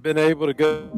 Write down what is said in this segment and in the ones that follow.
been able to go.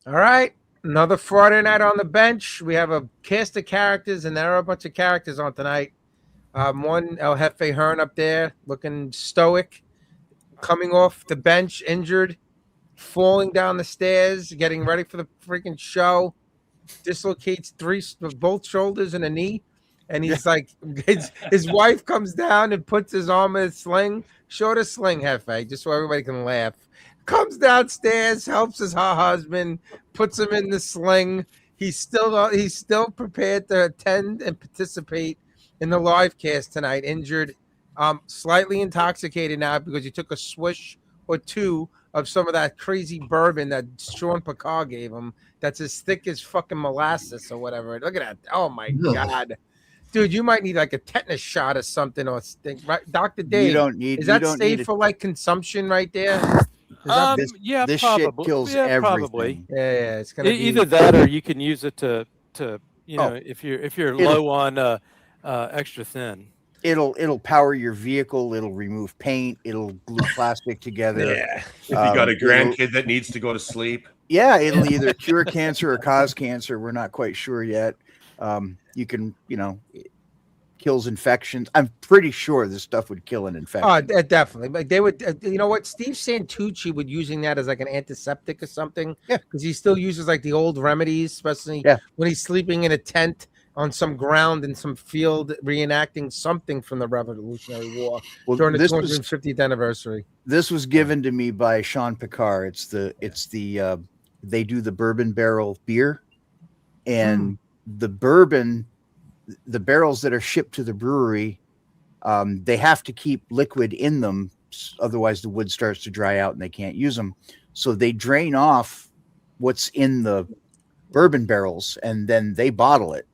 All right, another Friday night on the bench. We have a cast of characters, and there are a bunch of characters on tonight. One El Jefe Hearn up there, looking stoic, coming off the bench, injured, falling down the stairs, getting ready for the freaking show. Dislocates both shoulders and a knee, and he's like, his wife comes down and puts his arm in a sling. Show the sling, Jefe, just so everybody can laugh. Comes downstairs, helps her husband, puts him in the sling. He's still prepared to attend and participate in the live cast tonight. Injured, slightly intoxicated now because he took a swish or two of some of that crazy bourbon that Sean Picard gave him. That's as thick as fucking molasses or whatever. Look at that! Oh my god, dude, you might need like a tetanus shot or something, or right, Dr. Dave. You don't need. Is that you don't safe need for like consumption right there? Yeah, this probably. shit kills yeah, everything. probably. Yeah, it's gonna be Either that, or you can use it to if you're low on extra thin. It'll power your vehicle. It'll remove paint. It'll glue plastic together. Yeah. If you got a grandkid that needs to go to sleep. Yeah, it'll either cure cancer or cause cancer. We're not quite sure yet. You can, it kills infections. I'm pretty sure this stuff would kill an infection. Oh, definitely. Like they would, you know what? Steve Santucci would using that as like an antiseptic or something. Yeah, because he still uses like the old remedies, especially when he's sleeping in a tent on some ground in some field, reenacting something from the Revolutionary War during the 250th anniversary. This was given to me by Sean Picard. It's the they do the bourbon barrel beer, and the bourbon, the barrels that are shipped to the brewery, they have to keep liquid in them, otherwise the wood starts to dry out and they can't use them. So they drain off what's in the bourbon barrels and then they bottle it.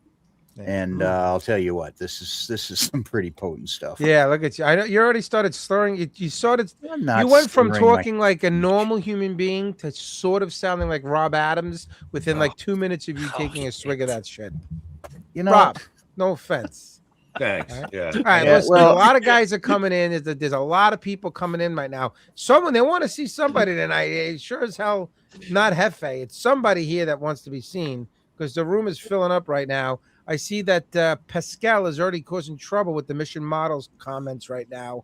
And I'll tell you what, this is some pretty potent stuff. Yeah, look at you. I know you already started slurring. You went from talking like a normal human being to sort of sounding like Rob Adams within like 2 minutes of you taking a swig of that shit. Rob, no offense. Thanks. All right? Yeah. All right. Yeah, Listen, a lot of guys are coming in. There's a lot of people coming in right now. They want to see somebody tonight. It's sure as hell not Jefe. It's somebody here that wants to be seen because the room is filling up right now. I see that Pascal is already causing trouble with the Mission Models comments right now.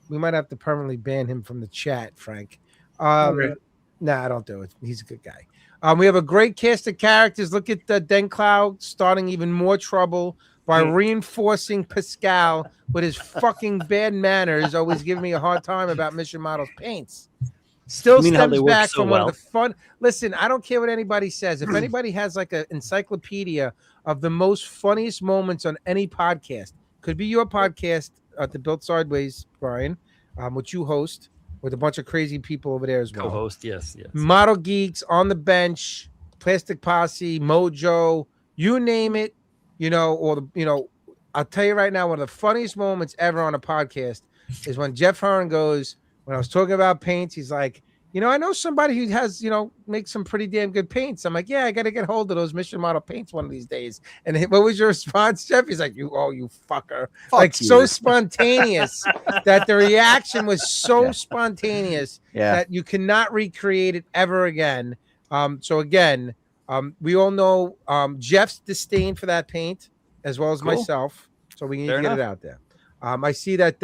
We might have to permanently ban him from the chat, Frank. Okay. Nah, don't do it. He's a good guy. We have a great cast of characters. Look at Den Cloud starting even more trouble by reinforcing Pascal with his fucking bad manners, always giving me a hard time about Mission Models paints. Still stems back from one of the fun. Listen, I don't care what anybody says. If anybody has like an encyclopedia of the most funniest moments on any podcast, could be your podcast at the Built Sideways, Brian, which you host with a bunch of crazy people over there as well. Co-host, yes. Model Geeks, On the Bench, Plastic Posse, Mojo, you name it, I'll tell you right now, one of the funniest moments ever on a podcast is when Jeff Hearn goes, when I was talking about paints, he's like, I know somebody who has, makes some pretty damn good paints. I'm like, yeah, I got to get hold of those Mission Model paints one of these days. And what was your response, Jeff? He's like, you fucker. So spontaneous that the reaction was so spontaneous that you cannot recreate it ever again. So again, we all know Jeff's disdain for that paint as well as myself. So we need to get it out there. I see that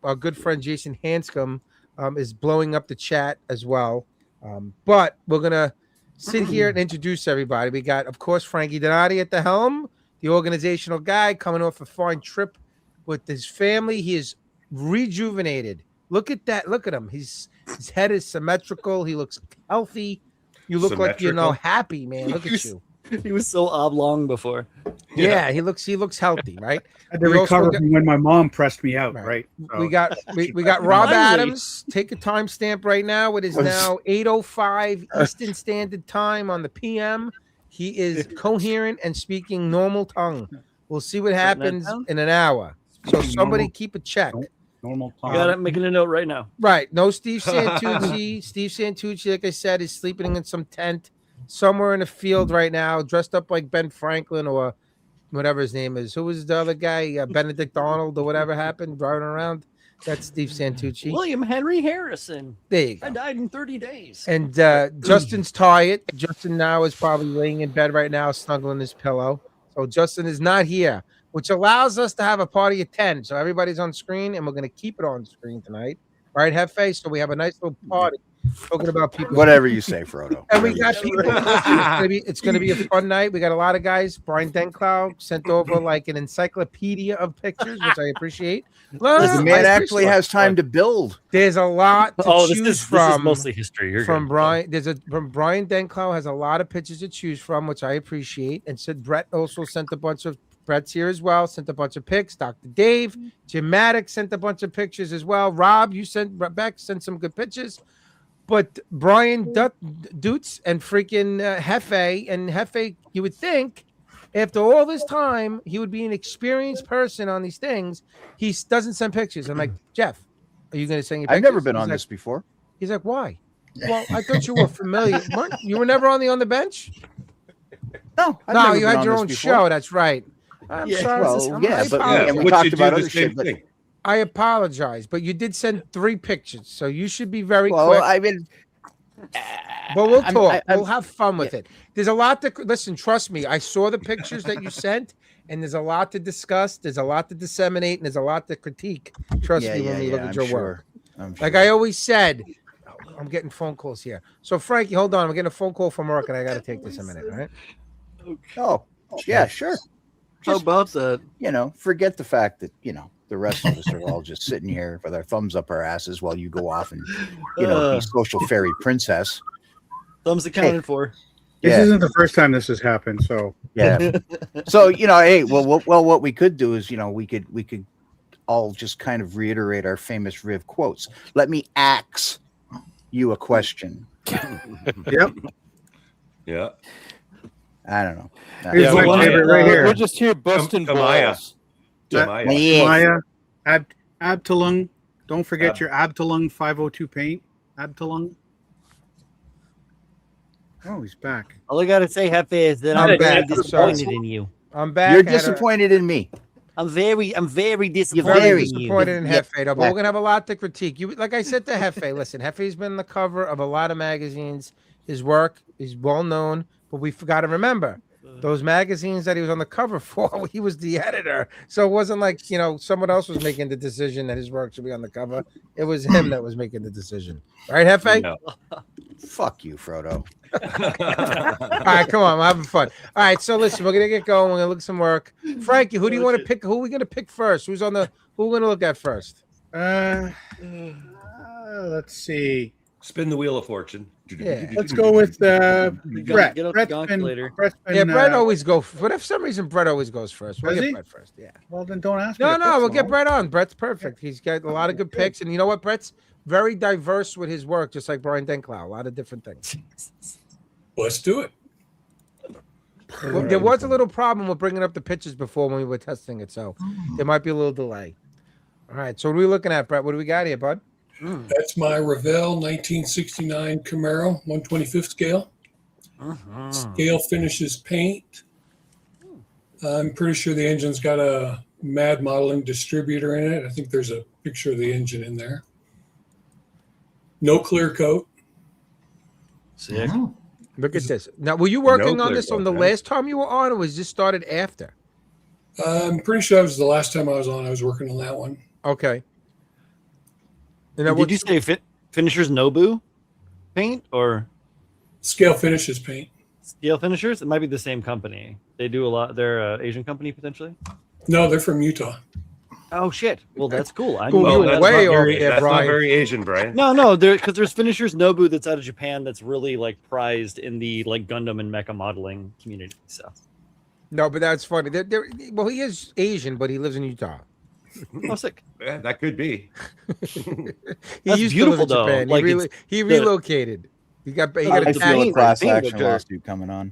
our good friend Jason Hanscom is blowing up the chat as well. But we're gonna sit here and introduce everybody. We got, of course, Frankie Donati at the helm, the organizational guy coming off a fine trip with his family. He is rejuvenated. Look at that. Look at him. His head is symmetrical. He looks healthy. You look like happy, man. Look at you. He was so oblong before. Yeah, he looks healthy, right? I had to recover from when my mom pressed me out, right? So. We got Rob Adams. Take a timestamp right now. It is now 8:05 Eastern Standard Time on the PM. He is coherent and speaking normal tongue. We'll see what happens in an hour. So somebody keep a check. Normal I tongue. got it. Making a note right now. Right. No Steve Santucci. Steve Santucci, like I said, is sleeping in some tent somewhere in the field right now, dressed up like Ben Franklin or whatever his name is. Who was the other guy? Benedict Arnold or whatever happened driving around. That's Steve Santucci. William Henry Harrison. There you go. I died in 30 days. And Justin's tired. Justin now is probably laying in bed right now, snuggling his pillow. So Justin is not here, which allows us to have a party at 10. So everybody's on screen, and we're going to keep it on screen tonight. All right, Hefe? So we have a nice little party talking about people. Whatever you say, Frodo. And we got people. It's going to be a fun night. We got a lot of guys. Brian Denklau sent over like an encyclopedia of pictures, which I appreciate. The man actually has time to build. There's a lot to choose this from. This is mostly history. You're from good. Brian. From Brian Denklau has a lot of pictures to choose from, which I appreciate. And said Brett also sent a bunch of. Brett's here as well. Sent a bunch of pics. Dr. Dave, Jim Maddox sent a bunch of pictures as well. Rob, you sent sent some good pictures. But Brian Dutz and freaking Hefe, you would think after all this time, he would be an experienced person on these things. He doesn't send pictures. I'm like, Jeff, are you going to send your pictures? I've never been on this before. He's like, why? Well, I thought you were familiar. You were never on the bench? No, no, you had your own show. That's right. I'm sorry. Well, yeah, but Yeah, we but talked you do about the other same shit. But, thing. I apologize, but you did send 3 pictures, so you should be very well, quick. I mean, But we'll talk. We'll have fun with it. There's a lot to listen. Trust me, I saw the pictures that you sent, and there's a lot to discuss. There's a lot to disseminate, and there's a lot to critique. Trust me when we look at your work. Like I always said, I'm getting phone calls here. So Frankie, hold on. I'm getting a phone call from work, and I got to take this a minute. All right? Oh, yeah, sure. How about that? Forget the fact that, the rest of us are all just sitting here with our thumbs up our asses while you go off and, be social fairy princess. Thumbs accounted for. This isn't the first time this has happened, so. Yeah. So, hey, well, what we could do is, we could all just kind of reiterate our famous Riv quotes. Let me ask you a question. Yep. Yeah. I don't know. Here's my favorite right here. We're just here busting balls. Maya, Abtalung. Don't forget your Abtalung 502 paint. Abtalung. Oh, he's back. All I gotta say, Hefe, is that I'm very disappointed in you. I'm back. You're disappointed in me. I'm very disappointed. Very in disappointed you. in Hefe, though, but we're gonna have a lot to critique. You, like I said to Hefe, listen, Hefe's been on the cover of a lot of magazines. His work is well known, but we forgot to remember those magazines that he was on the cover for. He was the editor, so it wasn't like someone else was making the decision that his work should be on the cover. It was him that was making the decision, right, Hefe? No. Fuck you, Frodo. All right, come on, we're having fun. All right, so listen, we're gonna get going. We're gonna look at some work. Frankie, who do you want to pick? Who are we gonna pick first? Who we're gonna look at first? Let's see. Spin the wheel of fortune. Yeah. Let's go with Brett. Get out the Brett's calculator. Yeah, Brett always goes. But for some reason, Brett always goes first. We'll Does get he? Brett first. Yeah. Well, then don't ask me. No, to pick we'll get one. Brett on. Brett's perfect. He's got a lot of good picks, and you know what? Brett's very diverse with his work, just like Brian Denklau. A lot of different things. Let's do it. Well, there was a little problem with bringing up the pictures before when we were testing it, so there might be a little delay. All right, so what are we looking at, Brett? What do we got here, bud? That's my Revell 1969 Camaro 125th scale. Scale finishes paint. I'm pretty sure the engine's got a Mad Modeling distributor in it. I think there's a picture of the engine in there. No clear coat. Sick. Look at this. Now, were you working No on this on the clear, last time you were on, or was this started after? I'm pretty sure that was the last time I was on. I was working on that one. Okay. And now Did you say Finishers Nobu paint or Scale Finishes paint. Steel Finishers? It might be the same company. They do a lot. They're an Asian company potentially. No, they're from Utah. Oh shit! Well, that's cool. I Cool. knew Well, that. that's way not over very, there, that's not Brian. very Asian, Brian. No, because there's Finishers Nobu that's out of Japan that's really like prized in the like Gundam and mecha modeling community. So, No, but that's funny. Well, he is Asian, but he lives in Utah. oh, sick. Yeah, that could be. He That's used beautiful, to live in though. Japan. Like, he the- relocated. He got Oh, a I it's feel paint, a tag. class paint action looker. lawsuit coming on.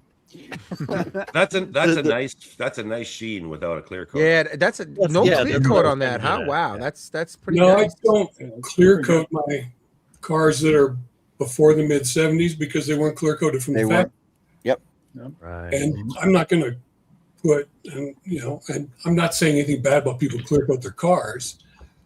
That's a nice sheen without a clear coat. Yeah, that's no yeah, clear that's coat what I on was that, thinking huh? of. Wow, Yeah. that's pretty No, nice. I don't clear coat my cars that are before the mid 70s because they weren't clear coated from They the weren't. factory. Right. And I'm not going to put, and I'm not saying anything bad about people clear coat their cars.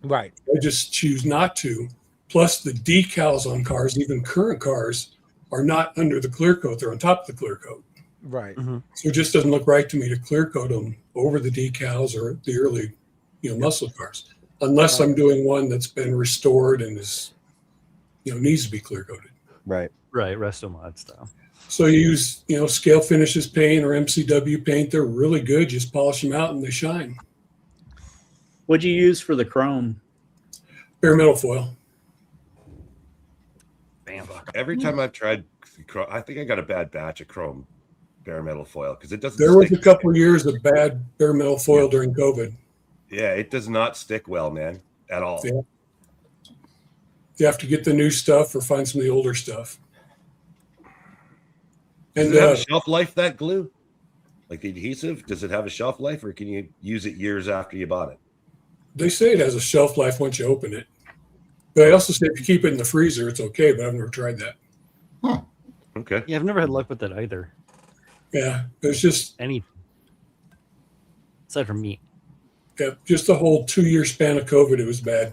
Right. I just choose not to. Plus, the decals on cars, even current cars, are not under the clear coat; they're on top of the clear coat. Right. So it just doesn't look right to me to clear coat them over the decals or the early, muscle cars, unless I'm doing one that's been restored and is, needs to be clear coated. Right. Right, resto mod style. So you use, Scale Finishes paint or MCW paint. They're really good. Just polish them out and they shine. What'd you use for the chrome? Bare metal foil. Bam. Every time I've tried, I think I got a bad batch of chrome bare metal foil because it doesn't. There was a stick. couple of years of bad bare metal foil during COVID. Yeah, it does not stick well, man, at all. Yeah. You have to get the new stuff or find some of the older stuff. Does And it have a shelf life, that glue? Like the adhesive? Does it have a shelf life or can you use it years after you bought it? they say it has a shelf life once you open it. But I also say if you keep it in the freezer, it's okay, but I've never tried that. Okay. Yeah, I've never had luck with that either. Yeah, it's just Any aside from meat. just the whole 2-year span of COVID, it was bad.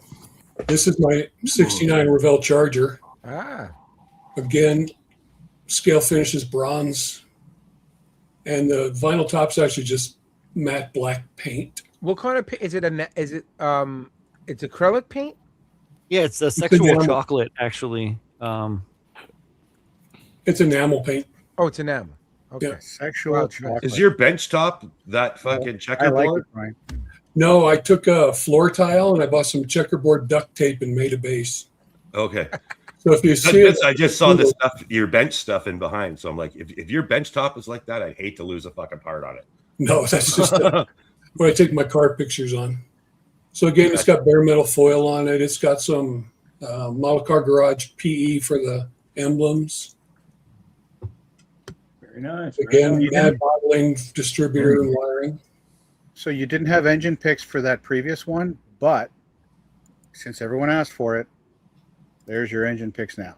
This is my 69 Revell Charger. Ah. Again, Scale Finishes bronze. And the vinyl top's actually just matte black paint. What kind of paint is it? It's acrylic paint? Yeah, it's a sexual enamel. chocolate actually. It's enamel paint. Oh, it's enamel. Okay. Yeah. Sexual Wow, chocolate. Is your bench top that fucking I like checkerboard? it, Brian. No, I took a floor tile and I bought some checkerboard duct tape and made a base. Okay. So if you see it, I just saw the stuff, your bench stuff in behind. So I'm like, if your bench top is like that, I'd hate to lose a fucking part on it. no, that's just what I take my car pictures on. So again, it's got bare metal foil on it. It's got some model car garage PE for the emblems. Very nice. Again, mad modeling, distributor, and wiring. So you didn't have engine picks for that previous one, but since everyone asked for it, there's your engine picks now.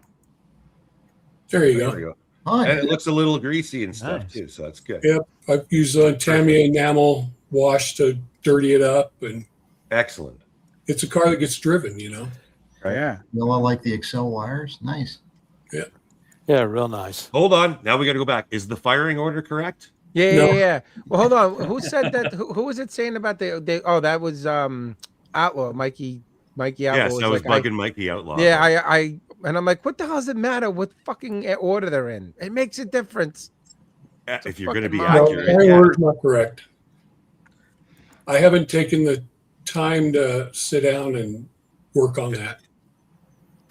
There you There go. we go. Hi. And it looks a little greasy and stuff Nice. too, so that's good. Yep, I've used Tamiya enamel wash to dirty it up, and Excellent. it's a car that gets driven. Right. Yeah. Yellow like the Excel wires. Nice. Yeah, real nice. Hold on. Now we got to go back. Is the firing order correct? Yeah, No. yeah. Well, hold on. Who said that? Who was it saying about the? Oh, that was Outlaw, Mikey Outlaw. Yes, was I was like, bugging Mikey Outlaw. Yeah, and I'm like, what the hell does it matter what fucking order they're in? It makes a difference. If you're going to be fucking No, accurate. my Yeah. order's not correct. I haven't taken the time to sit down and work on that.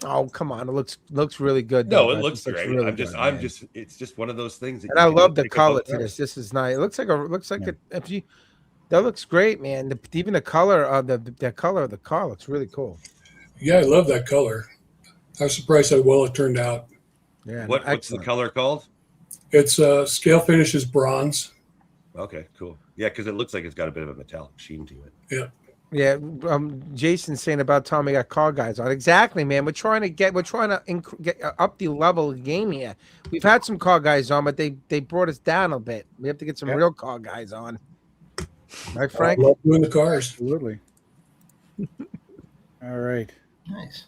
Oh, come on. It looks really good. No, though, it bud. looks great. really I'm good, man. it's just one of those things. That And you I can love the think color about to first. this. This is nice. It looks like if you that looks great, man. Even the color of the color of the car looks really cool. Yeah, I love that color. I was surprised how well it turned out. Yeah. What's the excellent. color called? It's Scale Finishes bronze. Okay, cool. Yeah, because it looks like it's got a bit of a metallic sheen to it. Yeah, Jason's saying about Tommy got car guys on. Exactly, man. We're trying to get up the level of the game here. We've had some car guys on, but they brought us down a bit. We have to get some Yeah. real car guys on. Right, I Frank? love doing the cars. Absolutely. All right. Nice.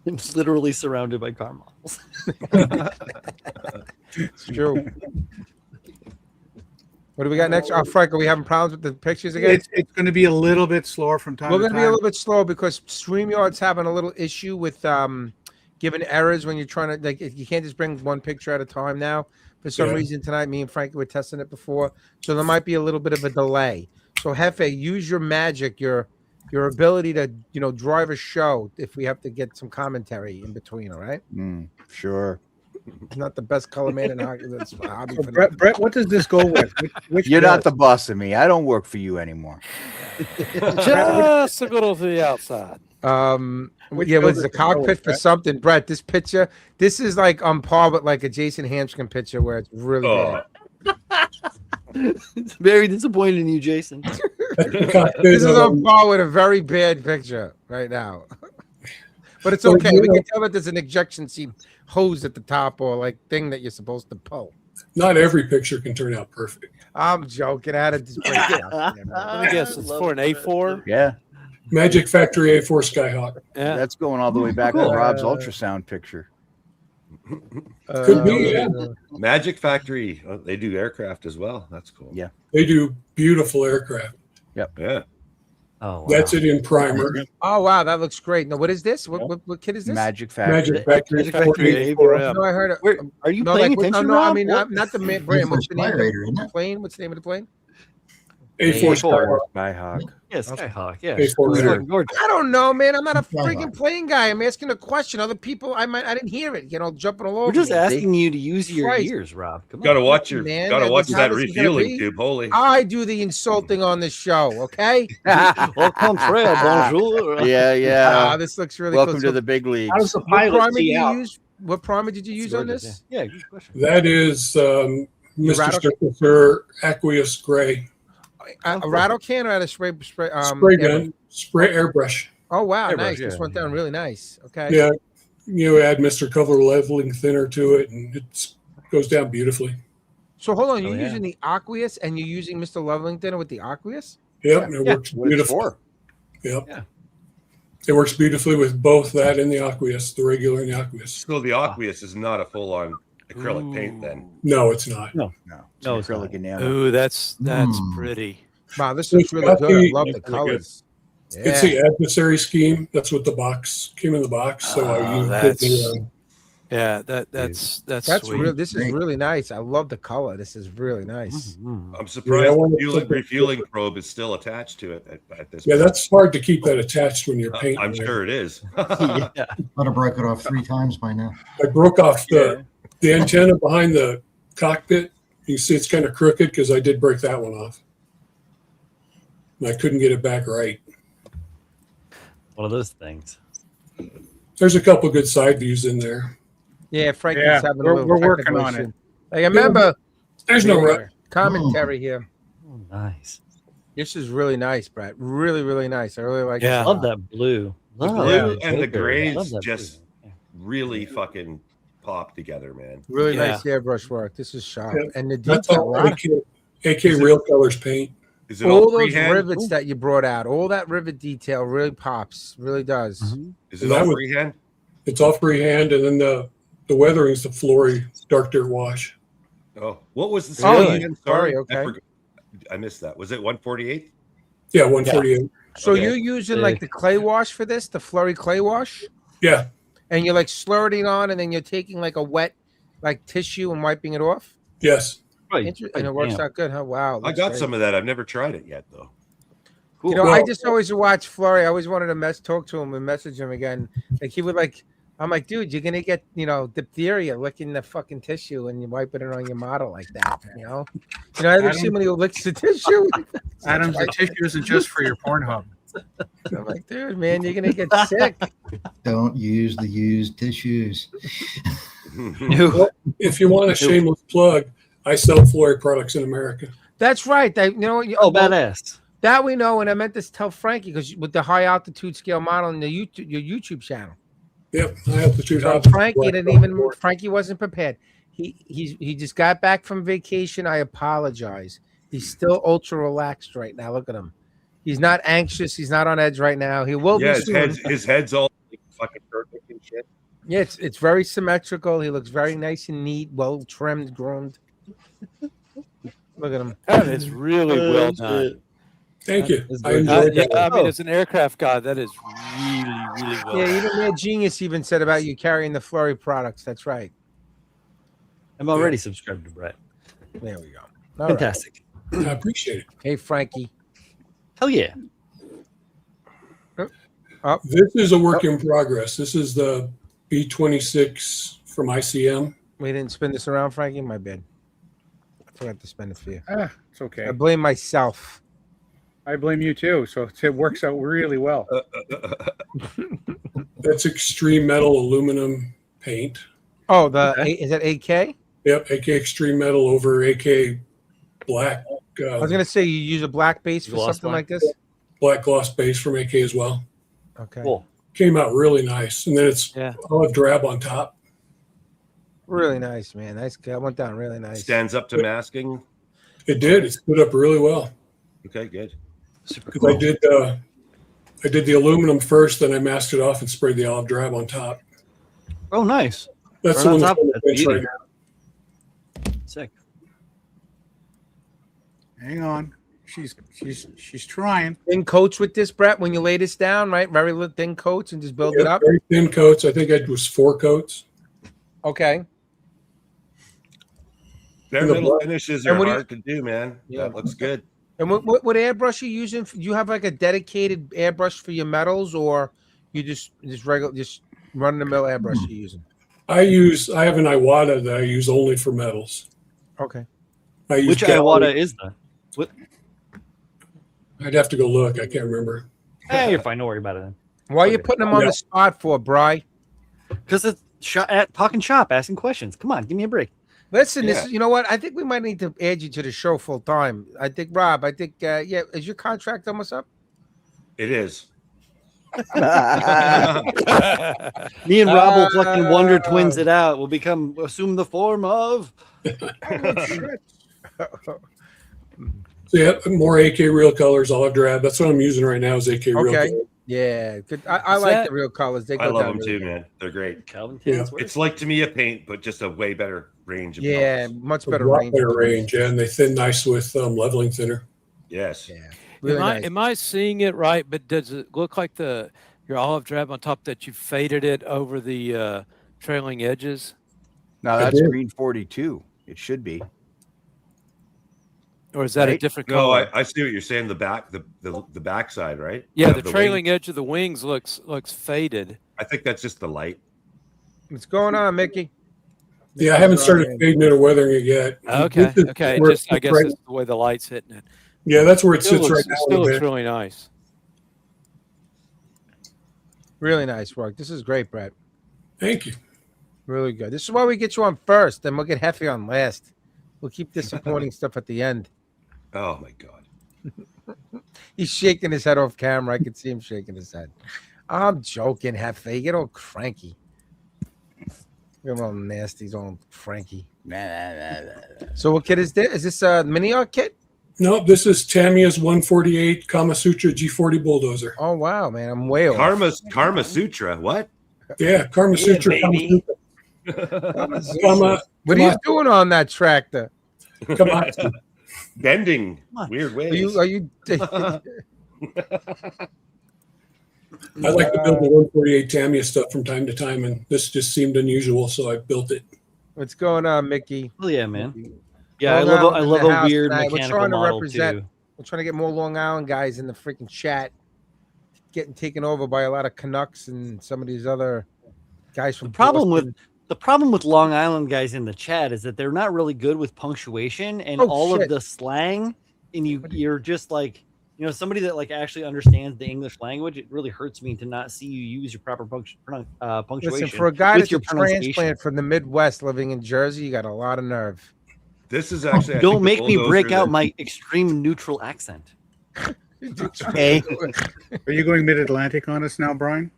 It's literally surrounded by car models. It's true. What do we got next? Oh, Frank, are we having problems with the pictures again? It's going to be a little bit slower from time We're to going time. to be a little bit slow because StreamYard's having a little issue with giving errors when you're trying to like. You can't just bring one picture at a time now. For some Yeah. reason tonight, me and Frankie were testing it before, so there might be a little bit of a delay. So Hefe, use your magic, your ability to drive a show if we have to get some commentary in between. All right, Sure. he's not the best color man in hockey. That's a hobby So for Brett, what does this go with? Which You're bill? not the boss of me. I don't work for you anymore. Just a little to the outside. Which yeah, bill was does the it go with, cockpit for Brett? something, Brett? This picture, this is like on par with like a Jason Hamskin picture where it's really Oh, It's very disappointed in you, Jason. bad. This is on par with a very bad picture right now. But it's So, okay. you We know- can tell that there's an ejection seat hose at the top or like thing that you're supposed to pull. Not every picture can turn out perfect. I'm joking. I had to just break it out there, man. Let me guess, it's for an A4. Yeah. Magic Factory A4 Skyhawk. Yeah. That's going all the way back Cool. to Rob's ultrasound picture. Could be, yeah. Magic Factory. Oh, they do aircraft as well. That's cool. Yeah. They do beautiful aircraft. Yeah. Oh, wow. That's it in primer. Oh wow, that looks great. No, what is this? What kid is this? Magic Factory. Magic Factory Magic Factory A4. No, I heard it. Where, are you No, paying like, attention, no, I Rob? mean, What? not the brand. What's the name of Spyrater, isn't the it? plane? What's the name of the plane? A4 Skyhawk. Skyhawk. Yeah, Skyhawk. Yeah, A4 it's Raider. fucking gorgeous. I don't know, man. I'm not a Skyhawk. freaking plane guy. I'm asking a question. Other people, I didn't hear it. Jumping all over. We're just me. asking you to use your Christ. ears, Rob. Come on. Gotta watch your. Man, gotta that- watch that's how that this is gonna refueling be. tube. Holy. I do the insulting on this show. Okay. Au contraire, bonjour. Yeah, yeah. This looks really Welcome cool. to the big leagues. How does the What pilot primer did see you out? use? What primer did you use on Gorgeous, this? Yeah, good question. That is Mr. Rattle- Sturkisser Aqueous Gray. A rattle can or at a spray? Spray yeah. gun, spray airbrush. Oh wow, Airbrush, nice. This yeah. went down really nice. Okay. Yeah, you add Mr. Cover leveling thinner to it, and it goes down beautifully. So hold on, Oh, you're yeah. using the aqueous and you're using Mr. Leveling Thinner with the aqueous? Yep, and it Yeah, works What it's beautifully. for. Yep. Yeah. It works beautifully with both that and the aqueous, the regular and the aqueous. So the aqueous is not a full-on acrylic paint, then. No, it's not. No, it's No, an it's acrylic not. enamel. Ooh, that's Mm. pretty. Wow, this It's looks really got good. I the- love the it's really good. colors. It's the adversary scheme. That's what the box came in the box. So I Oh, used that's- the, Yeah, that's That's sweet. real. This is Great. really nice. I love the color. This is really nice. Mhm. I'm surprised I the wanna fueling, flip it. refueling probe is still attached to it at this yeah, point. that's hard to keep that attached when you're painting. I'm it. sure it is. yeah. I'd have broke it off 3 times by now. I broke off Yeah. the antenna behind the cockpit. You see it's kind of crooked because I did break that one off. And I couldn't get it back right. One of those things. There's a couple good side views in there. Yeah, Frankie's Yeah, having a we're little working technical on it. issue. Like, remember, There's no rush. commentary here. Oh, nice. This is really nice, Brett. Really, really nice. I really like Yeah. this. Love that blue. The Love blue that and the Joker. grays Love that just- blue. Yeah. really fucking pop together, man. Really Yeah. nice airbrush work. This is sharp. Yeah, And the That's detail. all a lot of- AK Real Colors paint. Is it all, all those freehand? rivets that you brought out, all that rivet detail really pops. Really does. Mhm. Is it That all would- freehand? It's all freehand, and then the weathering's the Flory dark dirt wash. Oh, what was the Oh, speed yeah. again? Sorry, I okay. forgot. I missed that. Was it 148? Yeah, 148. So Okay. you're using like the clay wash for this, the flurry clay wash, Yeah, and you're like slurring it on, and then you're taking like a wet like tissue and wiping it off. yes. Right. And it works Damn. out good, huh? Wow. I got some of that. I've never tried it yet, though. Cool. You know, I Well- just always watch Flurry. I always wanted to talk to him and message him again. Like he would like, I'm like, dude, you're gonna get diphtheria licking the fucking tissue and you wiping it on your model like that. I ever see when he licks the tissue. Adams, the tissue isn't just for your Pornhub. I'm like, dude, man, you're gonna get sick. Don't use the used tissues. New. If you want a shameless plug, I sell Flory products in America. That's right. Oh, badass. That we know, and I meant to tell Frankie because with the high altitude scale model and your YouTube channel. Yep, I have the two So tops. Frankie wasn't prepared. He just got back from vacation. I apologize. He's still ultra relaxed right now. Look at him. He's not anxious. He's not on edge right now. He will Yeah, be his soon. head's all fucking perfect and shit. Yeah, it's very symmetrical. He looks very nice and neat, well trimmed, groomed. Look at him. That is really well done. Thank you. That's I very enjoyed Yeah, that. I mean, Oh. as an aircraft guy, that is really well. Yeah, even Mad Genius even said about you carrying the Flurry products. That's right. I'm already subscribed to Brett. There we go. All right. Fantastic. I appreciate it. Hey, Frankie. Hell yeah. This is a work in progress. This is the B-26 from ICM. We didn't spin this around, Frankie. My bad. I forgot to spin it for you. It's okay. I blame myself. I blame you too. So it works out really well. That's extreme metal aluminum paint. Oh, is that AK? Yep, AK extreme metal over AK black. I was gonna say you use a black base for Gloss something black? like this. Black gloss base from AK as well. Okay. Cool. Came out really nice, and then it's Yeah. olive drab on top. Really nice, man. Nice. That went down really nice. Stands up to masking. It did. It stood up really well. Okay, good. Super Because cool. I did the aluminum first, then I masked it off and sprayed the olive drab on top. Oh, nice. That's Right the on one that's top. on the That's bench beauty. right now. Sick. Hang on. She's trying. Thin coats with this, Brett. When you lay this down, right? Very thin coats and just build it Yeah, up. very thin coats. I think it was 4 coats. Okay. Bare And the metal black- finishes and are what do you- hard to do, man. Yeah. That looks good. And what airbrush are you using? Do you have like a dedicated airbrush for your metals, or you just run the mill airbrush you're using? I have an Iwata that I use only for metals. Okay. I use Which gallery. Iwata is that? I'd have to go look. I can't remember. Hey, you're fine. Don't worry about it then. Why are you putting them on Yeah. the spot for, Bry? Because it's talking shop, asking questions. Come on, give me a break. Listen, Yeah. you know what? I think we might need to add you to the show full time. I think, Rob, yeah, is your contract almost up? It is. Me and Rob will fucking Wonder Twins it out. We'll assume the form of. So yeah, more AK real colors, olive drab. That's what I'm using right now is AK real Okay. color. Yeah, good. I Is like that- the real colors. They I go love down them really too, man. They're great. Calvin Yeah. Taylor's work. It's like to me a paint, but just a way better range of Yeah, colors. much A better lot range. better range, yeah, and they thin nice with leveling thinner. Yes. Yeah, really nice. Am I seeing it right? But does it look like your olive drab on top that you faded it over the trailing edges? No, I that's did. green 42. It should be. Or is that a Right. different No, color? I see what you're saying. The back, the backside, right? Yeah, Of the wing. trailing edge of the wings looks faded. I think that's just the light. What's going on, Mickey? Yeah, I haven't started fading it or weathering it yet. Okay, This is okay. where it Just I sits guess right- it's the way the light's hitting it. yeah, that's where it Still sits looks, right now. still on the looks bench. really nice. Really nice work. This is great, Brett. Thank you. Really good. This is why we get you on first, then we'll get Heffy on last. We'll keep the supporting stuff at the end. Oh my god. He's shaking his head off camera. I can see him shaking his head. I'm joking, Hefe. Get all cranky. Get all nasty. He's all cranky. So what kit is this? Is this a mini art kit? No, this is Tamiya's 148 Kama Sutra G40 bulldozer. Oh wow, man. I'm way off. Karma Sutra. What? Yeah, Kama Sutra. baby. Kama, What are you doing on that tractor? Kama. Bending on. weird ways. Are you I like to build the 148 Tamiya stuff from time to time, and this just seemed unusual, so I built it. What's going on, Mickey? Oh yeah, man. Yeah, Long I Island love in the a house weird tonight. We're mechanical trying to model represent- too. We're trying to get more Long Island guys in the freaking chat. Getting taken over by a lot of Canucks and some of these other guys from The problem Boston. The problem with Long Island guys in the chat is that they're not really good with punctuation and Oh, all shit. of the slang, and you're just like, somebody that like actually understands the English language. It really hurts me to not see you use your proper punctuation. Listen, for a guy with that's your a pronunciation. transplant from the Midwest living in Jersey, you got a lot of nerve. This is actually. I Don't think, the make me break bulldozer out that- my extreme neutral accent. Hey, Are you going mid-Atlantic on us now, Brian?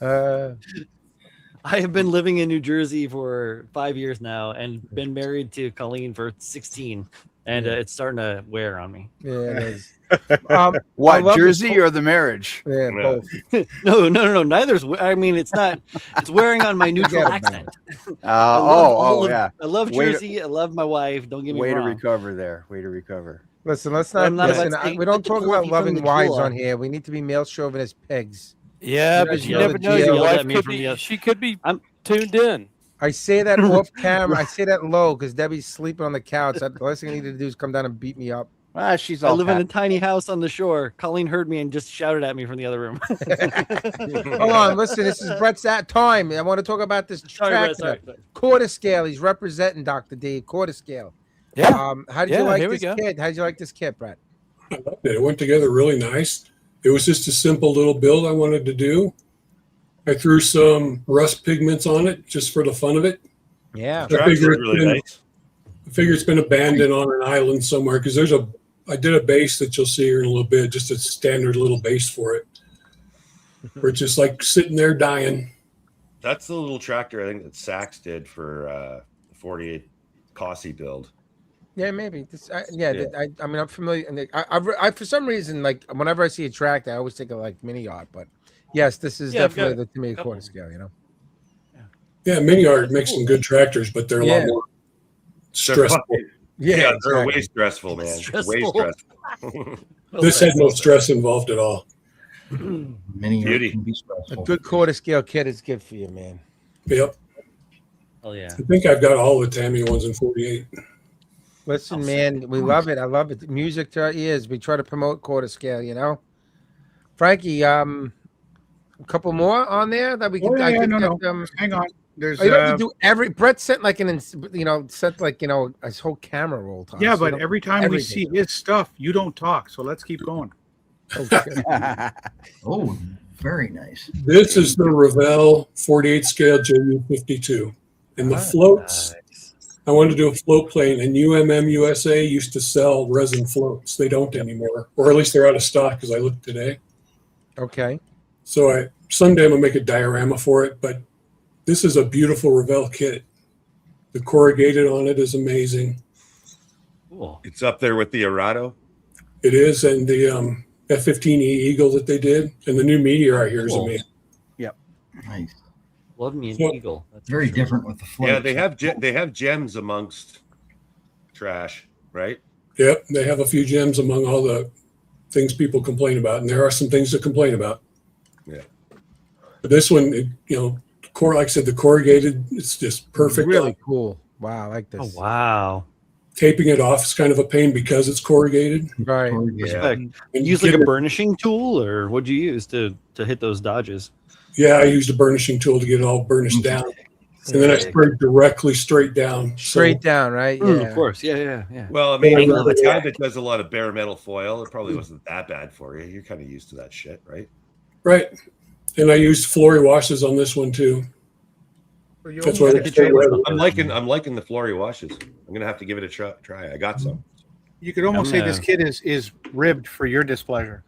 I have been living in New Jersey for 5 years now and been married to Colleen for 16, and it's starting to wear on me. Yeah, it is. I what, love Jersey this- or the marriage? Yeah, Yeah. both. No. Neither's. I mean, it's not. It's wearing on my neutral Forget about accent. Oh, I love yeah. I love Way to- Jersey. I love my wife. Don't get me Way to wrong. recover there. Way to recover. Listen, let's not I'm not about listen. to say, We don't "Put the talk about porky from loving the wives Jula." on here. We need to be male chauvinist pigs. Yeah, You but guys you know never the know. Your deal. Yelled at wife me could from the be. oth- She could be I'm- tuned in. I say that off camera. I say that low because Debbie's sleeping on the couch. The last thing I need to do is come down and beat me up. Ah, she's I all live in a happy. tiny house on the shore. Colleen heard me and just shouted at me from the other room. Hold on, listen. This is Brett's that time. I want to talk about this Sorry, Brett. tractor. Sorry. Quarter scale. He's representing Dr. D. Quarter scale. Yeah. How did Yeah, you like here we this go. kit? How did you like this kit, Brett? I loved it. It went together really nice. It was just a simple little build I wanted to do. I threw some rust pigments on it just for the fun of it. Yeah. I figure it's really been- nice. I figure it's been abandoned on an island somewhere because I did a base that you'll see here in a little bit, just a standard little base for it. Where it's just like sitting there dying. That's the little tractor I think that Sachs did for the 48 Cossie build. Yeah, maybe. I mean, I'm familiar. And I for some reason, like whenever I see a tractor, I always think of like mini art. But yes, this is Yeah, I've definitely got the to me a couple. quarter scale. You know. Yeah, Mini Art makes some good tractors, but they're a Yeah. lot more They're stressful. fucking- Yeah, they're way exactly. stressful, man. Way Stressful. stressful. This had no stress involved at all. Many Beauty. can be A stressful. good quarter scale kit is good for you, man. Yep. Oh yeah. I think I've got all the Tammy ones in 48. Listen, I'll man, we love it. I love it. Music to our ears. We try to promote quarter scale. You know, Frankie. A couple more on there that we can. Oh, yeah, I yeah, think no, that, no. Hang on. There's you don't have to do every. Brett sent like sent like his whole camera roll time. yeah, so you but don't- every time we everything. see his stuff, you don't talk. So let's keep going. Okay. Oh, very nice. This is the Revell 48 scale JU52. And the floats, I wanted to do a float plane, and UMM USA used to sell resin floats. They don't anymore, or at least they're out of stock because I looked today. Okay. So someday I'm gonna make a diorama for it, but this is a beautiful Revell kit. The corrugated on it is amazing. Cool. It's up there with the Arado. It is, and the F-15E Eagle that they did, and the new Meteor here is Cool. amazing. Nice. Love me an So- eagle. That's Very for sure. different with the float. Yeah, they have gems amongst trash, right? Yep, they have a few gems among all the things people complain about, and there are some things to complain about. Yeah. But this one, like I said, the corrugated, it's just perfect. Really cool. Wow, I like this. Oh wow. Taping it off is kind of a pain because it's corrugated. Right. Respect. And Use like get a it- burnishing tool, or what'd you use to hit those dodges? Yeah, I used a burnishing tool to get it all burnished down, and then I sprayed directly straight down. So- Straight down, right? Yeah. Of course. Yeah. Well, I mean, Yeah. for the guy that does a lot of bare metal foil, it probably wasn't that bad for you. You're kind of used to that shit, right? Right. And I used Flory washes on this one too. That's why they stay wet. I'm liking the Flory washes. I'm gonna have to give it a try. I got some. You could almost I'm say this kid is ribbed for your displeasure.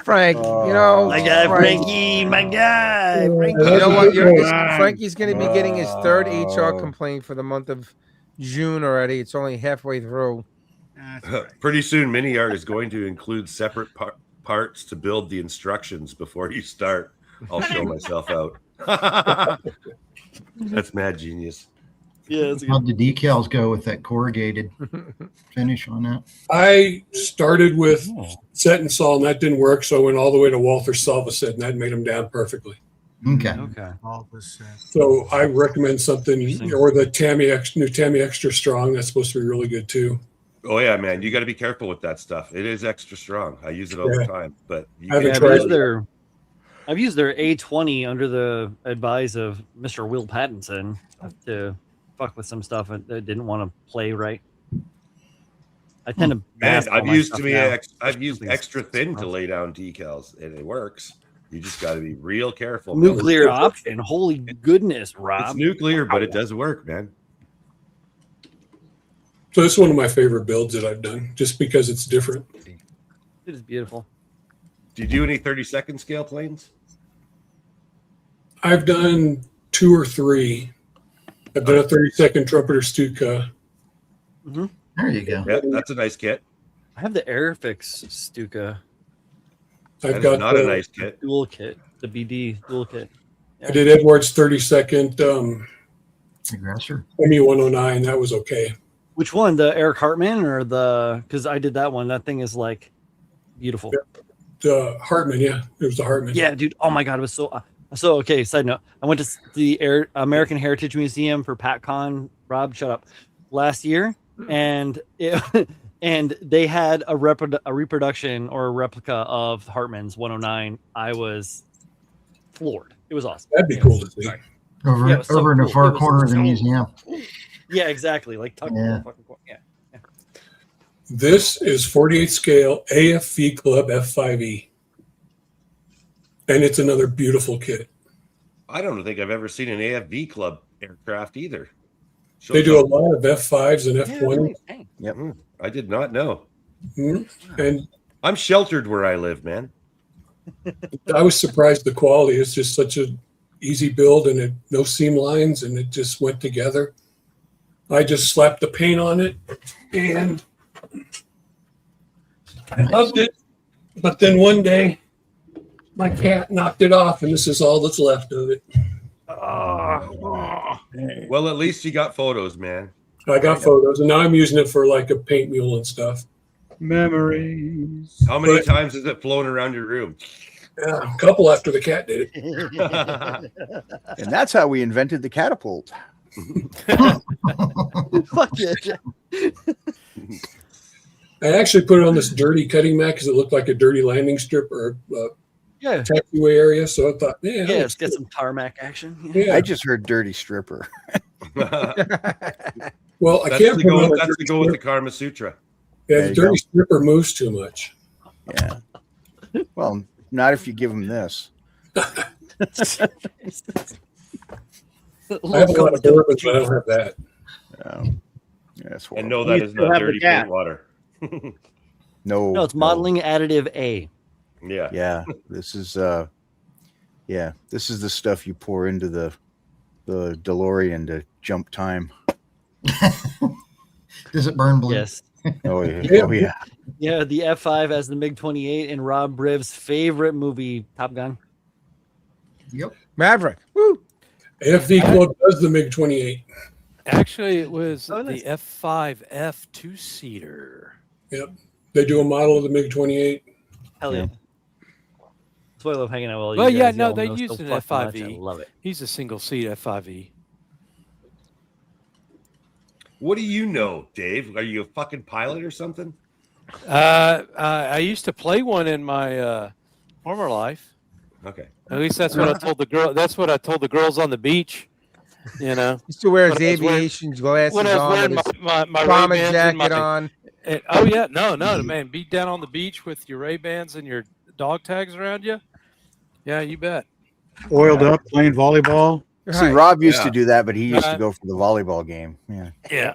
Frank, My guy Frankie, my guy Frankie. You know what? Frank. Frankie's going to be getting his third HR complaint for the month of June already. It's only halfway through. That's all right. Pretty soon, Mini Art is going to include separate parts to build the instructions before you start. I'll show myself out. That's mad genius. Yeah, it's a good. How'd the decals go with that corrugated finish on that? I started with Oh. set and saw, and that didn't work. So I went all the way to Walther Salva set, and that made them down perfectly. Okay. Okay. So I recommend something, Interesting. or the new Tammy Extra Strong. That's supposed to be really good too. Oh yeah, man, you got to be careful with that stuff. It is extra strong. I use it all the Yeah. time, but you I haven't Yeah, can- tried I've used their A20 under the advice of Mr. Will Pattinson to fuck with some stuff that didn't want to play right. I tend to Man, mask all I've my used stuff to be now. I've used Please. extra thin to lay down decals, and it works. You just got to be real careful. man. Nuclear option. Holy goodness, It's Rob. nuclear, but it does work, man. So this is one of my favorite builds that I've done, just because it's different. It is beautiful. Do you do any 30-second scale planes? I've done 2 or 3. I've done a 30-second trumpeter Stuka. There you go. Yeah, that's a nice kit. I have the Airfix Stuka I've That is got not a the- nice kit. dual kit, the BD dual kit. I did Edwards 30-second Aggressor. ME 109. That was okay. Which one? The Eric Hartman or the? Because I did that one. That thing is like beautiful. The Hartman, yeah, it was the Hartman. Yeah, dude. Oh my god, it was so. So okay. Side note: I went to the American Heritage Museum for PatCon. Rob, shut up. Last year, and and they had a reproduction or a replica of Hartman's 109. I was floored. It was awesome. That'd be cool to see. Over, Yeah, it was so over in the cool. It far was corner of the so- museum. Yeah, exactly. Like tucked in the Yeah. fucking corner. Yeah. This is 48 scale AFV Club F5E. And it's another beautiful kit. I don't think I've ever seen an AFV club aircraft either. They do a lot of F5s and F20s. Dang. I did not know. And I'm sheltered where I live, man. I was surprised the quality. It's just such an easy build and no seam lines, and it just went together. I just slapped the paint on it and I loved it. But then one day my cat knocked it off, and this is all that's left of it. Well, at least you got photos, man. I got photos, and now I'm using it for like a paint mule and stuff. Memories. How many But- times has it flown around your room? Yeah, a couple after the cat did it. And that's how we invented the catapult. Fuck yeah. I actually put it on this dirty cutting mat because it looked like a dirty landing strip or Yeah. taxiway area. So I thought, yeah, Yeah, let's get some tarmac action. yeah. I just heard dirty stripper. Well, I That's can't to put go, on a that's to dirty go with the strip. Karma Sutra. Yeah, There the you dirty go. stripper moves too much. Yeah. Well, not if you give them this. I have a lot of bourbon, but I don't have that. That's And horrible. no, that You is still not have the dirty cat. paint water. No, it's modeling additive A. Yeah. Yeah, this is this is the stuff you pour into the DeLorean to jump time. Does it burn blue? Yes. Oh yeah. Yeah. Oh yeah. Yeah, the F5 as the MiG-28 and Rob Riv's favorite movie, Top Gun. Yep. Maverick. Woo. AFV Club does the MiG-28. Actually, it was Oh, nice. the F5F two-seater. Yep. They do a model of the MiG-28. Hell yeah. Yeah. That's why I love hanging out with all you Well, yeah, guys. no, Y'all they know used so an fucking much. F5E. I love it. He's a single-seat F5E. What do you know, Dave? Are you a fucking pilot or something? I used to play one in my former life. Okay. At least that's what I told the girl. That's what I told the girls on the beach. You know, Used to wear his When I was wearing- aviation glasses when I was on, wearing with his my bomber Ray-Bans and jacket my- on. oh yeah, no, man, be down on the beach with your Ray-Bans and your dog tags around you. Yeah, you bet. Oiled up, playing volleyball. See, Right. Rob used Yeah. to do that, but he used to Right. go for the volleyball game. Yeah. Yeah.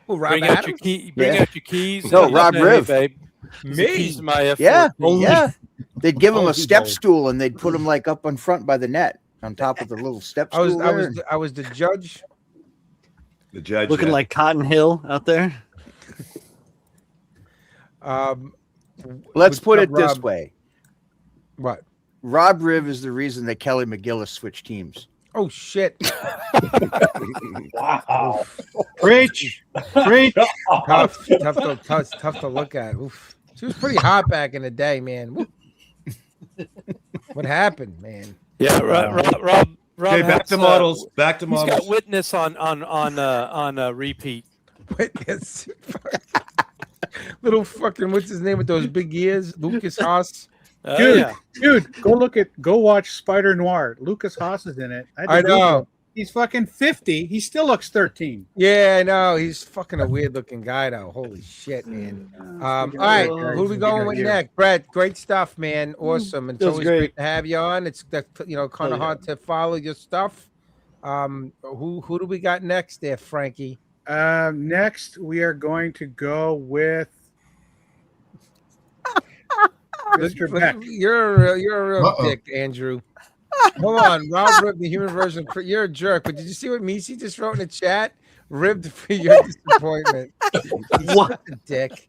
Oh, Rob Bring out your Adams? key. Bring Yeah. out your keys. No, and Rob hey, Riv. babe. Here's the Me? keys to my F14. Yeah. They'd give him Only a step ball. stool and they'd put him like up in front by the net on top of the little step I was stool. I there. was I was the judge. The judge. Looking yeah. like Cotton Hill out there. Let's with put it this Rob- way. What? Rob Riv is the reason that Kelly McGillis switched teams. Oh shit! Wow. Preach. Preach. tough to look at. Oof. She was pretty hot back in the day, man. Woo. What happened, man? Yeah, Rob. Okay, back has, to models. Back to He's got models. witness on repeat. Witness. Little fucking what's his name with those big ears? Lucas Haas. Dude, Yeah. Dude, go watch Spider Noir. Lucas Haas is in it. had to I Google know. it. He's fucking 50. He still looks 13. Yeah, I know. He's fucking a weird looking guy though. Holy shit, man. All right, who are we going with next? Brett, great stuff, man. Awesome. It's That was always great to have you on. It's kind of hard to follow your stuff. Who do we got next there, Frankie? Next, we are going to go with Mr. Beck. You're a real Uh-oh. dick, Andrew. Hold on, Rob ribbed the human version. You're a jerk. But did you see what Misi just wrote in the chat? Ribbed for your disappointment. What a dick?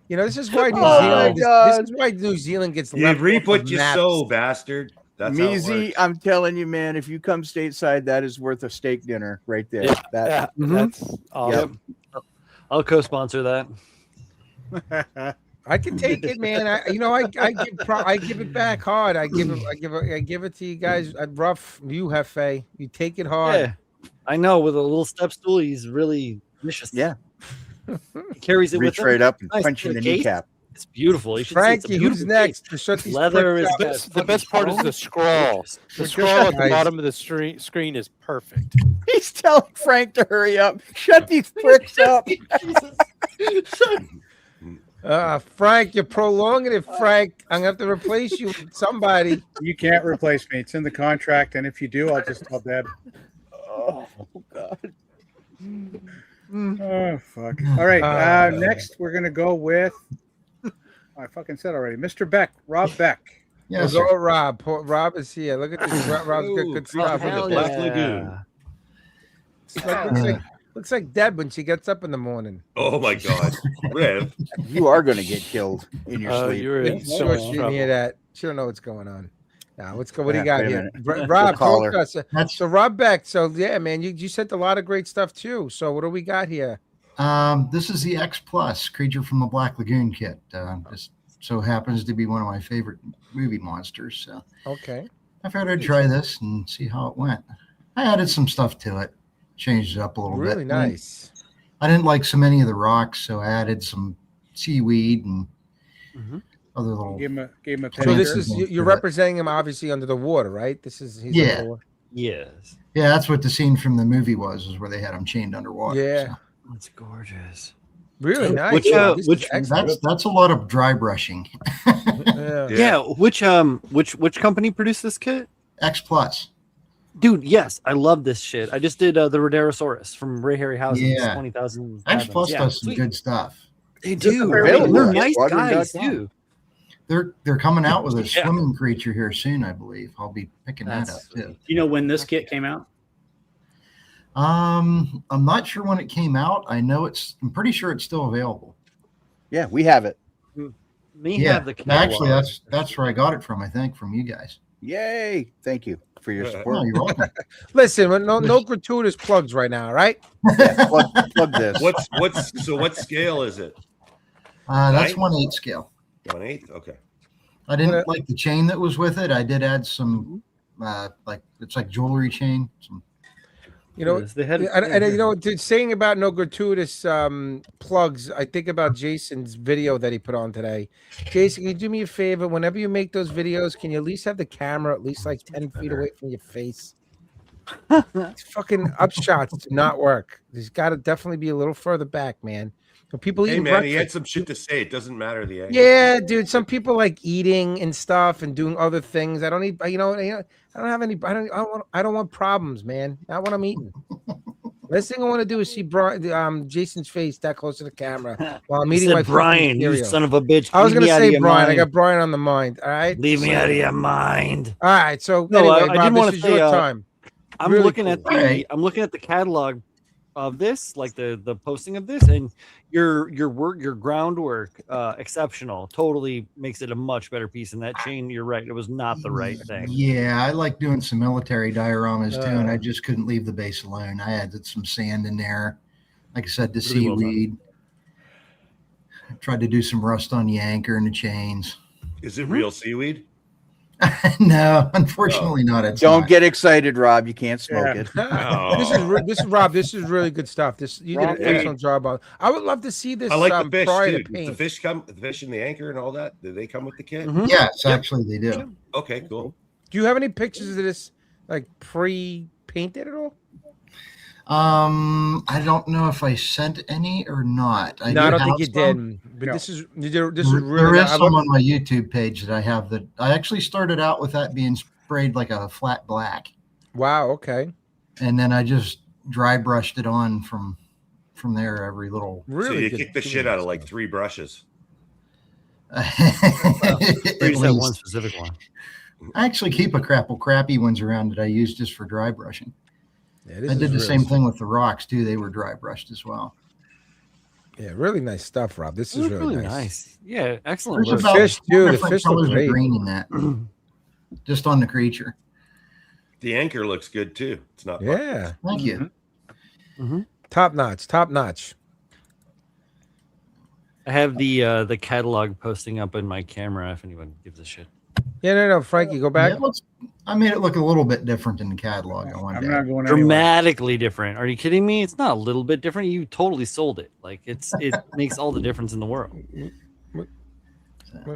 You know, this is why New Oh my Zealand. God. This is why New Zealand gets You left reap off what of you maps. sow, bastard. That's how it Measy, works. I'm telling you, man, if you come stateside, that is worth a steak dinner right there. Yeah, That yeah, Mhm. that's awesome. I'll co-sponsor that. I can take it, man. I give it back hard. I give it to you guys. Rough, you Hefe. You take it hard. Yeah, I know. With a little step stool, he's really vicious. Yeah. He carries it Reach with him. right up and Nice punch you in the case. kneecap. It's beautiful. You should see it's a Frankie, who's beautiful next? case. To shut these Leather pricks is up? best. The best part is the scroll. The We're scroll just at the guys. bottom of the screen is perfect. He's telling Frank to hurry up. Shut these pricks up. Frank, you're prolonging it, Frank. I'm gonna have to replace you with somebody. You can't replace me. It's in the contract, and if you do, I'll just tell Deb. Oh God. Oh fuck! All right. Next, we're gonna go with. I fucking said already, Mr. Beck, Rob Beck. We'll Yes, go sir. with Rob. Rob is here. Look at this. Rob's got good stuff. Hell Black yeah. Lagoon. Looks like Deb when she gets up in the morning. Oh my God, Rev. You are going to get killed in your Oh, sleep. you're in She so much didn't trouble. hear that. She don't know what's going on. Now, let's go. What do you Yeah, got wait a here, minute. Rob? Call Talk her. to us. That's So Rob Beck. So yeah, man, you sent a lot of great stuff too. So what do we got here? this is the X Plus Creature from the Black Lagoon kit. Just so happens to be one of my favorite movie monsters. So Okay. I figured I'd try this and see how it went. I added some stuff to it, changed it up a little bit. Really nice. I didn't like so many of the rocks, so I added some seaweed and other little. Gave him a So penny. this Sure. is you're representing him obviously under the water, right? This is he's Yeah. under the water. Yes, Yeah, that's what the scene from the movie was where they had him chained underwater. Yeah. so. that's gorgeous. Really nice. Which, Wow, this is which- excellent. That's a lot of dry brushing. Yeah. Yeah. Which company produced this kit? X Plus. Dude, yes, I love this shit. I just did the Roderosaurus from Ray Harryhausen's Yeah. 20,000. X Plus Yeah, does some sweet. good stuff. They do. available They're at nice guys squadron.com. too. They're coming out with a Yeah. swimming creature here soon, I believe. I'll be picking that up That's too. Do you know when this kit came out? I'm not sure when it came out. I'm pretty sure it's still available. Yeah, we have it. Me Yeah, have the catalog. actually, that's where I got it from. I think from you guys. Yay! Thank you for your support. Oh, you're welcome. Listen, no gratuitous plugs right now, right? Yeah, plug this. What scale is it? That's Nine? 1/8 scale. 1/8? Okay. I didn't like the chain that was with it. I did add some, it's like jewelry chain. Some, You know, Yes, they had- and you know, saying about no gratuitous plugs, I think about Jason's video that he put on today. Jason, can you do me a favor? Whenever you make those videos, can you at least have the camera at least like 10 feet away from your face? These fucking upshots do not work. There's got to definitely be a little further back, man. When people Hey eat man, he had breakfast, some shit to say. It doesn't matter the angle. yeah, dude. Some people like eating and stuff and doing other things. I don't need, I don't have any. I don't want problems, man. Not when I'm eating. Last thing I want to do is see Jason's face that close to the camera while I'm You eating said my fucking Brian, you cereal. son of a bitch. I was Leave me gonna out of say your Brian. I mind. got Brian on the mind. All right. Leave me So- out of your mind. All right. So No, anyway, I Rob, didn't wanna this is say, your time. I'm Really looking cool. at the Alright. I'm looking at the catalog of this, like the posting of this, and your work, your groundwork, exceptional. Totally makes it a much better piece. And that chain, you're right, it was not the right thing. Yeah, I like doing some military dioramas too, and I Uh. just couldn't leave the base alone. I added some sand in there. Like I said, the Really well done. seaweed. I tried to do some rust on the anchor and the chains. Is it real seaweed? No, unfortunately not. It's Don't not. get excited, Rob. You can't smoke Yeah. it. This is Rob. This is really good stuff. You did an Yeah. excellent job on. I would love to see this. I like the fish prior too. to Does the paint. fish come? The fish and the anchor and all that? Do they come with the kit? Mhm. Yes, actually they do. Okay, cool. Do you have any pictures of this like pre-painted at all? I don't know if I sent any or not. No, I do don't think have you some. did. But No. this is this is There really. is I some love- on my YouTube page that I have that I actually started out with that being sprayed like a flat black, Wow. Okay. and then I just dry brushed it on from there every little. So Really you good. kick the shit out of like 3 brushes. At Or you just have one least. specific one. I actually keep a couple crappy ones around that I use just for dry brushing. Yeah, this I is did the really- same thing with the rocks too. They were dry brushed as well. Yeah, really nice stuff, Rob. This It is was really really nice. nice. Yeah, excellent. There's The work. about fish, four too. The different fish look colors of great. green in that, just on the creature. The anchor looks good too. It's not. Yeah, Thank you. top notch. Top notch. I have the catalog posting up in my camera if anyone gives a shit. Yeah, no, Frankie, go back. I made it look a little bit different in the catalog on one I'm day. not going anywhere. Dramatically different. Are you kidding me? It's not a little bit different. You totally sold it. Like it makes all the difference in the world.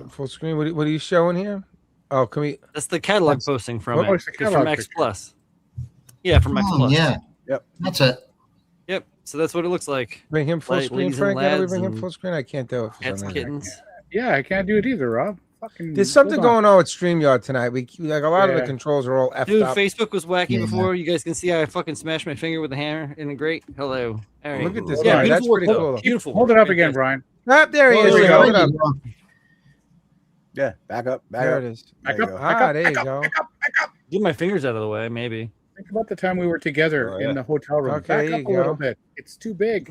Full screen. What are you showing here? Oh, can we? That's the catalog posting from Oh, it. it's the It's catalog from X picture. Plus. Yeah, from X Plus. Yeah. Yep. That's it. Yep. So that's what it looks like. Bring him full Light screen, ladies and Frank. How do we lads bring him and full screen? I can't do it. For Cats some and reason. kittens. Yeah, I can't do it either, Rob. Fucking. There's something hold on. going on with StreamYard tonight. We like a lot of the Yeah. controls are all effed Dude, up. Facebook was wacky Yeah. before. You guys can see how I fucking smashed my finger with a hammer in the grate. Hello. All right. Look at this Hold guy. on. That's beautiful work, pretty though. cool. though. Beautiful. Hold it work. up again, Fantastic. Brian. Ah, there he Oh, is. there you Hold go. it up. Yeah, back up, back There up. it is. Back There up. you go. Back Ah, up. there you Back up. go. Back up. Back up. Get my fingers out of the way, maybe. Think about the time we were together Oh, yeah. in the hotel room. Okay, Back there up you a little go. bit. It's too big.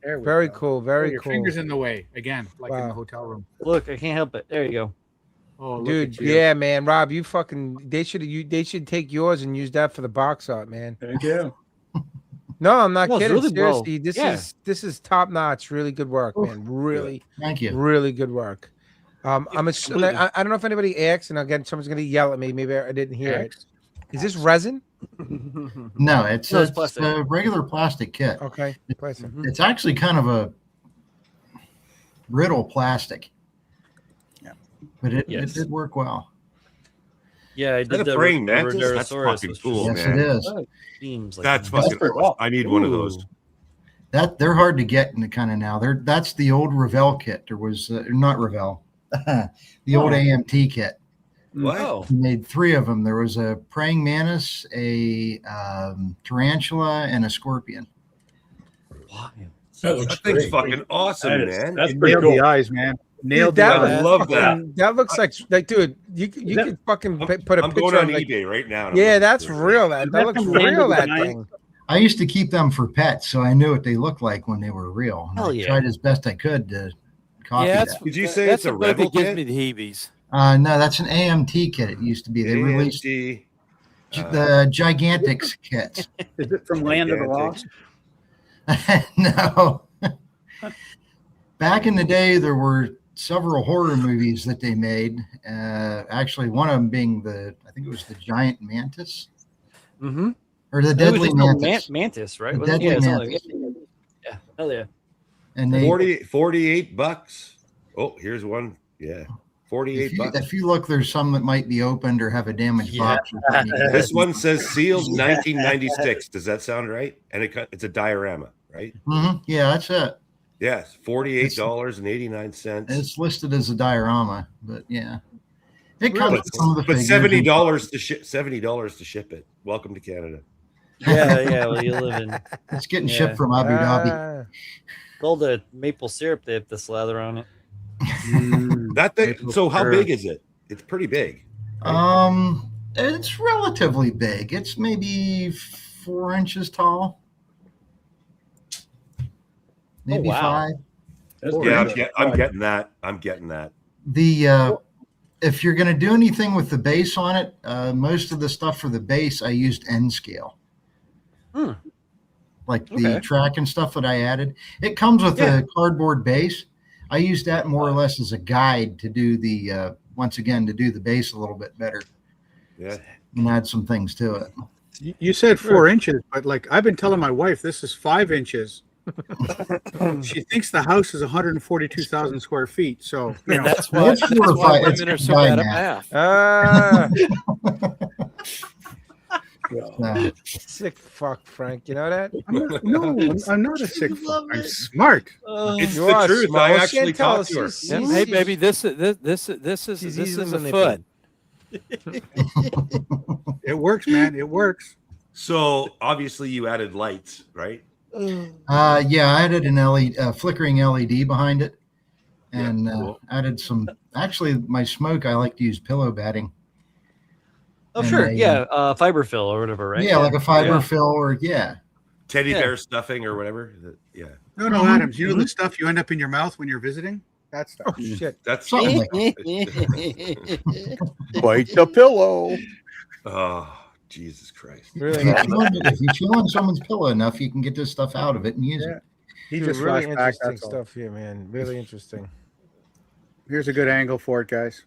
There we Very go. cool. Oh, Very your cool. fingers in the way again, like in Wow. the hotel room. Look, I can't help it. There you go. Oh, look Dude, at you. yeah, man, Rob, you fucking. They should take yours and use that for the box art, man. Thank you. No, I'm not No, it's kidding. really well- Seriously, yeah. this is top notch. Really good work, Oof. man. Really, Thank you. really good work. I'm assuming. completely. I don't know if anybody asked, and again, someone's gonna yell at me. Maybe I didn't hear it. X. Is this resin? No, it's, No, it's it's plastic. a regular plastic kit. Okay, place it. Mhm. It's actually kind of a brittle plastic. Yeah. But it Yes. did work well. Yeah, I Is that did a the praying mantis? That's Rodorosaurus, fucking which cool, was- Yes, man. it is. Seems like That's a- fucking. pretty cool. I need one of those. Ooh. That they're hard to get in the kind of now. That's the old Revell kit. There was not Revell, the old Oh. AMT kit. What? Oh, We made 3 of them. There was a praying mantis, a tarantula, and a scorpion. wow. That looks That thing's great. fucking awesome, That is- man. That's You pretty nailed cool. the eyes, man. Nailed Dude, the that eyes. I love that. That looks like, dude, you That- could fucking put a I'm picture going on on like, eBay right now. and I'm yeah, looking that's for it. real. That that looks from Land real. of the That Giants? thing. I used to keep them for pets, so I knew what they looked like when they were real. And Hell I yeah. tried as best I could to copy Yeah, that. Did you say that's it's a what maybe Rebel gives kit? me the heebies. No, that's an AMT kit. It used to be. They released AMG, the Gigantics kits. Is it from Land of the Gigantic. No. Lost? Back in the day, there were several horror movies that they made. Actually, one of them being I think it was the Giant Mantis Mm-hmm. or the It was Deadly just called Mantis. Mantis, right? The Wasn't it? Deadly Yeah, something like Mantis. yeah, hell yeah. And they, 48 bucks. Oh, here's one. Yeah. 48 bucks. if you look, there's some that might be opened or have a damaged Yeah. box. Or something. This one says sealed 1996. Does that sound right? And it's a diorama, right? Yeah, that's it. Yes, $48.89. It's listed as a diorama, but yeah, it comes But, with some of the but figures. $70 to ship. $70 to ship it. Welcome to Canada. Yeah. Well, you live in It's getting Yeah. shipped from Abu Dhabi. all the maple syrup they have to slather on it. That thing. Maple So how syrup. big is it? It's pretty big. It's relatively big. It's maybe 4 inches tall. Maybe wow. 5. That's Yeah, pretty I'm getting that. I'm getting that. The if you're going to do anything with the base on it, most of the stuff for the base I used N scale. Hmm. Like the Okay. track and stuff that I added. It comes with Yeah. a cardboard base. I used that more or less as a guide to do the once again to do the base a little bit better Yeah. and add some things to it. You said 4 inches, but like I've been telling my wife, this is 5 inches. She thinks the house is 142,000 square feet. So, you know, That's Well, why, it's that's four or why five- it's women are so by bad at math. math. Sick fuck, Frank. You know that? I'm not a sick fuck. I'm smart. It's You the are truth. smart. I Well, actually Chantel, talked to her. Yeah, hey, baby, this is She's this easily is a manipulated. foot. It works, man. It works. So obviously you added lights, right? Yeah, I added an LED, flickering LED behind it, and cool. added some. Actually, my smoke I like to use pillow batting. Oh, And sure. I, Yeah, fiberfill or whatever, right? Yeah, like a fiber Yeah. fill or yeah. Teddy Yeah. bear stuffing or whatever. Yeah. No, Adams. You know the stuff you end up in your mouth when you're visiting? That stuff. Oh shit! That's Something like Bite the pillow. oh Jesus Christ. Really? If you chew on someone's pillow enough, you can get this stuff out of it and use it. He Dude, just really flashed back. interesting That's all. stuff here, man. Really interesting. Here's a good angle for it, guys.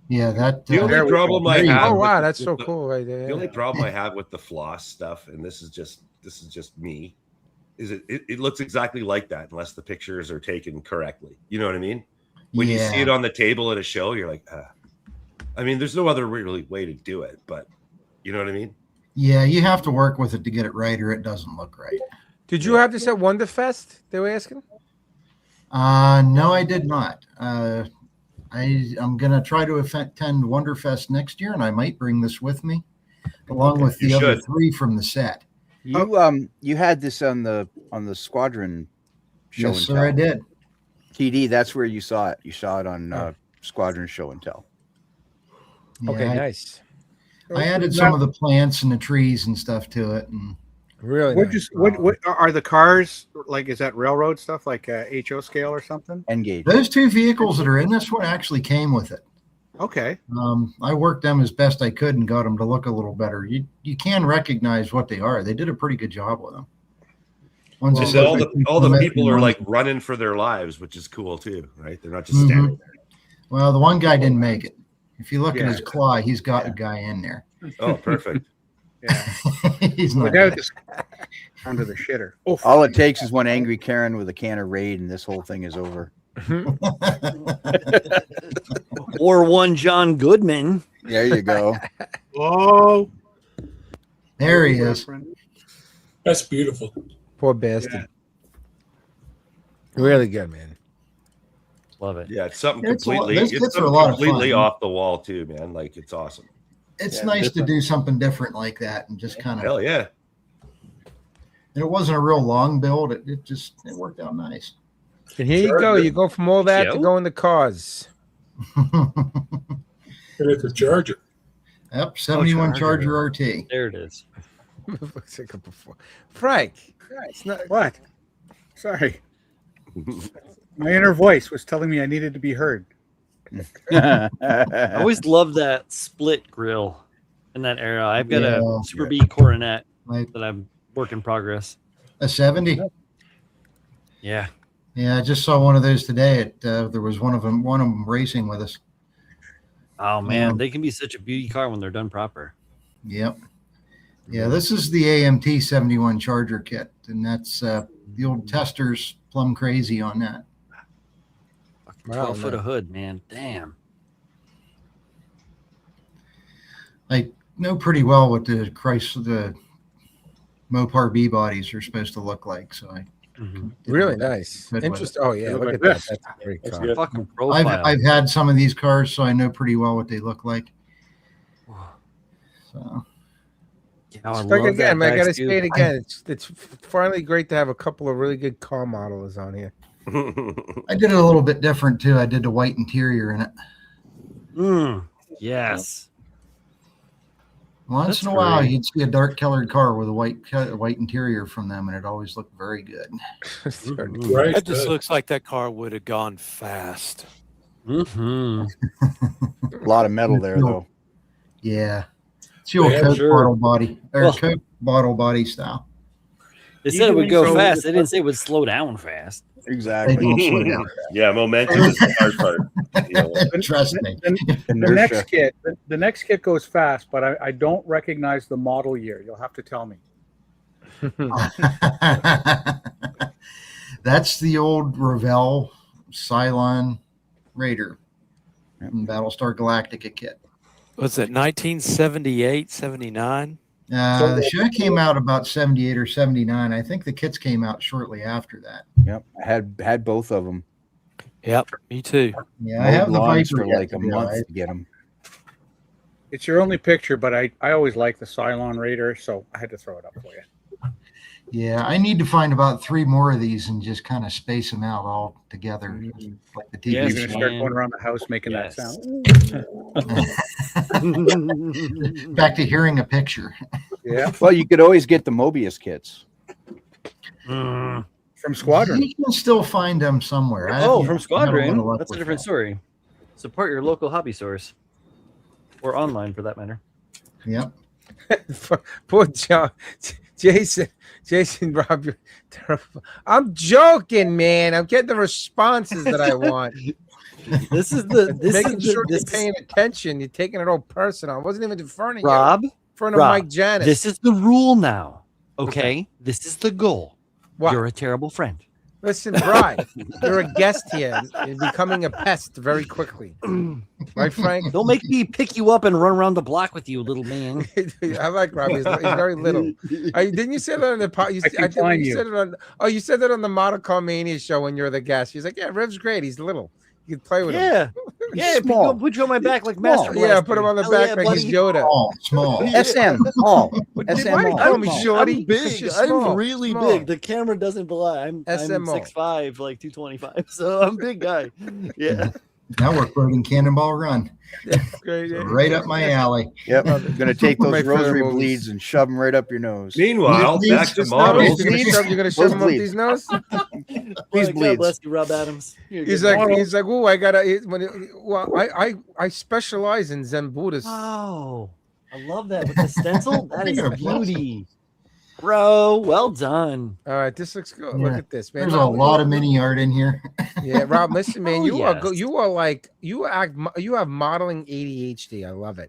Yeah, that. The only There we problem go. I There you have Oh with wow, the- that's so with the- cool right there. The only problem I have with the floss stuff, and this is just me, is it looks exactly like that unless the pictures are taken correctly. You know what I mean? When you see it on the table at a show, you're like, I mean, there's no other really way to do it, but you know what I mean? Yeah, you have to work with it to get it right, or it doesn't look right. Did you have this at Wonderfest? They were asking. No, I did not. I'm gonna try to attend Wonderfest next year, and I might bring this with me, along with the You other should. 3 from the set. You had this on the Squadron show Yes, and sir, tell. I did. TD, that's where you saw it. You saw it on Squadron show and tell. Yeah, Okay, nice. I added some of the plants and the trees and stuff to it, and Really What nice. just what are the cars like? Is that railroad stuff like HO scale or something? Engage. those 2 vehicles that are in this one actually came with it. Okay. I worked them as best I could and got them to look a little better. You can recognize what they are. They did a pretty good job with them. Ones Just that all look the like people are ones- like running for their lives, which is cool too, right? They're not just Mhm. standing there. Well, the one guy didn't make it. If you look at Yeah. his claw, he's got a guy in there. Oh, perfect. Yeah. He's The not guy with dead. the under the shitter. Oof. All it takes is one angry Karen with a can of Raid, and this whole thing is over. Or one John Goodman. There you go. Oh, There he is. That's beautiful. Poor bastard. Really good, man. Love it. Yeah, it's something It's a lot- completely. those It's kits are a something lot of completely fun. off the wall too, man. Like it's awesome. It's Yeah, nice to different. do something different like that and just kind of. Hell yeah. And it wasn't a real long build. It worked out nice. And here you Sure, go. good. You go from all that to Joe? go in the cars. And it's a Charger. Yep, 71 Charger. Charger RT. There it is. Looks like a before. Frank, it's not. what? Sorry, my inner voice was telling me I needed to be heard. I always loved that split grill in that era. I've got Yeah. a Super B Coronet Like that I'm work in progress. a 70. Yeah. Yeah, I just saw one of those today. There was one of them racing with us. Oh man, Um, they can be such a beauty car when they're done proper. Yep. Yeah, this is the AMT 71 Charger kit, and that's the old testers plumb crazy on that. Fucking Wow, 12 foot man. of hood, man. Damn. I know pretty well what the Mopar B bodies are supposed to look like, so I Mhm. Really nice. Good with Interesting. Oh yeah, They look look like at that. this. That's a great That's car. good. Fucking profile. I've had some of these cars, so I know pretty well what they look like. So Yeah, I Like love again, that man, I Dax gotta too. say it again. It's finally great to have a couple of really good car modelers on here. I did it a little bit different too. I did the white interior in it. Yes. Once That's in a while, great. you'd see a dark colored car with a white interior from them, and it always looked very good. Mhm. Right. That just good. looks like that car would have gone fast. Mhm. A lot of metal there, though. Yeah, it's your Yeah, Coke sure. bottle body or Well- Coke bottle body style. They said it would Even go so- fast. They didn't say it would slow down fast. They Exactly. don't slow down. Yeah, momentum is the hard part. You know? Trust me. The Inertia. next kit, the next kit goes fast, but I don't recognize the model year. You'll have to tell me. That's the old Revell Cylon Raider from Battlestar Galactica kit. Was it 1978, 79? The show came out about 78 or 79. I think the kits came out shortly after that. Yep. I had both of them. Yep, me too. Yeah, I have the Lawns Viper for kit like a to do. month to get them. It's your only picture, but I always like the Cylon Raider, so I had to throw it up for you. Yeah, I need to find about 3 more of these and just kind of space them out all together, like the TV. Yes, You're gonna man. start going around the house making Yes. that sound. Back to hearing a picture. Yeah, Well, you could always get the Mobius kits. Mm. from Squadron. You can still find them somewhere. I Oh, haven't from had a Squadron. lot of luck That's a with different that. story. Support your local hobby stores. Or online for that matter. Yep. Poor John. Jason Jason, Rob, you're terrible. I'm joking, man. I'm getting the responses that I want. This is the this Making is sure the, you're this paying attention. You're taking it all personal. I wasn't even in front of Rob. you. In front of Rob, Mike Janis. This is the rule now. Okay, this is the goal. What? You're a terrible friend. Listen, Brian, you're a guest here. You're becoming a pest very quickly. Right, Frank? Don't make me pick you up and run around the block with you, little man. I like Robbie. He's very little. Didn't you say that on the pod? I can find you you. said it on. Oh, you said that on the Model Car Mania show when you were the guest. He's like, yeah, Rev's great. He's little. You can play with him. Yeah, yeah. Small. Put you on my back like Small. Master. Yeah, put him on the Hell back yeah, like he's buddy. Yoda. Small. SM all. Why SM do you all. call me Small. shorty? I'm Because big. you're small. I'm really Small. big. The camera doesn't belie. I'm SMO. 6'5", like 225. So I'm a big guy. Yeah. Now we're quoting Cannonball Run. Great. yeah. Right up my alley. Yep. Going to take My those favorite rosary movies. bleeds and shove them right up your nose. Meanwhile, Please, back to just No, models. you're gonna shove him up Bleeds. these nose. Please God bleeds. bless you, Rob Adams. You're a He's good like, guy. oh, I gotta. Well, I specialize in Zen Buddhist. Oh, I love that with the stencil. That is You're a a blessing. beauty, bro. Well done. All right, this looks good. Yeah. Look at this, man. There's a lot of mini art in here. Yeah, Rob, listen, man, Oh, you are yes. you are like you have modeling ADHD. I love it.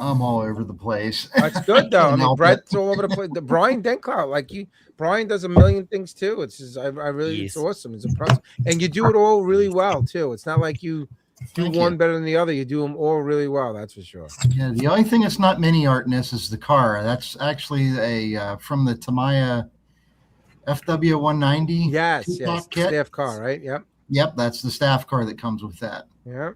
I'm all over the place. That's good though. I Can't mean, help Brett's all over the place. The Brian Dencloud, like you, Brian does a million things too. It's just, I really, it's Yes. awesome. It's impressive, and you do it all really well too. It's not like you do Thank one you. better than the other. You do them all really well. That's for sure. Yeah, the only thing that's not mini art in this is the car. That's actually a from the Tamiya FW190. Yes, two-top yes. kit. Staff car, right? Yep, Yep, that's the staff car that comes with that. yep.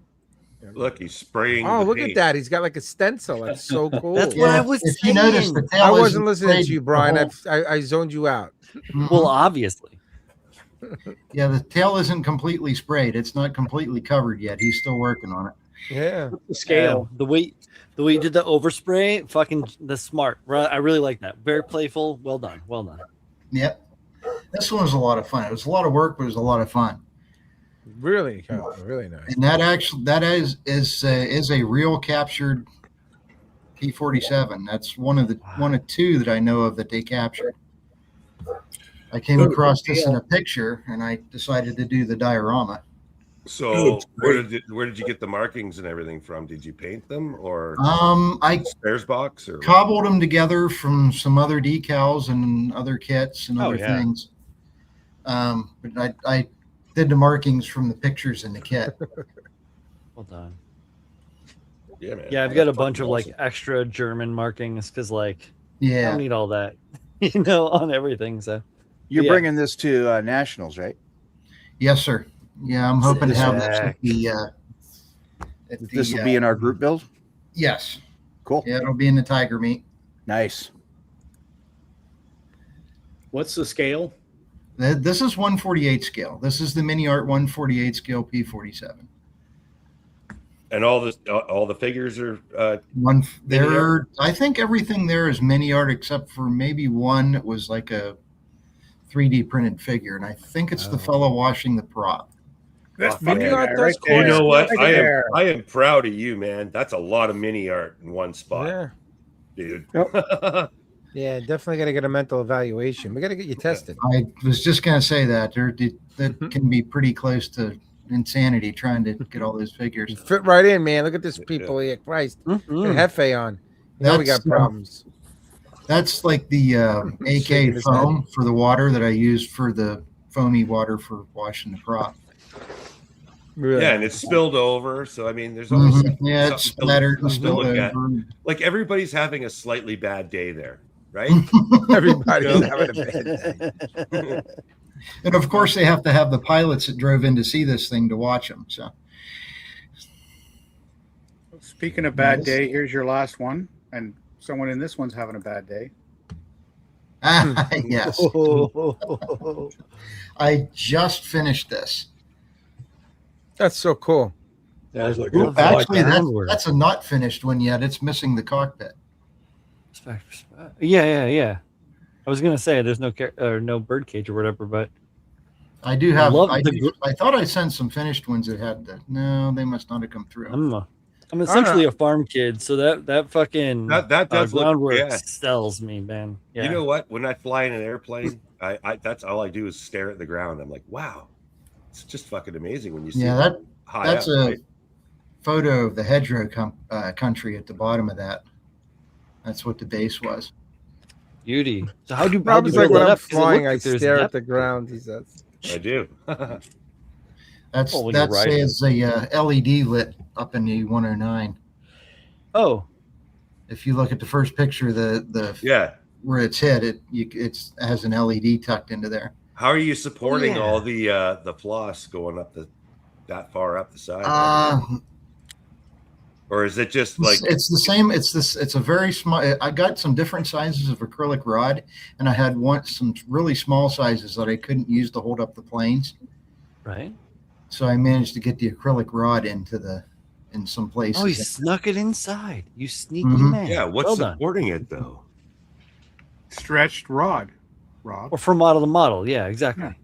Look, he's spraying. Oh, the look at paint. that. He's got like a stencil. That's so cool. That's what I was if you notice, the saying. tail I wasn't isn't listening sprayed to you, the Brian. whole- I zoned you out. Mhm. Well, obviously. Yeah, the tail isn't completely sprayed. It's not completely covered yet. He's still working on it. Yeah. The scale. The way you did the overspray, fucking the smart. I really like that. Very playful. Well done. Well done. Yep. This one was a lot of fun. It was a lot of work, but it was a lot of fun. Really, really nice. And that is a real captured P-47. That's one of two that I know of that they captured. I came Good. across this in a picture, and I decided to do the diorama. So Good. where did you get the markings and everything from? Did you paint them or I spares box or cobbled them together from some other decals and other kits and Oh, other yeah. things. But I did the markings from the pictures in the kit. Well done. yeah, man. Yeah, I've got a That's bunch of like awesome. extra German markings because like I Yeah. don't need all that, on everything. So You're Yeah. bringing this to nationals, right? Yes, sir. Yeah, I'm hoping to have this at Sick. the. This will be in our group build. Yes. Cool. Yeah, it'll be in the Tiger meet. Nice. What's the scale? This is 148 scale. This is the mini art 148 scale P-47. And all the figures are One Mini there, I think everything there is mini art except for maybe one that was like a 3D printed figure, and I think it's the fellow washing the prop. That's fuck mini yeah. art. Right Right there. you know what? Right there. I am proud of you, man. That's a lot of mini art in one spot, Yeah. dude. Yeah, definitely got to get a mental evaluation. We got to get you tested. I was just gonna say that that can be pretty close to insanity trying to get all those figures. You fit right in, man. Look at this people here. Christ. Put Mhm. Hefe on. You know we got That's, problems. That's like the Shaking AK his foam for the water that I use for the foamy water for washing the prop. Really. Yeah, and it's spilled over. So I mean, there's always Mhm. Yeah, something it's to- splattered and something to spilled look at. over. Like everybody's having a slightly bad day there, right? Everybody's Yeah. having a bad day. And of course, they have to have the pilots that drove in to see this thing to watch them. So Speaking of bad Nice. day, here's your last one, and someone in this one's having a bad day. yes, Oh. I just finished this. That's so cool. That's like Actually, downward. that's a not finished one yet. It's missing the cockpit. Yeah. I was gonna say there's no bird cage or whatever, but I do have. love I the thought I sent some finished ones that had the. No, they must not have come through. I'm essentially a farm kid, so that fucking That does look, groundwork yeah. sells me, man. Yeah. You know what? When I fly in an airplane, I that's all I do is stare at the ground. I'm like, wow, it's just fucking amazing when you see Yeah, it high that's up, a right? photo of the hedgerow country at the bottom of that. That's what the base was. Beauty. So how do you Rob's build like, when that I'm up? 'Cause it looks flying, I like there's stare at depth the to it. ground. He says. I do. That's Oh, when you're that riding. says a LED lit up in the 109. Oh, If you look at the first picture, the Yeah. where it's hit, it has an LED tucked into there. How are you supporting yeah. all the floss going up that far up the side? Or is it just like It's the same. It's a very small. I got some different sizes of acrylic rod, and I had some really small sizes that I couldn't use to hold up the planes. right. So I managed to get the acrylic rod in some places. Oh, you snuck it inside. You sneaky Mhm. man. yeah, what's well done. supporting it though? Stretched rod, Rob. Or from model to model. Yeah, exactly.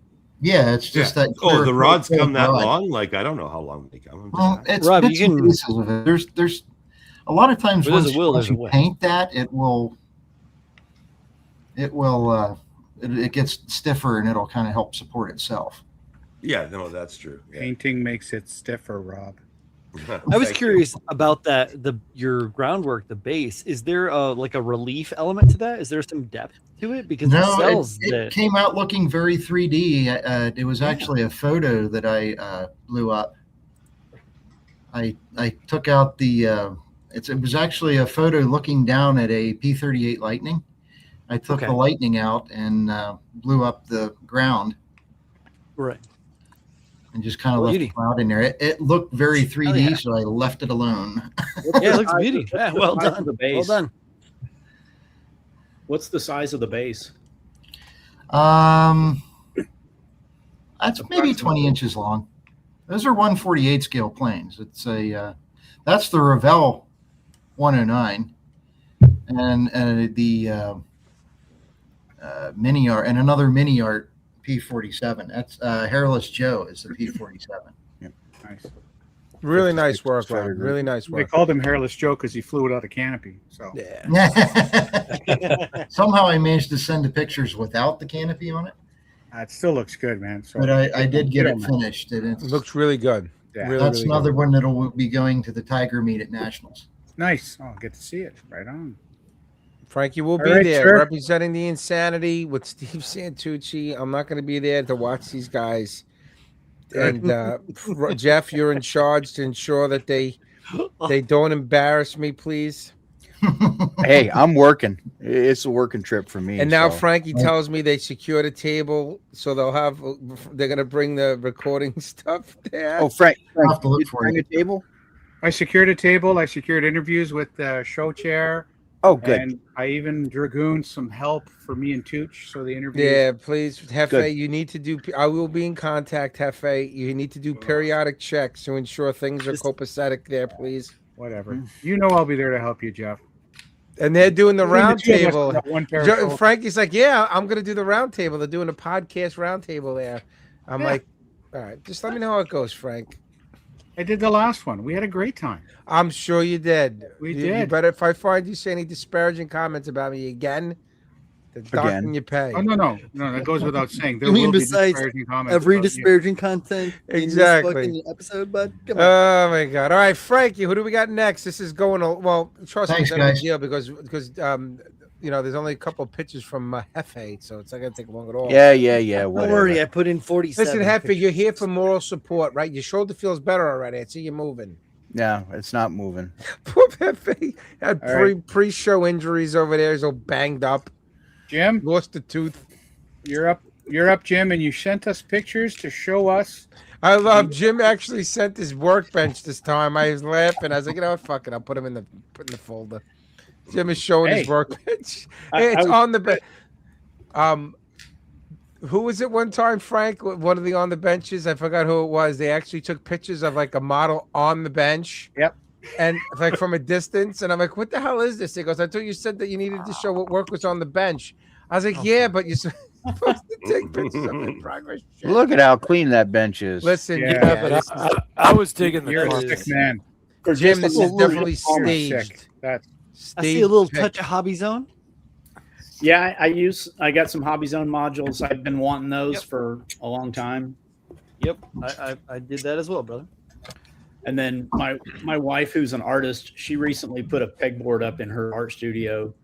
Yeah, it's just Yeah. that. Oh, clear the rods acrylic come that rod. long? Like I don't know how long they come. Well, it's Rob, you bits and can- pieces of it. There's a lot of times Where there's once, a will, once there's a you way. paint that, it gets stiffer and it'll kind of help support itself. Yeah, no, that's true. Yeah. Painting makes it stiffer, Rob. I was Thank you. curious about that. Your groundwork, the base. Is there like a relief element to that? Is there some depth to it? Because it No, sells it that. came out looking very 3D. It was actually a photo that I blew up. I took out the. It was actually a photo looking down at a P-38 Lightning. I took Okay. the Lightning out and blew up the ground Right. and just kind of left Beauty. the cloud in there. It looked very 3D, yeah. so I left it alone. Yeah, it looks beauty. Yeah, well size of done. the Well base? done. What's the size of the base? That's maybe 20 Approximately. inches long. Those are 148 scale planes. It's that's the Revell 109, and the Mini Art and another Mini Art P47. That's Hairless Joe is the P47. Nice. Really nice work, Strider Rob. group. Really nice They work. called him Hairless Joe because he flew without a canopy. So Yeah. Somehow I managed to send the pictures without the canopy on it, it still looks good, man. So but I did get Yeah, it man. finished. And It looks really good. Yeah. Really, that's really another good. one that'll be going to the Tiger meet at Nationals. nice. Oh, get to see it. Right on. Frankie will All be right, there sir. representing the Insanity with Steve Santucci. I'm not going to be there to watch these guys. And Jeff, you're in charge to ensure that they don't embarrass me, please. Hey, I'm working. It's a working trip for me. And now so. Frankie tells me they secured a table, so they're going to bring the recording stuff there. Oh, Frank, I'll have to look did you for bring it. a table? I secured a table. I secured interviews with the show chair. Oh, good. And I even dragooned some help for me and Tooch. So the interview. Yeah, please, Hefe, Good. you need to do. I will be in contact, Hefe. You need to do periodic checks to ensure things are Just- copacetic there, please. Whatever. You know I'll be there to help you, Jeff. And they're doing the Between round two of us, table. we got one pair of Jo- shoulders. Frankie's like, yeah, I'm gonna do the round table. They're doing a podcast round table there. I'm Yeah. like, all right, just let me know how it goes, Frank. I did the last one. We had a great time. I'm sure you did. We You did. better if I find you say any disparaging comments about me again, the docking you pay. Oh no, that goes without saying. There You mean will be besides disparaging comments Every about you. disparaging content Exactly. in this fucking episode, bud. Come on. Oh my god! All right, Frankie, who do we got next? This is going well. Trust Thanks, me, it's not a guys. big deal because there's only a couple of pictures from Hefe, so it's not gonna take long at all. Yeah. Don't Whatever. worry, I put in 47. Listen, Hefe, you're here for moral support, right? Your shoulder feels better already. I see you moving. No, it's not moving. Poor Hefe had All right. pre-show injuries over there. He's all banged up, Jim, lost a tooth. you're up, Jim, and you sent us pictures to show us. I love Jim. Actually sent his workbench this time. I was laughing. I was like, you know what? Fuck it. I'll put him in the folder. Jim is showing his Hey. workbench. I- Hey, it's I was- on the bench. Who was it one time, Frank? One of the on the benches. I forgot who it was. They actually took pictures of like a model on the bench. Yep. And like from a distance. And I'm like, what the hell is this? He goes, I thought you said that you needed to show what work was on the bench. I was like, yeah, but you're supposed to take pictures of in progress. shit." Look at how clean that bench is. Listen, Yeah, yeah, Yeah, but I was digging the You're a closet. sick man. For Jim, just this a is little definitely bit more staged. sick. That I see a Staged little pick. touch of Hobby Zone. yeah, I got some Hobby Zone modules. I've been wanting those Yep. for a long time. Yep, I did that as well, brother. And then my wife, who's an artist, she recently put a pegboard up in her art studio,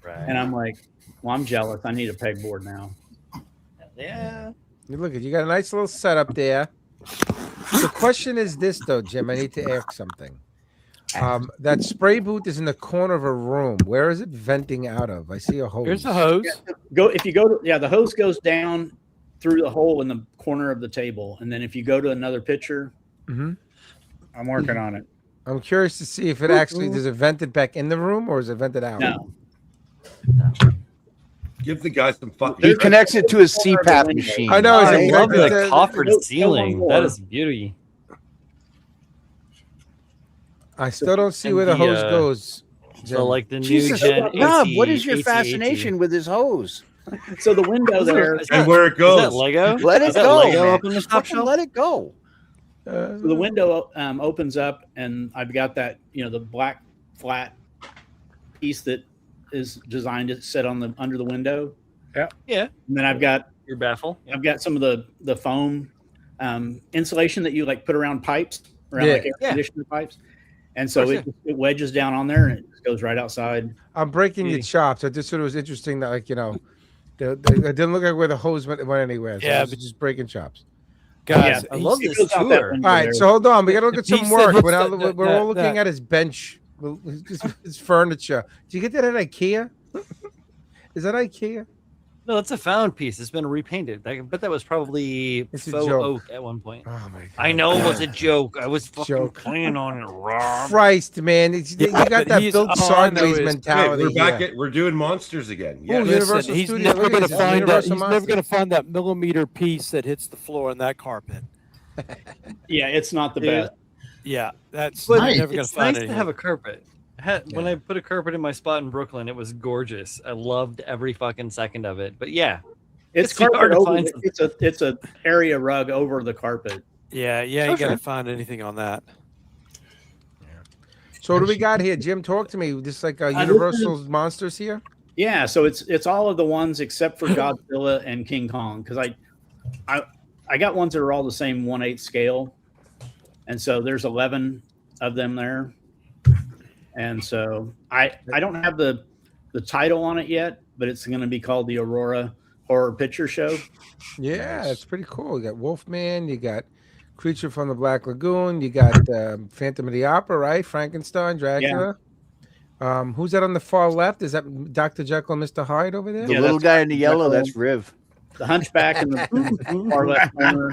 Right. and I'm like, well, I'm jealous. I need a pegboard now. Yeah. You look at you got a nice little setup there. The question is this though, Jim. I need to ask something. That spray booth is in the corner of a room. Where is it venting out of? I see a hose. Here's a hose. If you go to the hose goes down through the hole in the corner of the table, and then if you go to another picture, Mhm. I'm working on it. I'm curious to see if it actually does it vent it back in the room or is it vented out? No, Give the guy some fucking. He connects it to his Corner of the CPAP window. machine. I know. Is I it love vented the to- coffered no ceiling. more. That is beauty. I still don't see where the And hose the, goes. So Jim. like the new Jesus, gen Rob, what is your AC. fascination with his hose? so the window there. And where it Is that goes. Lego? Let it Is that go. Lego man. up in the top Fucking shelf? let it go. So the window opens up, and I've got that, the black flat piece that is designed to sit on the under the window. Yeah. And then I've got Your baffle. some of the foam insulation that you like put around pipes, around Yeah. like air Yeah. conditioner pipes, and so Of course, it wedges down on there and it just goes right outside. I'm breaking your Beauty. chops. I just thought it was interesting that, like, it didn't look like where the hose went anywhere. So Yeah, I was but- just breaking chops. Guys, I love It this goes out that tour. window All right, there. so hold on. We got to look The at some piece that work. hooks We're, not, that- we're all that- looking that- at his bench, his furniture. Did you get that at IKEA? Is that IKEA? No, that's a found piece. It's been repainted. I bet that was probably It's a faux joke. oak at one point. Oh my god! I know it was a joke. I was fucking Joke. playing on it, Rob. Christ, man! You got but that he's built on sideways those- mentality. Hey, we're back here. we're doing monsters again. Ooh, Yeah. yeah. Universal Listen, he's Studios, never look at going to this, find that. Universal He's never Monsters. going to find that millimeter piece that hits the floor in that carpet. Yeah, it's not the Yeah. best. Yeah, that's But you're Nice. never going it's to find nice to anything. have a carpet. When I put a carpet in my spot in Brooklyn, it was gorgeous. I loved every fucking second of it. But yeah, It's It's hard carpet to over. find It's a area rug over the carpet. Yeah, you ain't going to find anything on that. So what do we got here, Jim? Talk to me. Just like this Universal Monsters here. Yeah, so it's all of the ones except for Godzilla and King Kong, because I got ones that are all the same 1/8 scale, and so there's 11 of them there, and so I don't have the title on it yet, but it's going to be called the Aurora Horror Picture Show. Yeah, it's pretty cool. You got Wolfman. You got Creature from the Black Lagoon. You got Phantom of the Opera, right? Frankenstein, Dracula. Who's that on the far left? Is that Dr. Jekyll and Mr. Hyde over there? The Yeah, little that's- guy in the yellow, that's Riv. The Hunchback in the far left corner.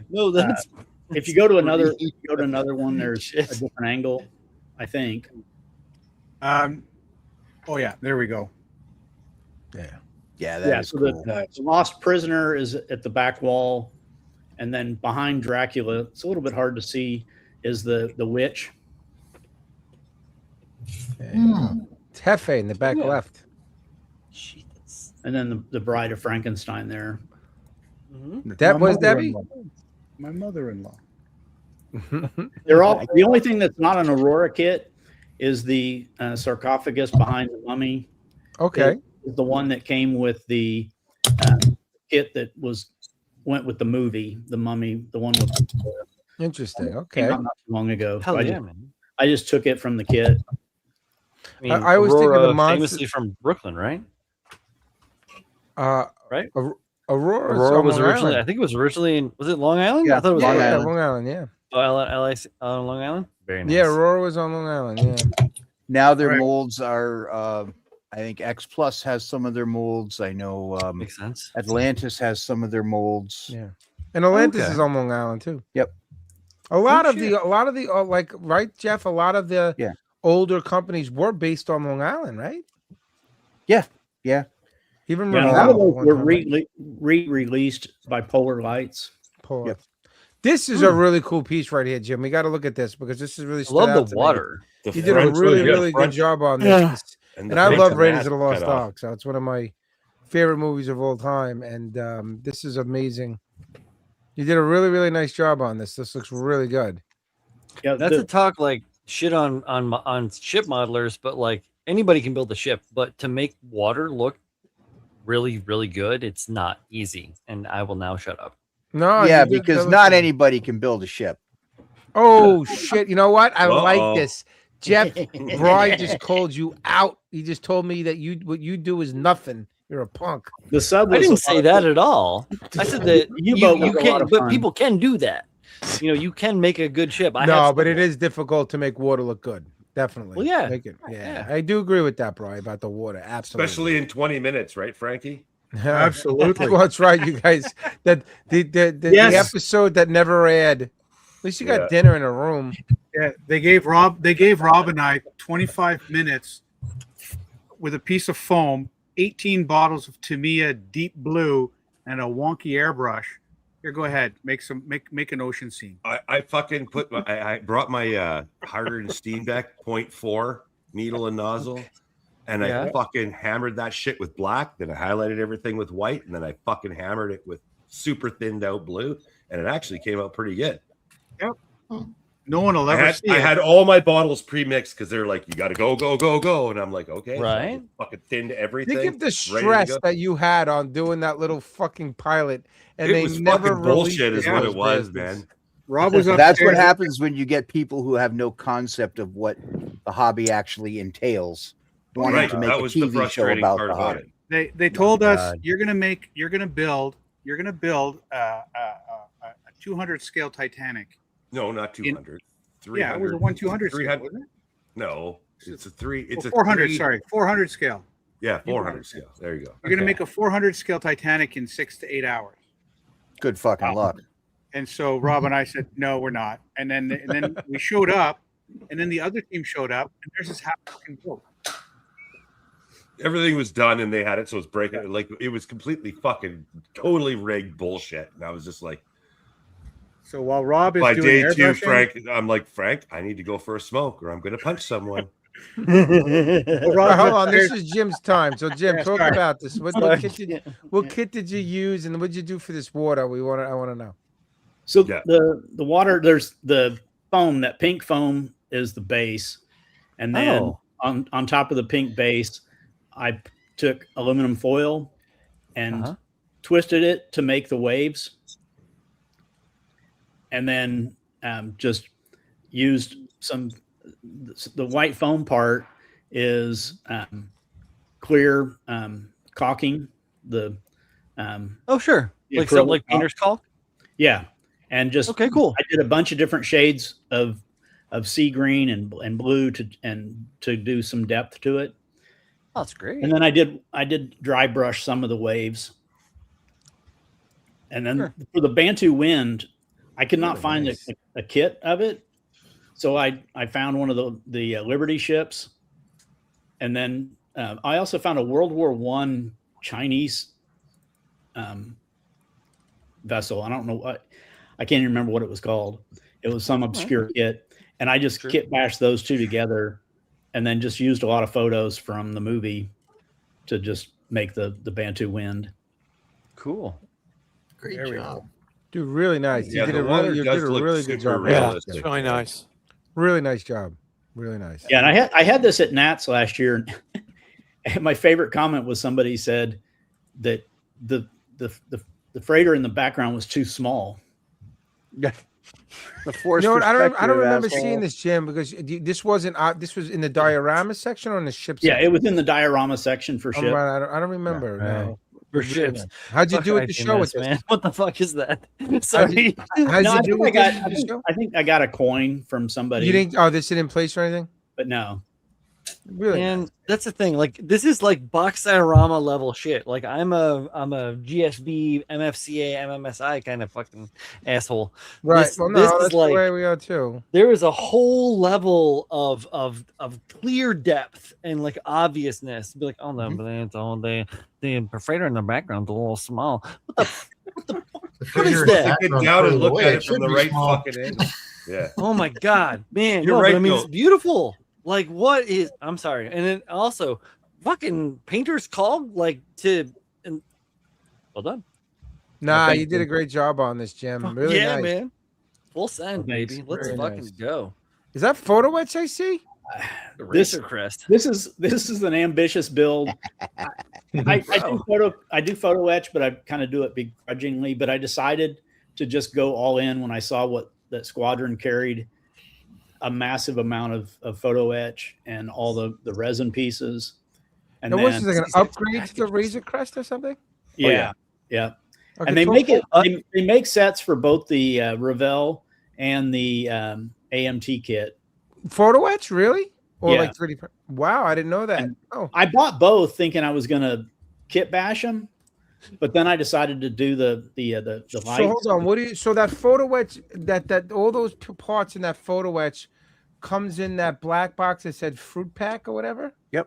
no, that's If you go to another one, there's a different angle, I think. Oh yeah, there we go. Yeah, that is so cool. the Lost Prisoner is at the back wall, and then behind Dracula, it's a little bit hard to see, is the witch. It's Hefe in the back left. And then the Bride of Frankenstein there. That was Debbie. My mother-in-law. They're all the only thing that's not an Aurora kit is the sarcophagus behind the mummy. Okay. Is the one that came with the kit that went with the movie, the Mummy, the one with Interesting. came Okay. out not too long ago. So hell yeah, man. I just took it from the kit. I mean, I always think of the Aurora monster- famously from Brooklyn, right? Right. Aurora Aurora was originally, Island. I think it was originally in, was it Long Island? Yeah, I thought it was Yeah, Long yeah, Island. Long Island. Yeah. Oh, LIC on Long Island? Very nice. Yeah, Aurora was on Long Island. Yeah. Now their Right. molds are, I think X Plus has some of their molds. I know Makes sense. Atlantis has some of their molds. Yeah. And Atlantis Okay. is on Long Island too. Yep. A lot Oh, of the like, right, Jeff? A lot of the Yeah. older companies were based on Long Island, right? Yeah, yeah. Even Yeah, a lot Revolve of those one were time, right? re-released by Polar Lights. Pull Yep. up. This is a really cool piece right here, Jim. We got to look at this because this is really. I stood love out the to me. water. The You did a front- really, yeah, really front- good job on this. Yeah. And, And I love the Raiders mask of the Lost cut off. Ark, so it's one of my favorite movies of all time. And this is amazing. You did a really, really nice job on this. This looks really good. Yeah, That's a talk like shit on ship modelers, but like anybody can build a ship, but to make water look really, really good, it's not easy. And I will now shut up. No, yeah, you did because the- not anybody can build a ship. Oh shit! You know what? I like Uh-oh. this. Jeff, Brian just called you out. He just told me that what you do is nothing. You're a punk. The sub. I was didn't a lot say of that fun. at all. I said that you U-boat was a lot can, of but fun. people can do that. You know, you can make a good ship. I No, have but some- it is difficult to make water look good. Definitely. Well, yeah. Make it, yeah. Yeah. I do agree with that, Brian, about the water. Absolutely. Especially in 20 minutes, right, Frankie? Absolutely. Well, that's right, you guys. That the Yes. episode that never aired. At least you got Yeah. dinner in a room. Yeah, they gave Rob and I 25 minutes with a piece of foam, 18 bottles of Tamiya Deep Blue, and a wonky airbrush. Here, go ahead. Make an ocean scene. I fucking put I brought my Harder and Steenbeck 0.4 needle and nozzle, and I Yeah. fucking hammered that shit with black. Then I highlighted everything with white, and then I fucking hammered it with super thinned out blue, and it actually came out pretty good. No one will ever see I it. had all my bottles pre-mixed because they're like, you got to go, and I'm like, okay, so I Right. just fucking thinned everything. Think of the ready to stress go. that you had on doing that little fucking pilot, and It they was never fucking bullshit, released is what those it was, bastards. man. Rob was upstairs. That's what happens when you get people who have no concept of what the hobby actually entails, wanting Right, to make that a was the TV show frustrating about part the about hobby. it. They told us God. you're gonna build a 200 scale Titanic. No, not 200. Yeah, it was a 1/200 scale, 300. wasn't it? No, it's a three. It's Or a 400. 3 Sorry, 400 scale. Yeah, 400 scale. There you go. You're gonna make a 400 scale Titanic in 6 to 8 hours. Good fucking luck. And so Rob and I said, no, we're not. And then we showed up, and then the other team showed up, and there's this half fucking boat. Everything was done and they had it, so it's breaking. Like it was completely fucking totally rigged bullshit. And I was just like, So while Rob is by doing day 2, airbrushing, Frank, I'm like, Frank, I need to go for a smoke or I'm gonna punch someone. while All right, Rob's hold on. This upstairs- is Jim's time. So Jim, Yeah, talk sorry. about this. What kit did you use, and what did you do for this water? I want to know. So Yeah. the water, there's the foam. That pink foam is the base, and then Oh. on top of the pink base, I took aluminum foil and Uh-huh. twisted it to make the waves, and then just used some. The white foam part is clear caulking. The Oh, sure. the Like something acrylic like painter's caulk. yeah, and just Okay, cool. I did a bunch of different shades of sea green and blue to do some depth to it. Oh, that's great. And then I did dry brush some of the waves. And then Sure. for the Bantu wind, I could not Really find nice. a kit of it. So I found one of the Liberty ships. And then I also found a World War I Chinese vessel. I don't know what, I can't even remember what it was called. It was some obscure kit. And I just Sure. kit bashed those two together and then just used a lot of photos from the movie to just make the Bantu wind. Cool. Great There we job. Dude, really nice. Yeah, you the did a water really, you does did a look really good super job. Yeah, realistic. it's really nice. Really nice job. Really nice. Yeah, and I had this at Nats last year, and my favorite comment was somebody said that the freighter in the background was too small. The force You know what? I don't remember asshole. seeing this, Jim, because this wasn't. This was in the diorama section or in the ship. Yeah, section? it was in the diorama section for Oh, ship. right, I don't remember. Right. No. For ships. How'd you Fuck do at the ITMS, show with this? man? What the fuck is that? Sorry. How'd No, you I do think with this at the show? I think I got a coin from somebody, You didn't. Oh, this didn't place or anything. but no. Really? And that's the thing. Like, this is like box diorama level shit. Like, I'm a GSB, MFCA, MMSI kind of fucking asshole. Right. this- Well, no, this is that's like- the way we are too. There is a whole level of clear depth and like obviousness. Be like, oh no, but it's all the freighter in the background's a little small. What the The What is figure that? is Get background down and further look away. at it should from the be right small. fucking angle. Yeah. Oh my god, man! You're no, right, but I mean, though. it's beautiful. Like, what is? I'm sorry, and then also, fucking painter's call, like to, and well done. Nah, thank you did you. a great job on this, Jim. Really yeah, nice. man. Full send, Thanks. baby. Let's Very fucking nice. go. Is that photo etch I see? The This- Razor Crest. This is an ambitious build. I do photo etch, but I kind of do it begrudgingly. But I decided to just go all in when I saw what that squadron carried, a massive amount of photo etch and all the resin pieces. And And what's then, this, like an upgrade to the Razor Crest or something? yeah. Okay, And they cool, make cool. it. They make sets for both the Revell and the AMT kit. Photo etch, really? Or Yeah. like 3D? Wow, I didn't know that. And- Oh, I bought both thinking I was gonna kit bash them, but then I decided to do the lights. so hold on. What do you? So that photo etch, that all those parts in that photo etch comes in that black box that said fruit pack or whatever. Yeah,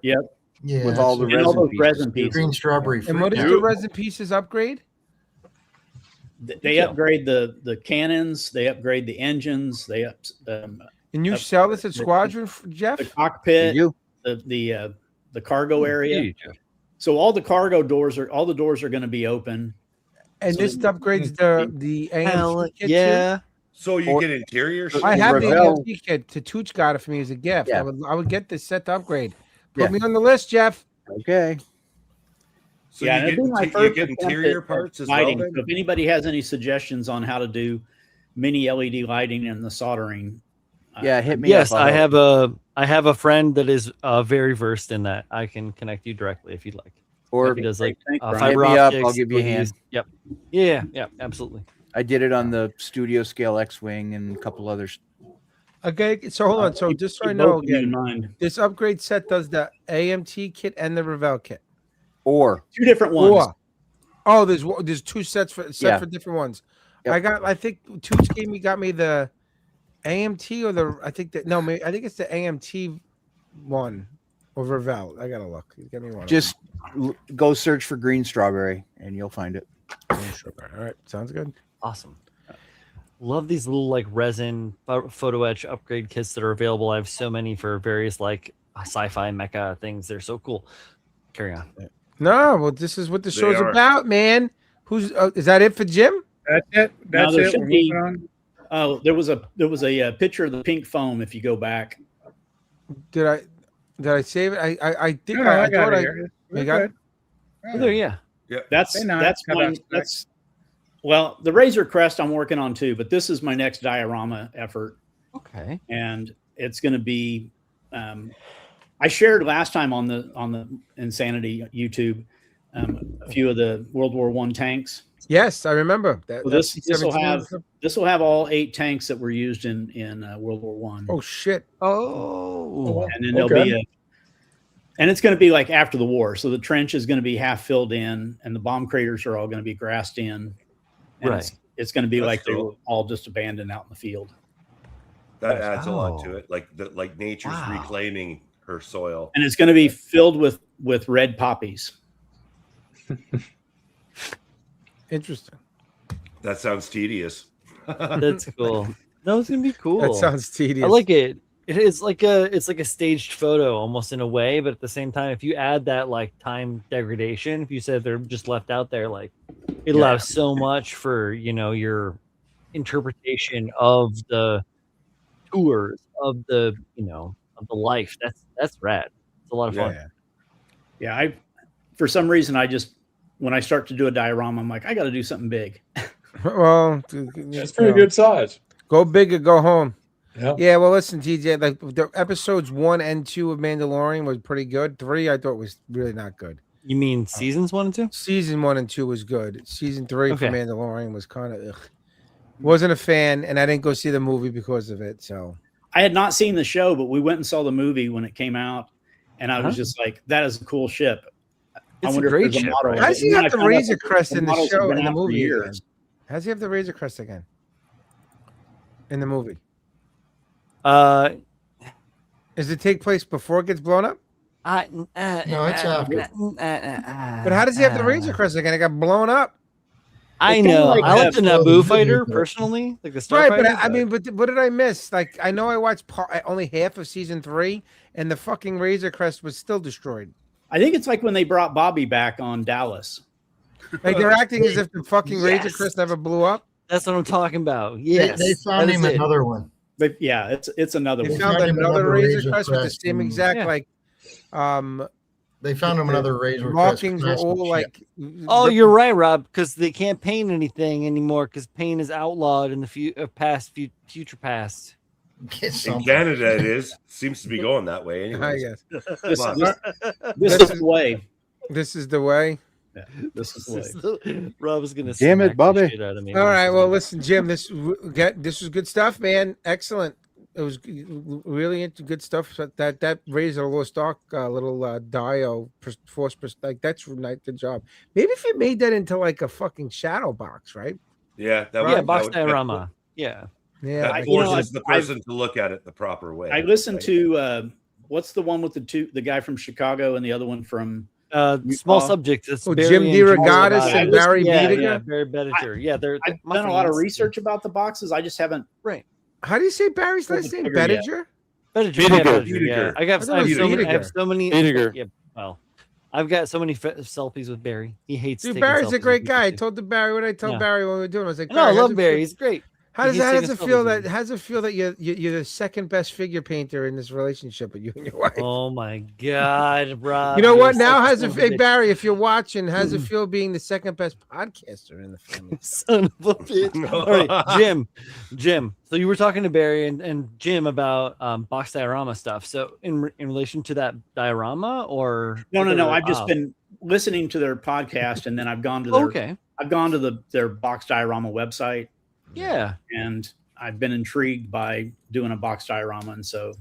With all the And all those resin resin pieces. pieces. green strawberry And fruit. what is Yeah. the resin pieces upgrade? They upgrade the cannons, they upgrade the engines, they up And you sell this at Squadron, Jeff? the cockpit, You the cargo area. So all the doors are going to be open. And So this upgrades the Hell AMT kit too? yeah. So you Or- get interior. I have the Revell. AMT kit. Tooch got it for me as a gift. Yeah. I would get this set to upgrade. Put Yeah. me on the list, Jeff. okay? So Yeah, you it'd be my get, first you get attempt interior at parts as well. lighting. Then? So if anybody has any suggestions on how to do mini LED lighting and the soldering, Yeah, hit me. Yes, up. I have a friend that is very versed in that. I can connect you directly if you'd like. Or He does like Thanks, Brian. fiber Hit me up, optics. I'll give you a LEDs. hand. Yep. Yeah, absolutely. I did it on the studio scale X-wing and a couple others. Okay, so hold on. So keep- just so I keep know both of you in again, mind. this upgrade set does the AMT kit and the Revell kit. Or Two different ones. Oh, there's two sets for Yeah. for different ones. Yep. I think Tooch got me the AMT or I think it's the AMT one or Revell. I gotta look. Get me one. just go search for green strawberry and you'll find it. All right, sounds good. Awesome. Love these little like resin photo etch upgrade kits that are available. I have so many for various like sci-fi mecha things. They're so cool. Carry on. No, well, this is what the They show's are. about, man. Who's is that it for Jim? That's it. That's there it. should We're be- moving on. Oh, there was a picture of the pink foam. If you go back, Did I save it? I think No, I got thought it I. here. You got it? Oh, there, yeah. that's Hey, no, that's got one. that. That's well, the Razor Crest I'm working on too, but this is my next diorama effort, Okay. and it's going to be. I shared last time on the Insanity YouTube a few of the World War I tanks. Yes, I remember that. Well, that's this will 17. have this will have all 8 tanks that were used in World War One. Oh shit! Oh. And then there'll be and it's going to be like after the war. So the trench is going to be half filled in, and the bomb craters are all going to be grassed in. And Right. It's going to be That's like they cool. were all just abandoned out in the field. That adds a lot to Oh. it. Like nature's Wow. reclaiming her soil. And it's going to be filled with red poppies. Interesting. That sounds tedious. That's cool. No, it's gonna be cool. That sounds tedious. I like it. It's like a staged photo almost in a way, but at the same time, if you add that like time degradation, if you said they're just left out there, like it allows so much for your interpretation of the tours of the of the life. That's rad. It's a lot of fun. Yeah, for some reason when I start to do a diorama, I'm like, I got to do something big. Well, That's pretty good size. Go big or go home. Yeah. Yeah, well, listen, TJ, like the episodes 1 and 2 of Mandalorian was pretty good. 3, I thought was really not good. You mean seasons 1 and 2? Season 1 and 2 was good. Season 3 for Okay. Mandalorian was kind of wasn't a fan, and I didn't go see the movie because of it. So I had not seen the show, but we went and saw the movie when it came out, and I was just like, that is a cool ship. It's I a wonder great if there's a ship, model. right? of how it. does he And then have I the found out Razor that Crest in the models have show been in the out for movie? years. Again? How does he have the Razor Crest again in the movie? Does it take place before it gets blown up? No, it's after. But how does he have the Razor Crest again? It got blown up. I It's kinda know. like I like the that- Naboo fighter personally, like the Right, Starfighter. but I mean, but what did I miss? Like, I know I watched only half of season 3, and the fucking Razor Crest was still destroyed. I think it's like when they brought Bobby back on Dallas. Like they're acting as if the fucking Razor Yes. Crest never blew up. that's what I'm talking about. They- Yes, they found that him is it. another one. But yeah, it's another They one. found found him another another Razor Razor Crest with the Crest same and- exact Yeah. They found him the another Razor Crest markings were all craftsmanship. like. Oh, you're right, Rob, because they can't paint anything anymore because paint is outlawed in the future past. Get In something. Canada, it seems to be going that way. I Anyways, guess This, Come on. this This is is- the way. this is the way. Yeah, this is the way. Rob was gonna Damn it, smack the Bobby. shit out of me. All right. Well, listen, Jim. This was good stuff, man. Excellent. It was really into good stuff. So that Razor Lost Ark little dio force like that's like good job. Maybe if you made that into like a fucking shadow box, right? yeah, that Yeah, would, box that, diorama. Yeah. Yeah. that like- forces the person to look at it the proper way. I listened right? to what's the one with the guy from Chicago and the other one from Small Utah. subjects. It's Oh, Barry Jim and DeRogatis Jim and Scott. Barry yeah, Biediger? Yeah, Barry Biediger. Yeah, they're I've my done a lot of friends. research about the boxes. I just haven't. Right. How do you say Barry's last name? Figure yet. Bediger? Biediger. Biediger. Yeah, Biediger, yeah. Biediger. I have I thought it was so many. Biediger. Yeah, well, I've got so many selfies with Barry. He hates. Dude, taking Barry's selfies a great with guy. I people. told the Barry what I told Yeah. Barry when we were doing. I was like, No, I Barry, how's love it Barry. feel- He's great. How does He's it, how does taking it feel selfies that with me. how does it feel that you're the second best figure painter in this relationship with you and your wife? Oh my God, Rob! You know you're what? Now such a how's son it of a hey, bitch. Barry, if you're watching, how's it feel being the second best podcaster in the family? Son of a bitch. All right, Jim. So you were talking to Barry and Jim about box diorama stuff. So in relation to that diorama or No. I've just oh, been listening to their podcast, and then I've gone to their okay. I've gone to their box diorama website, Yeah, and I've been intrigued by doing a box diorama, and so.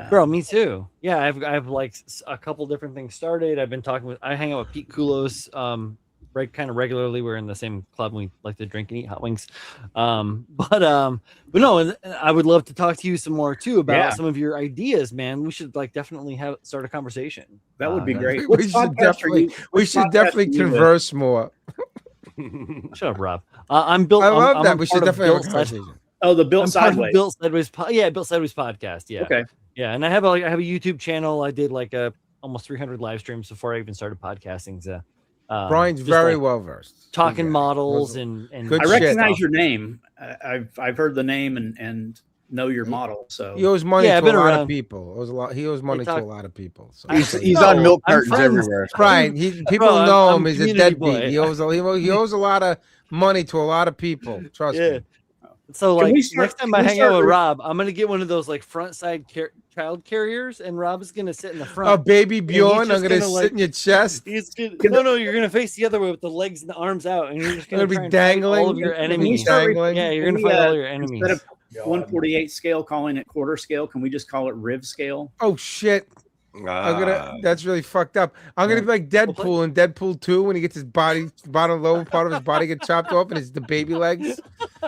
bro, me too. Yeah, I've like a couple different things started. I've been talking with. I hang out with Pete Kulos, kind of regularly. We're in the same club. And we like to drink and eat hot wings. But no, and I would love to talk to you some more too about Yeah. some of your ideas, man. We should like definitely start a conversation. That would be great. we Which should podcast are definitely you- we which should podcast definitely are you with? converse more. Shut up, Rob. I'm built. I love I'm that. a We part should of definitely have a Built conversation. Oh, the Built I'm part of Sideways. Built Sideways. Built Sideways podcast. Yeah. Okay. Yeah, and I have a YouTube channel. I did like almost 300 live streams before I even started podcasting. So, Brian's just, very like, well versed. talking Yeah. models Those- and Good I shit. recognize your name. I've heard the name and know your model. So He owes money Yeah, I've to a been lot around. of people. He owes money to talk- a lot of people. So He's No, on milk I'm cartons friends. everywhere. Brian, people Bro, know I'm him as a community deadbeat. boy. He owes a lot of money to a lot of people. Trust Yeah. me. So Can like we start- next time can I we hang out start with with- Rob, I'm gonna get one of those like front side child carriers, and Rob is gonna sit in the front. Oh, baby Bjorn, I'm just gonna gonna, sit like- in your chest. He's gonna, no, you're gonna face the other way with the legs and the arms out, and you're just Gonna gonna, be try and fight dangling. all of your Gonna be enemies. dangling. Yeah, you're Can gonna we, fight all your enemies. instead of 148 scale, calling it quarter scale, can we just call it Riv scale? Oh shit. I'm gonna. Ah, That's really fucked up. I'm gonna be like Deadpool in Deadpool 2 when he gets his bottom lower part of his body get chopped off and it's the baby legs.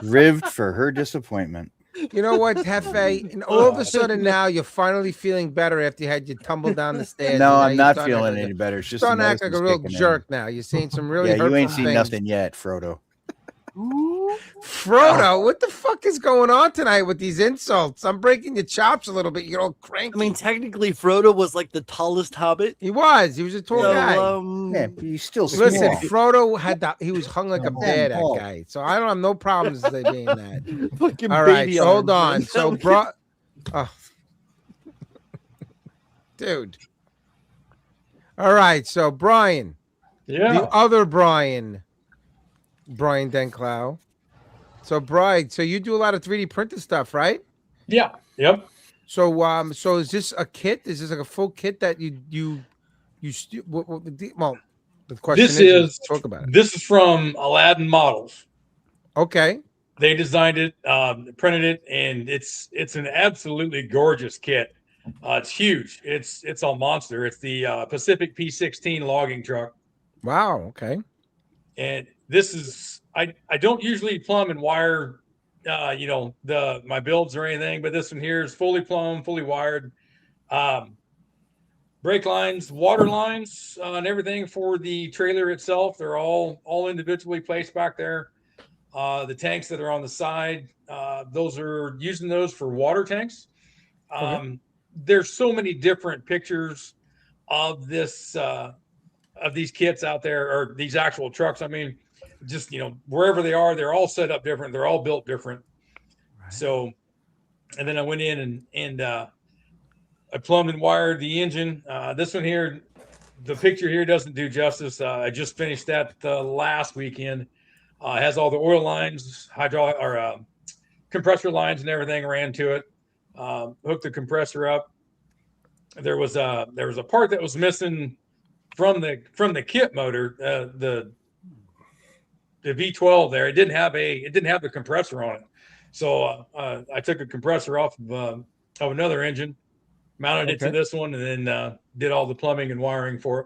Rived for her disappointment. You know what, Hefe? And all of a sudden now you're finally feeling better after you had your tumble down the stairs. No, and now I'm you're not starting to feeling act any like better. It's just starting the to act like a medicine's real kicking in. jerk now. You're saying some really Yeah, you hurtful ain't seen things. nothing yet, Frodo. Frodo, what the fuck is going on tonight with these insults? I'm breaking your chops a little bit. You're all cranky. I mean, technically, Frodo was like the tallest hobbit. He was a tall So, guy. Yeah, but he's still Listen, small. Frodo had that. He was hung like a Come on, bear, that Paul. guy. So I don't have no problems with being that. Fucking All right, baby so hold arms, on. man. So, bro, oh. Dude. All right, so Brian, Yeah. the other Brian Denclau. So, Brian, so you do a lot of 3D printed stuff, right? Yeah. Yep. So, so is this a kit? Is this like a full kit that well, the question This is talk about it. This is from Aladdin Models. Okay. They designed it, printed it, and it's an absolutely gorgeous kit. It's huge. It's a monster. It's the Pacific P16 logging truck, Wow. Okay. and this is I don't usually plumb and wire, my builds or anything, but this one here is fully plumbed, fully wired. Brake lines, water lines, and everything for the trailer itself. They're all individually placed back there. The tanks that are on the side, those are using those for water tanks. There's so many different pictures of this of these kits out there, or these actual trucks. I mean, just wherever they are, they're all set up different. They're all built different. So and then I went in and I plumbed and wired the engine. This one here, the picture here doesn't do justice. I just finished that last weekend. It has all the oil lines, hydraulic or compressor lines and everything ran to it. Hooked the compressor up. There was a part that was missing from the kit motor, the V12 there. It didn't have the compressor on it. So I took a compressor off of another engine, mounted it to this one, and then did all the plumbing and wiring for it.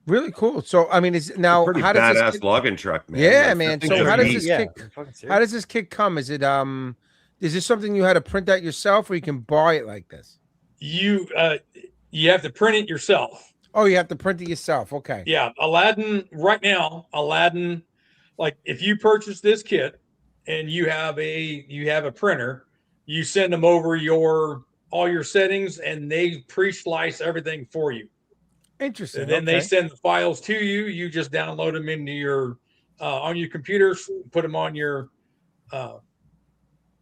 Really cool. So I mean, is now Pretty how does badass this logging truck, man. Yeah, That man. thing's So how does neat. this Yeah, kick? fucking serious. How does this kit come? Is it is this something you had to print out yourself, or you can buy it like this? You have to print it yourself. Oh, you have to print it yourself. Okay. Yeah, Aladdin right now, like if you purchase this kit and you have a printer, you send them over all your settings and they pre-slice everything for you. Interesting. And then they okay. send the files to you. You just download them into your on your computers, put them on your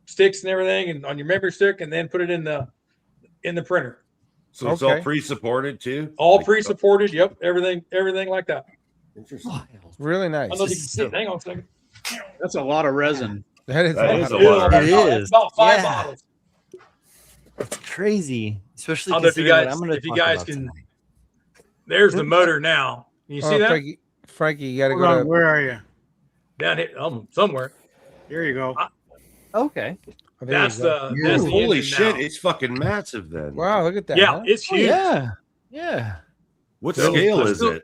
sticks and everything, and on your memory stick, and then put it in the printer. So it's all Okay. pre-supported too. All Like, pre-supported. Yep, everything like that. Interesting. Really nice. I don't know if you can see it. Hang on a second. That's a lot of resin. That is, That is a It's lot. about- It it's is. about 5 Yeah. bottles. It's crazy, especially I don't know if you considering what guys- I'm gonna if you talk guys about can- tonight. There's the motor now. You see that Frankie, you got to Hold go on, to. where are you? down here somewhere? Here you go. Okay. Oh, there you That's go. that's the Holy engine shit! now. It's fucking massive. Then. Wow, look at that. Yeah, huh? it's Oh, huge. yeah. Yeah. What So- scale is so- it?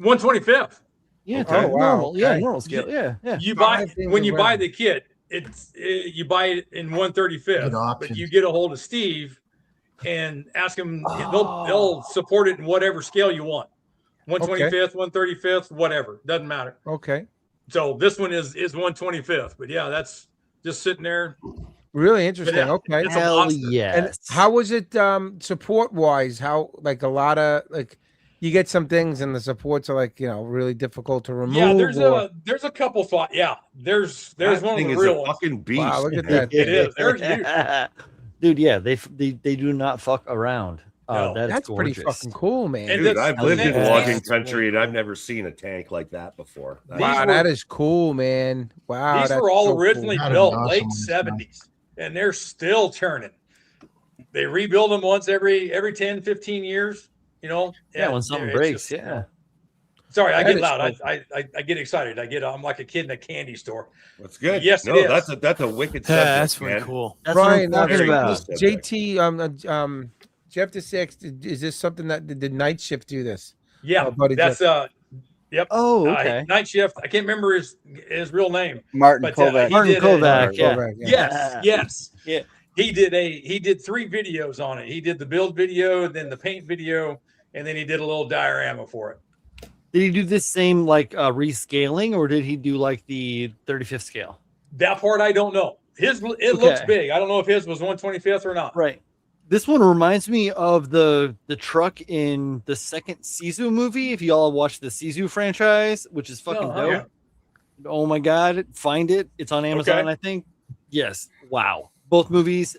125th. Yeah. Okay. Normal. Wow, Yeah. okay. Normal scale. Yeah. Yeah. You buy Five things when you buy around. the kit. You buy it in 135th, Good but options. you get a hold of Steve and ask him. Oh. They'll support it in whatever scale you want. 125th, 135th, whatever. Doesn't matter. Okay. So this one is 125th, but yeah, that's just sitting there. Really interesting. Yeah, Okay. it's a Hell monster. yes. And how was it support wise? How like a lot of like you get some things and the supports are like, really difficult to remove. Yeah, there's or- a couple thought. Yeah, there's That one of thing the is real a ones. fucking beast. Wow, look at that. It is. There's huge. Dude, yeah, they do not fuck around. No, That is That's pretty gorgeous. fucking cool, man. And Dude, that's- I've lived in Yeah. logging country and I've never seen a tank like that before. That- Wow, These that were- is cool, man. Wow. These that's were all so cool. originally That'd be built awesome late when it's 70s, and they're still turning. They rebuild them once every 10, 15 years. Yeah, and when something it's breaks, just- yeah. Sorry, I That get is loud. so I get excited. I'm like a kid in a candy store. That's good. Yes, it no, is. that's a wicked subject, Yeah, that's pretty man. cool. That's Brian, what I'm talking very about. cool. JT, Jeff the Six, is this something that did Night Shift do this? Yeah, Oh, buddy, that's Yep. Oh, okay. Night Shift. I can't remember his real name. Martin But, Kovac. he Martin did Kovac, yeah. Kovac, yeah. Yes, yes. Yeah. He did 3 videos on it. He did the build video, then the paint video, and then he did a little diorama for it. Did he do this same like rescaling, or did he do like the 35th scale? That part I don't know. It looks Okay. big. I don't know if his was 125th or not. Right. This one reminds me of the truck in the second Sisu movie. If you all watch the Sisu franchise, which is fucking Oh, dope. yeah. Oh my god, find it. It's on Amazon, Okay. I think. Yes. Wow. Both movies,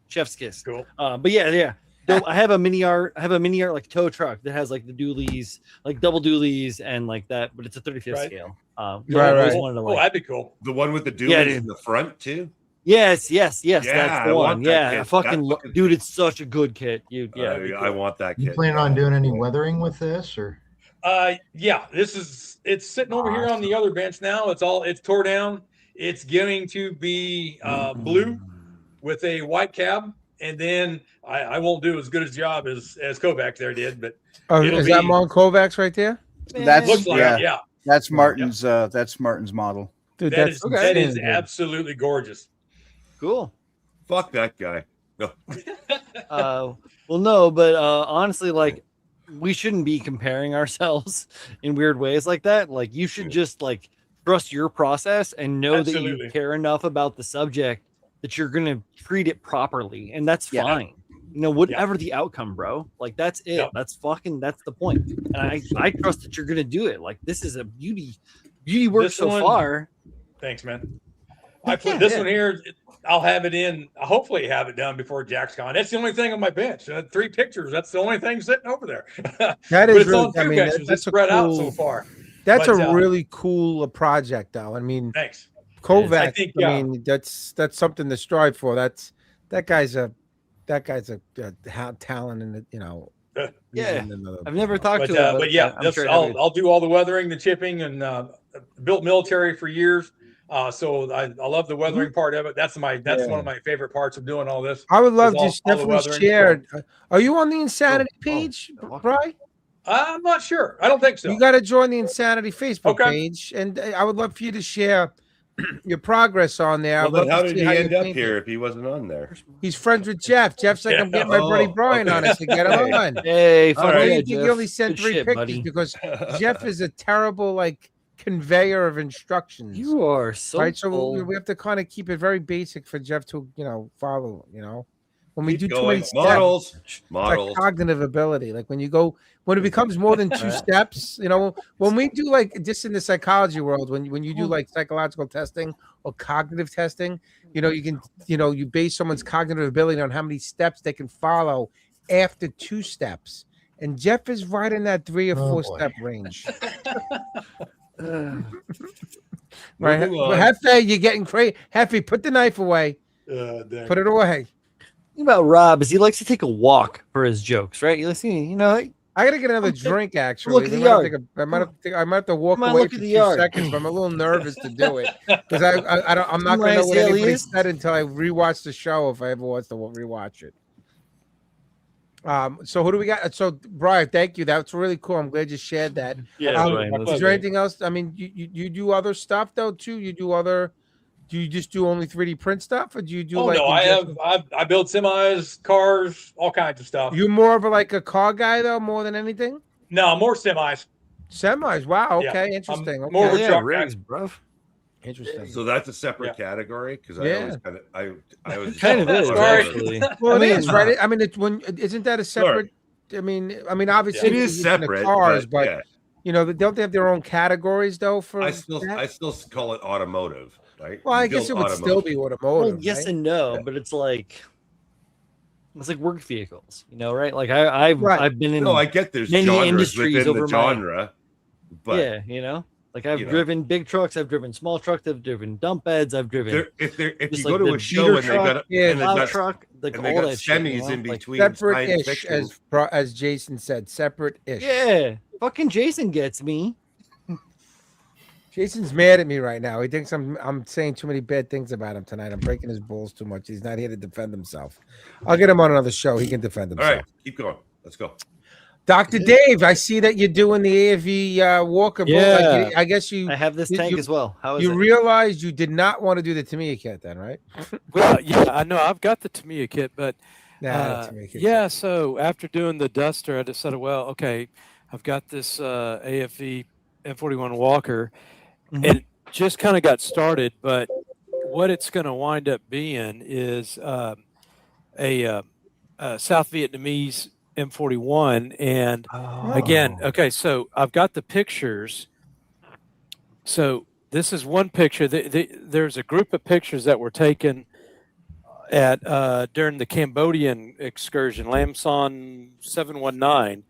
chef's kiss. Cool. But yeah. So I have a mini art like tow truck that has like the dualies, like double dualies and like that, but it's a 35th Right. scale. Right, I always right. wanted to, Oh, like, that'd be cool. The one with the dualies Yeah, dude. in the front too. yes, Yeah, that's the I one. want that Yeah, kit. I fucking That fucking- dude, it's such a good kit. Yeah, it'd be I cool. want that You kit. plan on doing any weathering with this, or Yeah, it's sitting over here on the other bench now. It's tore down. It's going to be blue with a white cab, and then I won't do as good a job as Kovac there did, but Oh, It'll is that be- Mon Kovacs right there? That's looks like yeah, it, yeah. that's Martin's model. Dude, That is insanity. absolutely gorgeous. Cool. Fuck that guy. No. Well, no, but honestly, like, we shouldn't be comparing ourselves in weird ways like that. Like, you should just like trust your process and know that Absolutely. you care enough about the subject that you're gonna treat it properly, and that's Yeah. fine. Whatever the outcome, bro. Like, that's it. Yeah. That's the point. And I trust that you're gonna do it. Like, this is a beauty work This so one- far. Thanks, man. I put this one here. I'll have it in. Hopefully, have it done before Jack's gone. That's the only thing on my bench. 3 pictures. That's the only thing sitting over there. That But is it's really. on 2 I mean, benches. that's It's a spread out so cool. far. That's But, a really coul project, though. I mean, Thanks. Kovac. I think, I mean, that's something to strive for. That guy's a talent in it. You know. Yeah. he's in another- I've never talked But, to him. but yeah, I'm this, sure I have I'll do all the weathering, the chipping, and built military for years. So I love the weathering part of it. That's one of my favorite parts of doing all this. I would love all- to all the definitely weathering, share. Are you on the Insanity Oh, page, oh, Bri? I'm not sure. I don't think so. You got to join the Insanity Facebook Okay. page, and I would love for you to share your progress on there. Well, I'd love then how to did see he you end up paint here it. if he wasn't on there? He's friends with Jeff. Jeff's like, I'm Yeah. getting my buddy Oh, Brian okay. on it to get him Okay. on. Hey, All fuck right. yeah, You think Jeff. you only sent Good 3 shit, pictures buddy. because Jeff is a terrible conveyor of instructions. You are so right, so full. we have to kind of keep it very basic for Jeff to follow. When we Keep do too going. many steps, Models. it's Models. like cognitive ability. Like when it becomes more than 2 steps, when we do just in the psychology world, when you do like psychological testing or cognitive testing, you can, you base someone's cognitive ability on how many steps they can follow after 2 steps. And Jeff is right in that 3 or 4 step range. Right. Moving on. Hefe, you're getting crazy. Hefe, put the knife away. Dang. Put it away. thing about Rob is he likes to take a walk for his jokes, right? You listen, I gotta get another drink. Actually, look at the We might have to yard. I might have to walk Come on, away look for at 2 the yard. seconds. But I'm a little nervous to do it because I'm not gonna Nice know what anybody alias. said until I rewatch the show if I ever was to rewatch it. So who do we got? So Brian, thank you. That's really cool. I'm glad you shared that. Yeah, Brian, that's is there anything else? I mean, you do other stuff though too. Do you just do only 3D print stuff, or do you do? Oh no, I build semis, cars, all kinds of stuff. You more of a car guy though, more than anything. No, more semis. Semis. Wow. Yeah, Okay. I'm Interesting. more of a Okay. truck rigs, guy. bro. Interesting. So that's a separate category because I always I was Kind of is, Sorry. actually. Well, I it is, mean, right? I mean, isn't that a separate? I mean, obviously it you're is using the separate, cars, but yeah. don't they have their own categories though? For I still that? call it automotive, right? Well, I You guess it build would still be well, automotive. yes right? and no, but it's like work vehicles, right? Like I've Right. I've been in No, I get there's many genres industries within over the my- genre, but yeah, like I've you know. driven big trucks, I've driven small trucks, I've driven dump beds, I've driven if you just go like to the a show beater and they truck, got Yeah, and they plow got truck, like and they all got that shit, semis in like, between science Separate-ish, fiction. as Jason said, separate-ish. yeah, fucking Jason gets me. Jason's mad at me right now. He thinks I'm saying too many bad things about him tonight. I'm breaking his balls too much. He's not here to defend himself. I'll get him on another show. He can defend All himself. right, keep going. Let's go. Dr. Dave, I see that you're doing the AFV Walker Bull. Yeah. I guess you I have this tank as well. How is you it? realized you did not want to do the Tamiya kit then, right? Well, yeah, I know I've got the Tamiya kit, but Nah, the Tamiya kit's yeah. So after doing the Duster, I decided, well, okay, I've got this AFV M41 Walker, Mhm. and it just kind of got started. But what it's going to wind up being is a South Vietnamese M41, and again, okay, so I've got the pictures. So this is one picture. There's a group of pictures that were taken at during the Cambodian excursion, Lamson 719.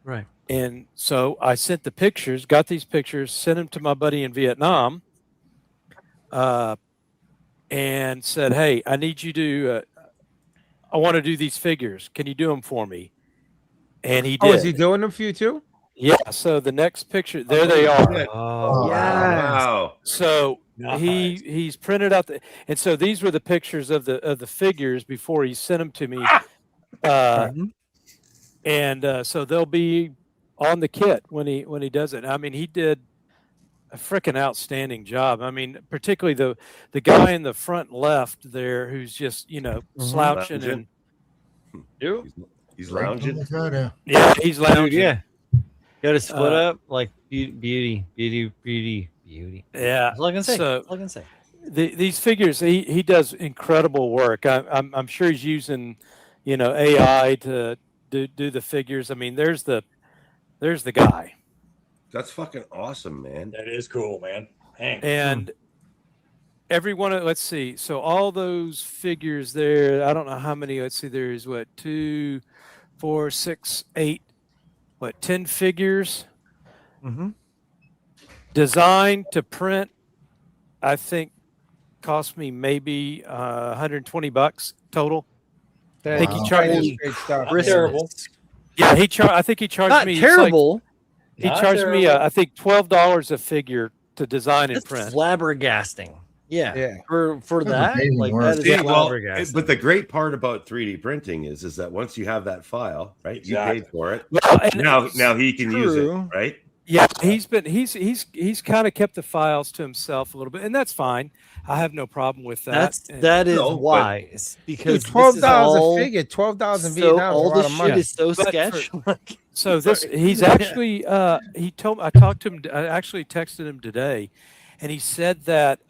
Right. And so I sent the pictures, got these pictures, sent them to my buddy in Vietnam, and said, "Hey, I need you to. I want to do these figures. Can you do them for me?" And he did. Oh, is he doing them for you too? Yeah. So the next picture, there they are. Oh, Wow. So Nice. he's printed out and so these were the pictures of the figures before he sent them to me, and so they'll be on the kit when he does it. I mean, he did a freaking outstanding job. I mean, particularly the guy in the front left there who's just slouching Lounging. and He's Right on lounging. the photo. yeah, he's lounging. Dude, yeah. Got to split Uh, up like beauty. Yeah. That's all I can say. So- That's all I can say. These figures, he does incredible work. I'm sure he's using, AI to do the figures. I mean, there's the guy, That's fucking awesome, man. That is cool, man. Dang. and every one of, let's see. So all those figures there, I don't know how many. Let's see. There's what, 2, 4, 6, 8, 10 figures Mm-hmm. designed to print. I think cost me maybe $120 total. That think he is charged- great stuff. Not terrible. Yeah, I think he charged Not me. it's like- terrible. he Not charged me, terrible. I think, $12 a figure to design and That's print. flabbergasting. Yeah. Yeah. For That's that, amazing like work. that is See, well, flabbergasting. but the great part about 3D printing is that once you have that file, right? Exactly. You paid for it. Well, and Now he can use it, True. right? yeah, he's kind of kept the files to himself a little bit, and that's fine. I have no problem with that. And- That is No, but- wise because Dude, this is $12 all- a figure. $12 in So Vietnam is a all lot this of shit money. is so But sketch. So this, Sorry. he's actually, he told, I talked to him, I actually texted him today, and he said that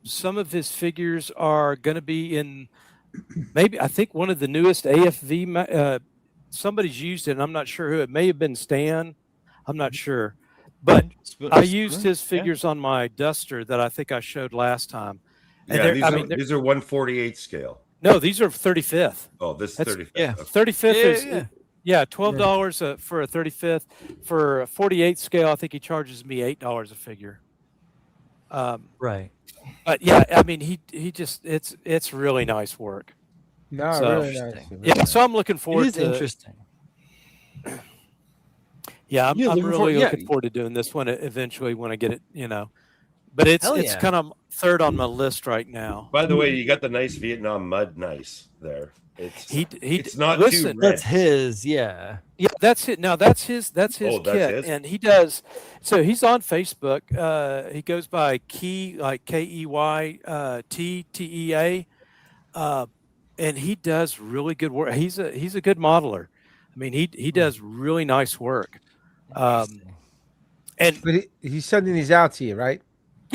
some of his figures are going to be in maybe, I think one of the newest AFV, somebody's used it, and I'm not sure who. It may have been Stan. I'm not sure. But I used his figures on my Duster that I think I showed last time. And Yeah, they're- these I are mean, they're- these are 1/48 scale. No, these are 35th. Oh, this is That's- 35th. yeah. Okay. 35th is, Yeah. yeah, $12 for a 35th. For a 48 scale, I think he charges me $8 a figure. Right. But yeah, I mean, he just, it's really nice work. No, So- really nice. Interesting. Yeah, so I'm looking It forward is to. interesting. Yeah, I'm Yeah, looking really for- yeah. looking forward to doing this one eventually when I get it. But it's Hell it's yeah. kind of third on my list right now. By the way, you got the nice Vietnam mud nice there. He it's not listen. too red. That's his, yeah. Yeah, that's it. Now that's his Oh, kit, that's his? and he does. So he's on Facebook. He goes by Key, like KEYTTEA, and he does really good work. He's a good modeler. I mean, he does really nice work. And But he's sending these out to you, right?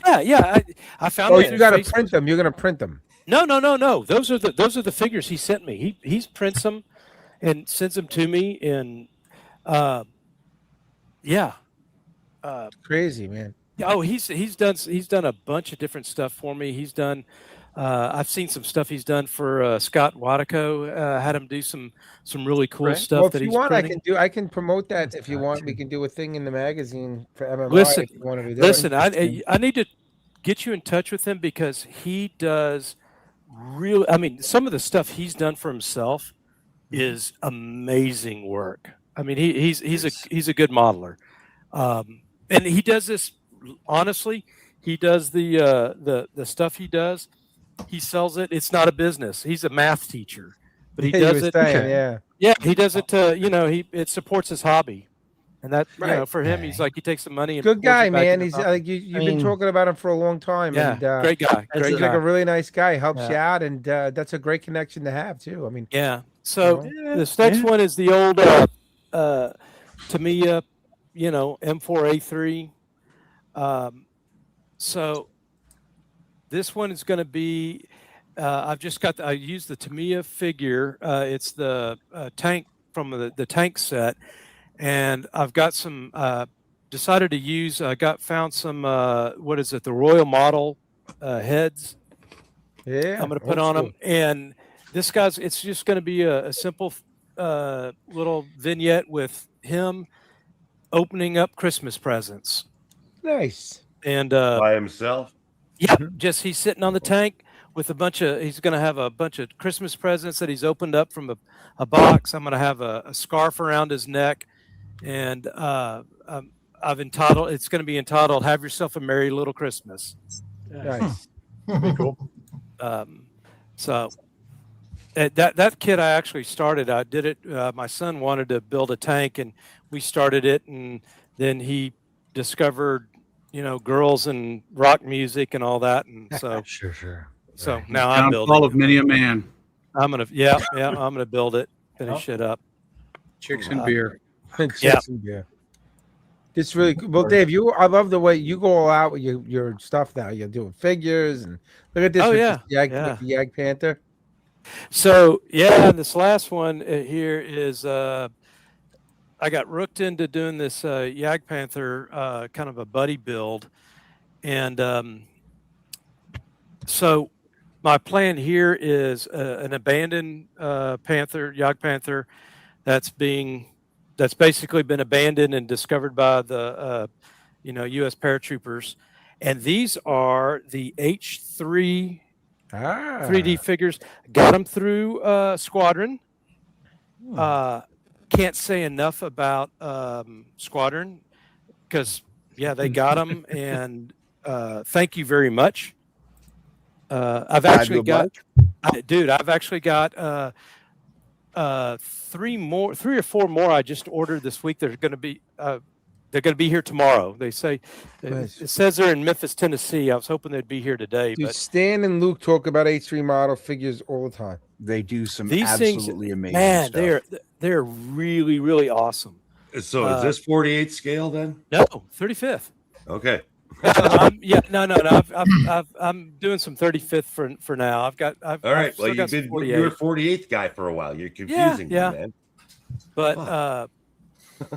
yeah, I found. Oh, it you through got to Facebook. print them. You're going to print them. No. Those are the figures he sent me. He prints them and sends them to me, and yeah. Crazy, man. Oh, he's done a bunch of different stuff for me. He's done. I've seen some stuff he's done for Scott Watico. Had him do some really cool Right. stuff Well, if that you he's want, printing. I can promote that if you want. We can do a thing in the magazine for MMI. Listen, if you want to do Listen, that. I need to get you in touch with him because he does really. I mean, some of the stuff he's done for himself is amazing work. I mean, he's a good modeler, and he does this honestly. He does the stuff he does. He sells it. It's not a business. He's a math teacher, but he Yeah, you does were it. saying, yeah. Yeah, he does it to it supports his hobby, and that Right. for him, he's like he takes the money and Good pours guy, it back man. into He's the hobby. like you've I been mean, talking about him for a long time. Yeah, and, great guy, That's great he's guy. like a really nice guy. Helps Yeah. you out, and that's a great connection to have too. I mean, Yeah. So Yeah, this next yeah. one is the old Tamiya, M4A3. So this one is going to be. I used the Tamiya figure. It's the tank from the tank set, and I've got some. Decided to use. Found some. What is it? The Royal Model heads. yeah, I'm going to put old on school. them. And this guy's, it's just going to be a simple little vignette with him opening up Christmas presents. Nice. And By himself. yeah, just he's sitting on the tank with he's going to have a bunch of Christmas presents that he's opened up from a box. I'm going to have a scarf around his neck. And it's going to be entitled, Have Yourself a Merry Little Christmas. Nice. So that kit I actually started. I did it. My son wanted to build a tank, and we started it. And then he discovered, girls and rock music and all that. And so, Sure. so now I'm Downfall building. of many a man. I'm gonna, I'm gonna build it, finish it up. Chicks and beer. Yeah. Yeah. It's really cool. Well, Dave, I love the way you go all out with your stuff now. You're doing figures and look at this. Oh, with yeah. this Yeah. with the Yag Panther. So this last one here is I got rooked into doing this Yag Panther kind of a buddy build, and So my plan here is an abandoned panther, Jagd Panther, that's basically been abandoned and discovered by the U.S. paratroopers, and these are the H3 3D figures. Got them through Squadron. Can't say enough about Squadron because they got them, and thank you very much. I've actually got 3 or 4 more I just ordered this week. They're going to be here tomorrow. They say it says they're in Memphis, Tennessee. I was hoping they'd be here today. Dude, But Stan and Luke talk about H3 model figures all the time. They do some these absolutely amazing man, stuff. they're really, really awesome. So is this 48 scale then? No, 35th. Okay. I'm doing some 35th for now. All right. Well, you were 48th guy for a while. You're confusing me, man. But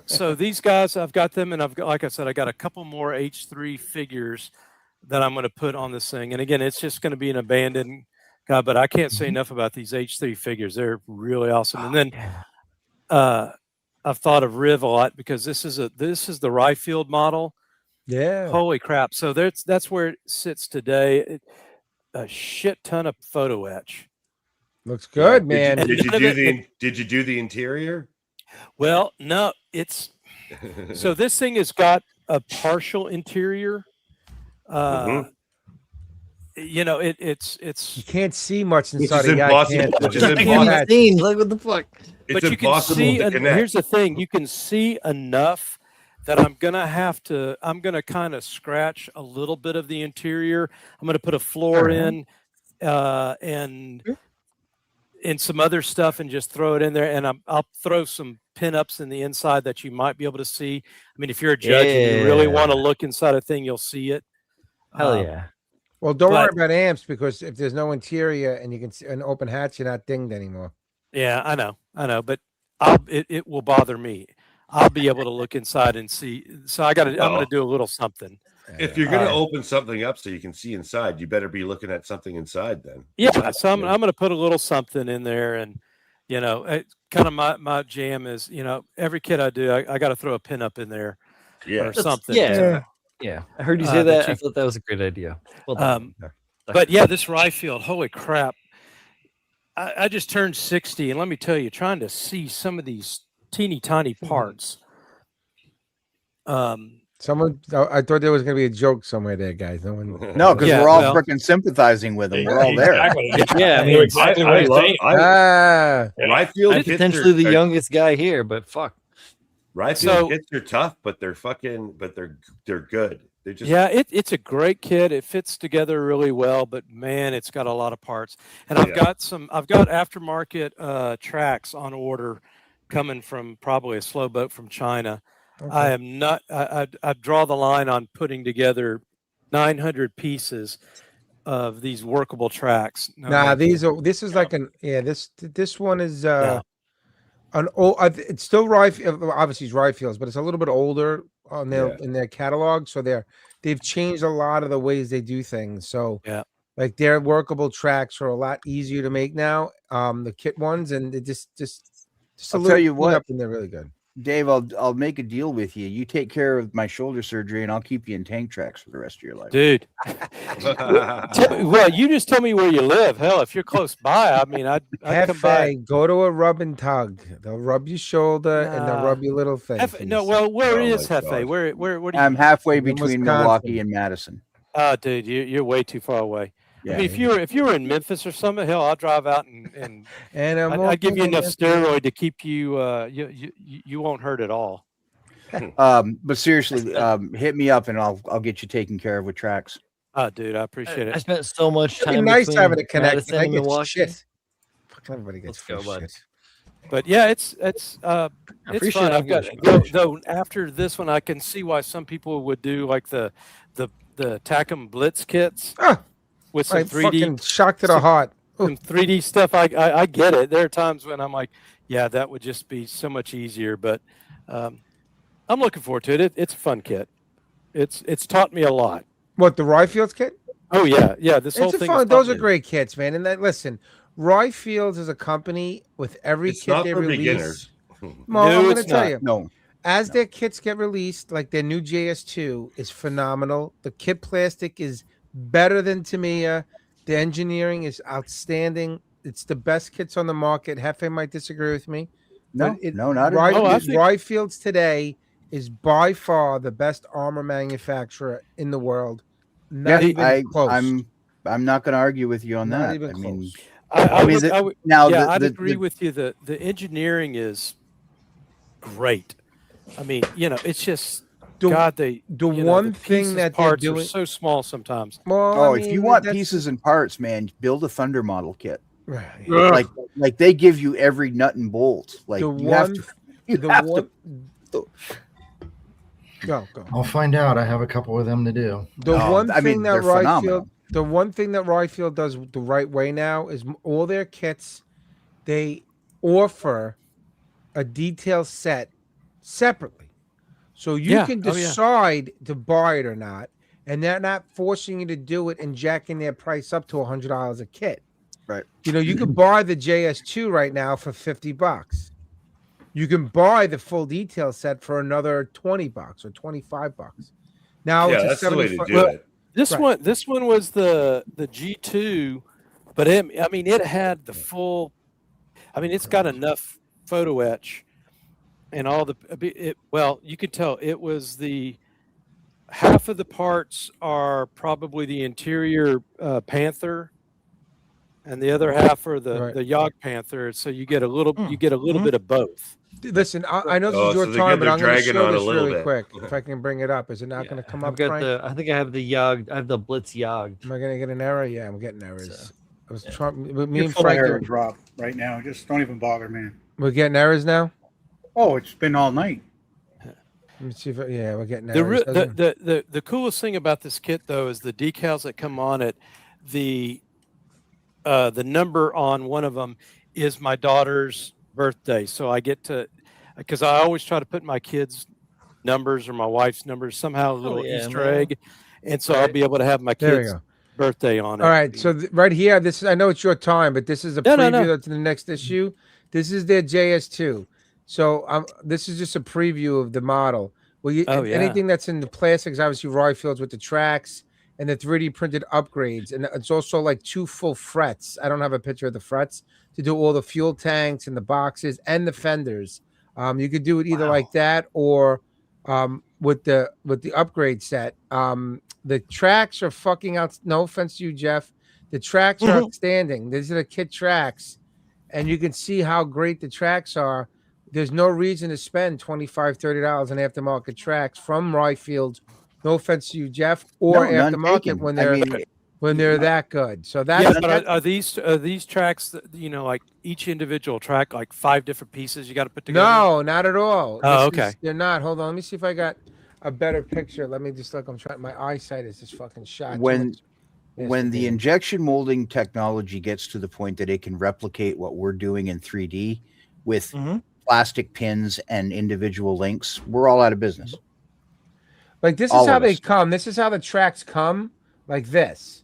so these guys, I've got them, and like I said, I got a couple more H3 figures that I'm going to put on this thing. And again, it's just going to be an abandoned guy, but I can't say enough about these H3 figures. They're really awesome. And then I've thought of Riv a lot because this is the Ryfield model. Yeah. Holy crap. So that's where it sits today. A shit ton of photo etch. Looks good, man. Did you do the interior? Well, no, so this thing has got a partial interior. It's you can't see much Which inside is of impossible. Jagd Which is Panther. impossible. Like what the fuck? It's but you can impossible see, to connect. here's the thing, you can see enough that I'm going to kind of scratch a little bit of the interior. I'm going to put a floor in and some other stuff and just throw it in there. And I'll throw some pinups in the inside that you might be able to see. I mean, if you're a judge and you really want to look inside a thing, you'll see it. Hell yeah. Well, don't worry about amps because if there's no interior and you can see an open hatch, you're not dinged anymore. Yeah, I know, but it will bother me. I'll be able to look inside and see. So I'm going to do a little something. If you're going to open something up so you can see inside, you better be looking at something inside then. Yeah, so I'm going to put a little something in there, and kind of my jam is every kit I do, I got to throw a pin up in there, or something. Yeah. I heard you say that. I thought that was a great idea. Well done. But yeah, this Ryfield, holy crap! I just turned 60, and let me tell you, trying to see some of these teeny tiny parts. I thought there was going to be a joke somewhere there, guys. No, because we're all freaking sympathizing with them. We're all there. Yeah, I mean, exactly what you're saying. Ryfield I'm potentially the youngest guy here, but fuck. Ryfield kits are tough, but they're good. They're just it's a great kit. It fits together really well, but man, it's got a lot of parts. And I've got aftermarket tracks on order coming from probably a slow boat from China. Okay. I am not. I draw the line on putting together 900 pieces of these workable tracks. This is like this one is an old. It's still Ryfield. Obviously, it's Ryfields, but it's a little bit older on in their catalog. So they've changed a lot of the ways they do things. So like their workable tracks are a lot easier to make now. The kit ones, and it just I'll tell you what, and they're really good. Dave, I'll make a deal with you. You take care of my shoulder surgery, and I'll keep you in tank tracks for the rest of your life, dude. Well, you just tell me where you live. Hell, if you're close by, I mean, I'd come by. Go to a rub and tug. They'll rub your shoulder and they'll rub your little thing. Where is Hefe? Where do you? I'm halfway between Milwaukee and Madison. Oh, dude, you're way too far away. Yeah. I mean, if you were in Memphis or something, hell, I'll drive out and I'd give you enough steroid to keep you you won't hurt at all. But seriously, hit me up and I'll get you taken care of with tracks. Oh, dude, I appreciate it. I spent so much time. It'd be nice having a connection. I get shit. Fuck, everybody gets shit. But yeah, it's fun. I've got though after this one, I can see why some people would do like the TACM Blitz kits. With some 3D shock to the heart. Some 3D stuff. I get it. There are times when I'm like, yeah, that would just be so much easier. But I'm looking forward to it. It's a fun kit. It's taught me a lot. What, the Ryfields kit? Oh yeah, yeah. This whole It's a thing. fun. Is Those are fun. great kits, man. And that listen, Roy Fields is a company with every It's kit not they for release. beginners. Well, No, I'm going to it's tell not. you, No, as No. their kits get released, like their new JS2 is phenomenal. The kit plastic is better than Tamiya. The engineering is outstanding. It's the best kits on the market. Hefe might disagree with me. no, but no, not at Rye, all. Oh, I think- Rye Fields today is by far the best armor manufacturer in the world. Not Yeah, even close. I'm not going to argue with you on Not that. even I close. mean, I mean, would, I would, now yeah, the, I'd the, agree the- with you. The engineering is great. I mean, it's just The- God. The one thing pieces, that they're parts are doing. so small sometimes. Well, oh, I if you mean, want that's- pieces and parts, man, build a Thunder model kit. Right. Like they give you every nut and bolt. Like The you have one- to. You the have one. to. Go. I'll find out. I have a couple of them to do. The Oh, one I thing mean, that they're phenomenal. Ryfield, the one thing that Ryfield does the right way now is all their kits, they offer a detail set separately, so you Yeah. can Oh, yeah. decide to buy it or not, and they're not forcing you to do it and jacking their price up to $100 a kit. Right. You could buy the JS2 right now for $50. You can buy the full detail set for another $20 or $25. Now Yeah, it's a that's the way to 75 do it. This one was the G2, but it had the full. I mean, it's got enough photo etch and all well, you could tell it was half of the parts are probably the interior Panther, and the other half are the Right. Yog Panther. So you get a little Mm-hmm. bit of both. Listen, I know this Oh, is your so they're time, good- but they're I'm going to dragging show on a this little really bit. quick. If I can bring it up, is it not going to come up, Frank? I think I have the Yog. I have the Blitz Yog. Am I going to get an error? Yeah, I'm getting errors. I was yeah. trying. Me You're and full of Frank, errors, Rob, right now. Just don't even bother, man. we're getting errors now. Oh, it's been all night. Let me see if we're getting The, errors. re- the coolest thing about this kit though is the decals that come on it. The number on one of them is my daughter's birthday, so I get to, because I always try to put my kids' numbers or my wife's numbers somehow a little yeah, Easter man. egg, and so I'll be able to have my There we kid's go. birthday on it. All right, so right here, this is. I know it's your time, but this is a No, preview no. to the next issue. This is their JS2. So this is just a preview of the model. Well, Oh, yeah. anything that's in the plastics, obviously Ryfields with the tracks and the 3D printed upgrades, and it's also like 2 full frets. I don't have a picture of the frets to do all the fuel tanks and the boxes and the fenders. You could do it either like that or with the upgrade set. The tracks are fucking out. No offense to you, Jeff. The tracks are outstanding. These are the kit tracks, and you can see how great the tracks are. There's no reason to spend $25, $30 on aftermarket tracks from Ryfield. No offense to you, Jeff, or No, none aftermarket taken. when I they're mean, that good. So that's Yeah, but are these tracks that, like each individual track, like 5 different pieces you got to put together? no, not at all. Oh, This okay. they're not. Hold on. Let me see if I got a better picture. Let me just look. I'm trying. My eyesight is just fucking shot. Too when much when the yesterday. injection molding technology gets to the point that it can replicate what we're doing in 3D with Mhm. plastic pins and individual links, we're all out of business. Like this is All how of they us. come. This is how the tracks come. Like this.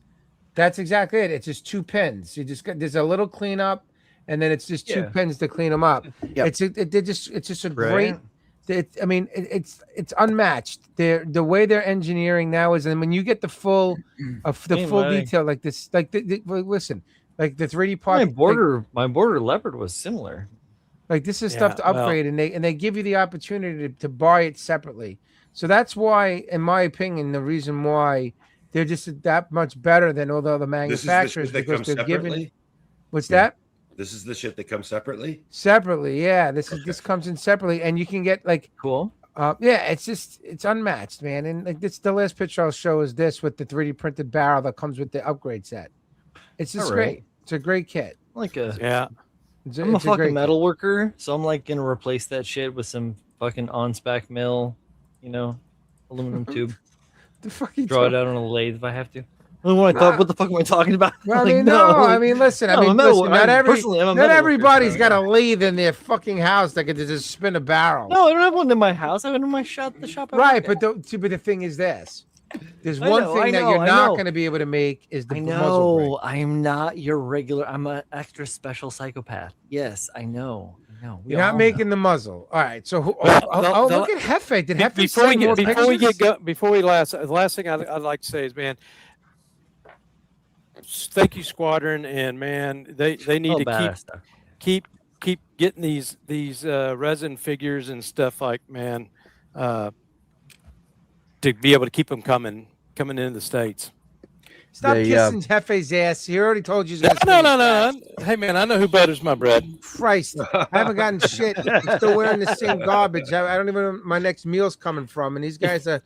That's exactly it. It's just 2 pins. You just got there's a little cleanup, and then it's just 2 Yeah. pins to clean them up. Yep. It's just a great. Right. It's unmatched. The way they're engineering now is, and when you get the full, Same full way. detail like this, like listen, like the 3D My part, my border leopard was similar. like this is stuff Yeah, to well- upgrade, and they give you the opportunity to buy it separately. So that's why, in my opinion, the reason why they're just that much better than all the other This is the manufacturers shit that because comes they're giving. separately. What's that? This is the shit that comes separately. Separately, yeah. This comes in separately, and you can get like Cool. yeah, it's unmatched, man. And like this, the last picture I'll show is this with the 3D printed barrel that comes with the upgrade set. It's just All right. great. It's a great kit. Like a Yeah. It's I'm a it's great fucking kit. metal worker, so I'm like gonna replace that shit with some fucking on-spec mill, aluminum tube. The fucking Draw it out on a lathe if I have to. And when I thought, what the fuck am I talking about? Well, I Like, mean, no. I like, mean, listen. no, I'm a metal- Not personally, I'm a not metal worker, everybody's so, got yeah. a lathe in their fucking house that could just spin a barrel. No, I don't have one in my house. I have one in my shop. The shop. I Right, work but the thing is this: There's I one know, thing I that know, you're I not know. going to be able to make is the I muzzle brake. know. I'm not your regular. I'm an extra special psychopath. Yes, I know. I know. We You're not all making know. the muzzle. All right. So, Well, look at Hefe. Did Hefe before we send more get pictures? before we the last thing I'd like to say is, man, thank you, Squadron, and man, they need to badass stuff. keep getting these resin figures and stuff like, man, to be able to keep them coming into the States. Stop They, kissing Hefe's ass. He already told you. He's gonna No. stay fat. Hey, man, I know who butters my bread. Christ, I haven't gotten shit. I'm still wearing the same garbage. I don't even know where my next meal's coming from. And these guys are,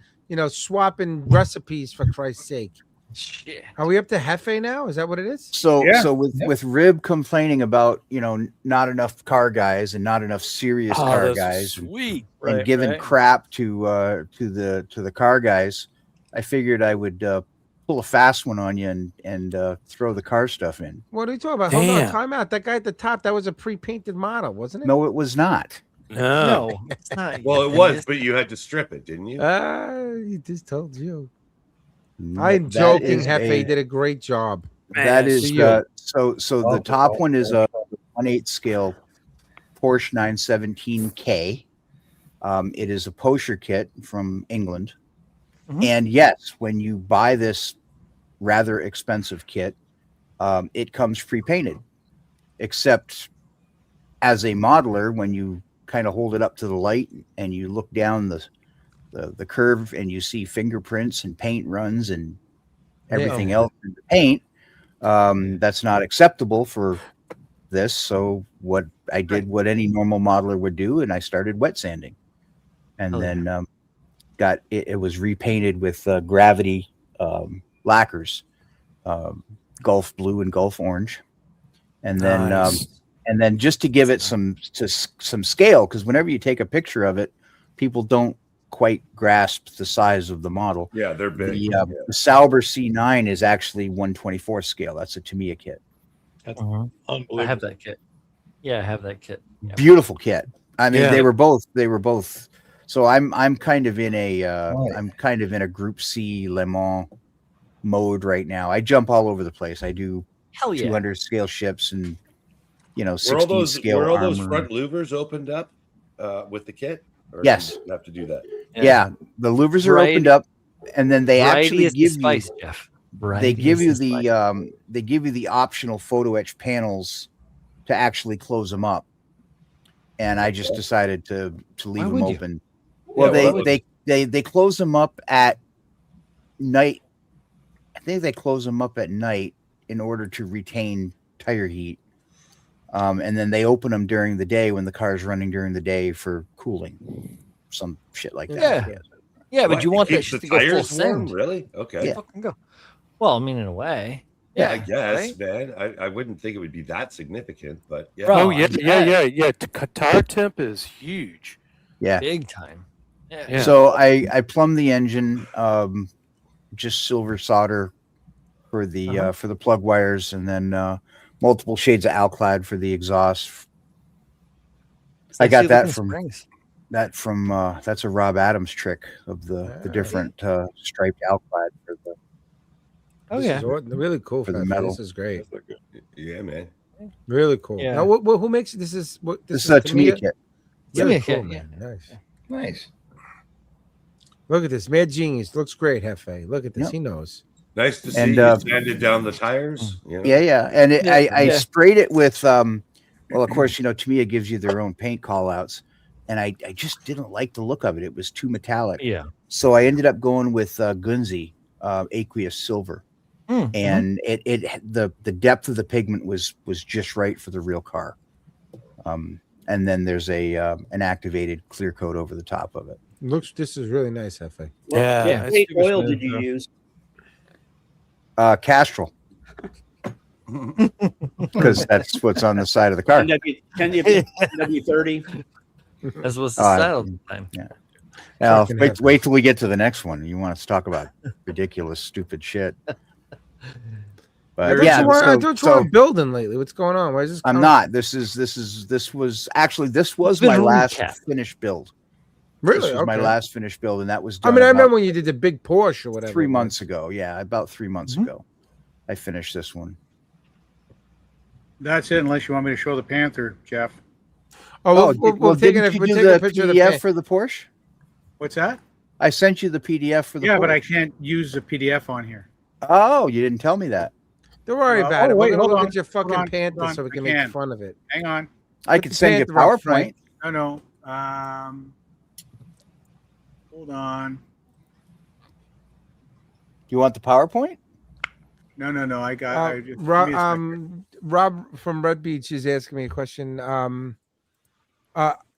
swapping recipes for Christ's sake. Shit. Are we up to Hefe now? Is that what it is? So Yeah. so with Rib complaining about not enough car guys and not enough serious car those are guys and, sweet. and giving crap to the car guys, I figured I would pull a fast one on you and throw the car stuff in. What are you talking about? Hold on, Damn. time out. That guy at the top, that was a pre-painted model, wasn't it? No, it was not. No. No, it's not. Well, it was, but you had to strip it, didn't you? He just told you. No, I'm that joking, is Hefe. a- You did a great job. That Man, is see you. so the top one is a 1/8 scale Porsche 917K. It is a Porsche kit from England. Mhm. And yes, when you buy this rather expensive kit, it comes pre-painted. Except as a modeler, when you kind of hold it up to the light and you look down the curve and you see fingerprints and paint runs and everything else in the paint, that's not acceptable for this. So what I did, what any normal modeler would do, and I started wet sanding, and then got it was repainted with gravity lacquers, Gulf blue and Gulf orange, and then Nice. and then just to give it some scale, because whenever you take a picture of it, people don't quite grasp the size of the model. Yeah, they're big. The Sauber C9 is actually 1/24 scale. That's a Tamiya kit. I have that kit. Yeah, I have that kit. Yeah. Beautiful kit. I mean, Yeah. they were both. So I'm kind of in a I'm kind of in a Group C Le Mans mode right now. I jump all over the place. I do Hell yeah. 200 scale ships and Were all 16 those scale were all those armor. front louvers opened up with the kit? Or Yes. did you have to do that. Yeah, the louvers are Variety- opened up, and then they Variety actually is the give spice, you Jeff. they Variety give you is the spice. the optional photo etch panels to actually close them up, and I just decided to leave them would you? open. Well, Yeah, well, they close them up at night. I think they close them up at night in order to retain tire heat, and then they open them during the day when the car's running during the day for cooling, some shit like that. Yeah. Yeah, but What, you want it that keeps shit the to go full tires warm? send. Really? Okay. Yeah. Fucking go. Well, I mean, in a way. Yeah, I Yeah, guess, right? man. I wouldn't think it would be that significant, but yeah. Bro, Oh yeah, yeah. yeah. Tire temp is huge. Yeah. Big time. Yeah. Yeah. So I plumbed the engine, just silver solder for the plug wires, and then multiple shades of Alclad for the exhaust. So I got see if we that can from- springs. That's a Rob Adams trick of the different striped Alclad for the. Oh, This yeah. is really cool For the Hefe. metal. This is great. Yeah, man. Really cool. Yeah. Now, who makes this? Is what This is a Tamiya kit. Really Tamiya cool, kit, man. Nice. Nice. Look at this, mad genius. Looks great, Hefe. Look at this. Yep. He knows. Nice to see And, you sanded down the tires. You know? Yeah, and I Yeah. sprayed it with well, of course, Tamiya gives you their own paint call outs, and I just didn't like the look of it. It was too metallic. Yeah. So I ended up going with Gunzi aqueous silver, Mm, and the depth of the pigment was just right for the real car. And then there's an activated clear coat over the top of it. This is really nice, Hefe. Yeah. What it's paint super oil smooth, did you though. use? Castrol, because that's what's on the side of the car. NW30. That's what's the Uh, style of the time. Now, Fucking wait till we get to the next one. You want us to talk about ridiculous, stupid shit. But yeah, Don't you want building lately? What's going on? Why is this? I'm coming- not. This was actually this was Been my a last recap. finished build. Really? This was my Okay. last finished build, and that was I done mean, I about remember when you did the big Porsche or whatever. 3 it was. months ago. Yeah, about 3 months Mm-hmm. ago, I finished this one. That's it, unless you want me to show the Panther, Jeff. Oh, we're taking didn't a, you we're do taking the a picture of the PDF pan- for the Porsche? What's that? I sent you the PDF for the Yeah, Porsche. but I can't use the PDF on here. Oh, you didn't tell me that. Don't worry about oh, it. wait, We're gonna hold look on, at your hold fucking on, Panther hold on. so we I can make can. fun of it. Hang on. I Put could the send you a Panther up, Frank. PowerPoint. No. Hold on. You want the PowerPoint? No. I got. I just, give me a Rob, second. Rob from Red Beach is asking me a question.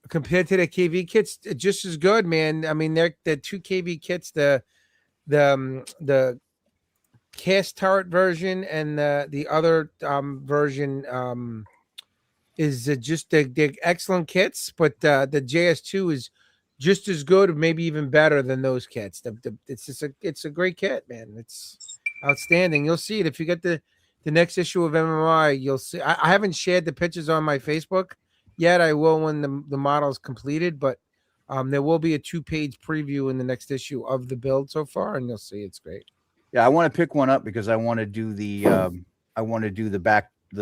Compared to the KV kits, just as good, man. I mean, they're the 2 KV kits, the cast turret version and the other version is just they're excellent kits, but the JS2 is just as good, or maybe even better than those kits. It's just it's a great kit, man. It's outstanding. You'll see it if you get the next issue of MMI. You'll see. I haven't shared the pictures on my Facebook yet. I will when the model is completed, but there will be a 2-page preview in the next issue of the build so far, and you'll see it's great. Yeah, I want to pick one up because I want to do the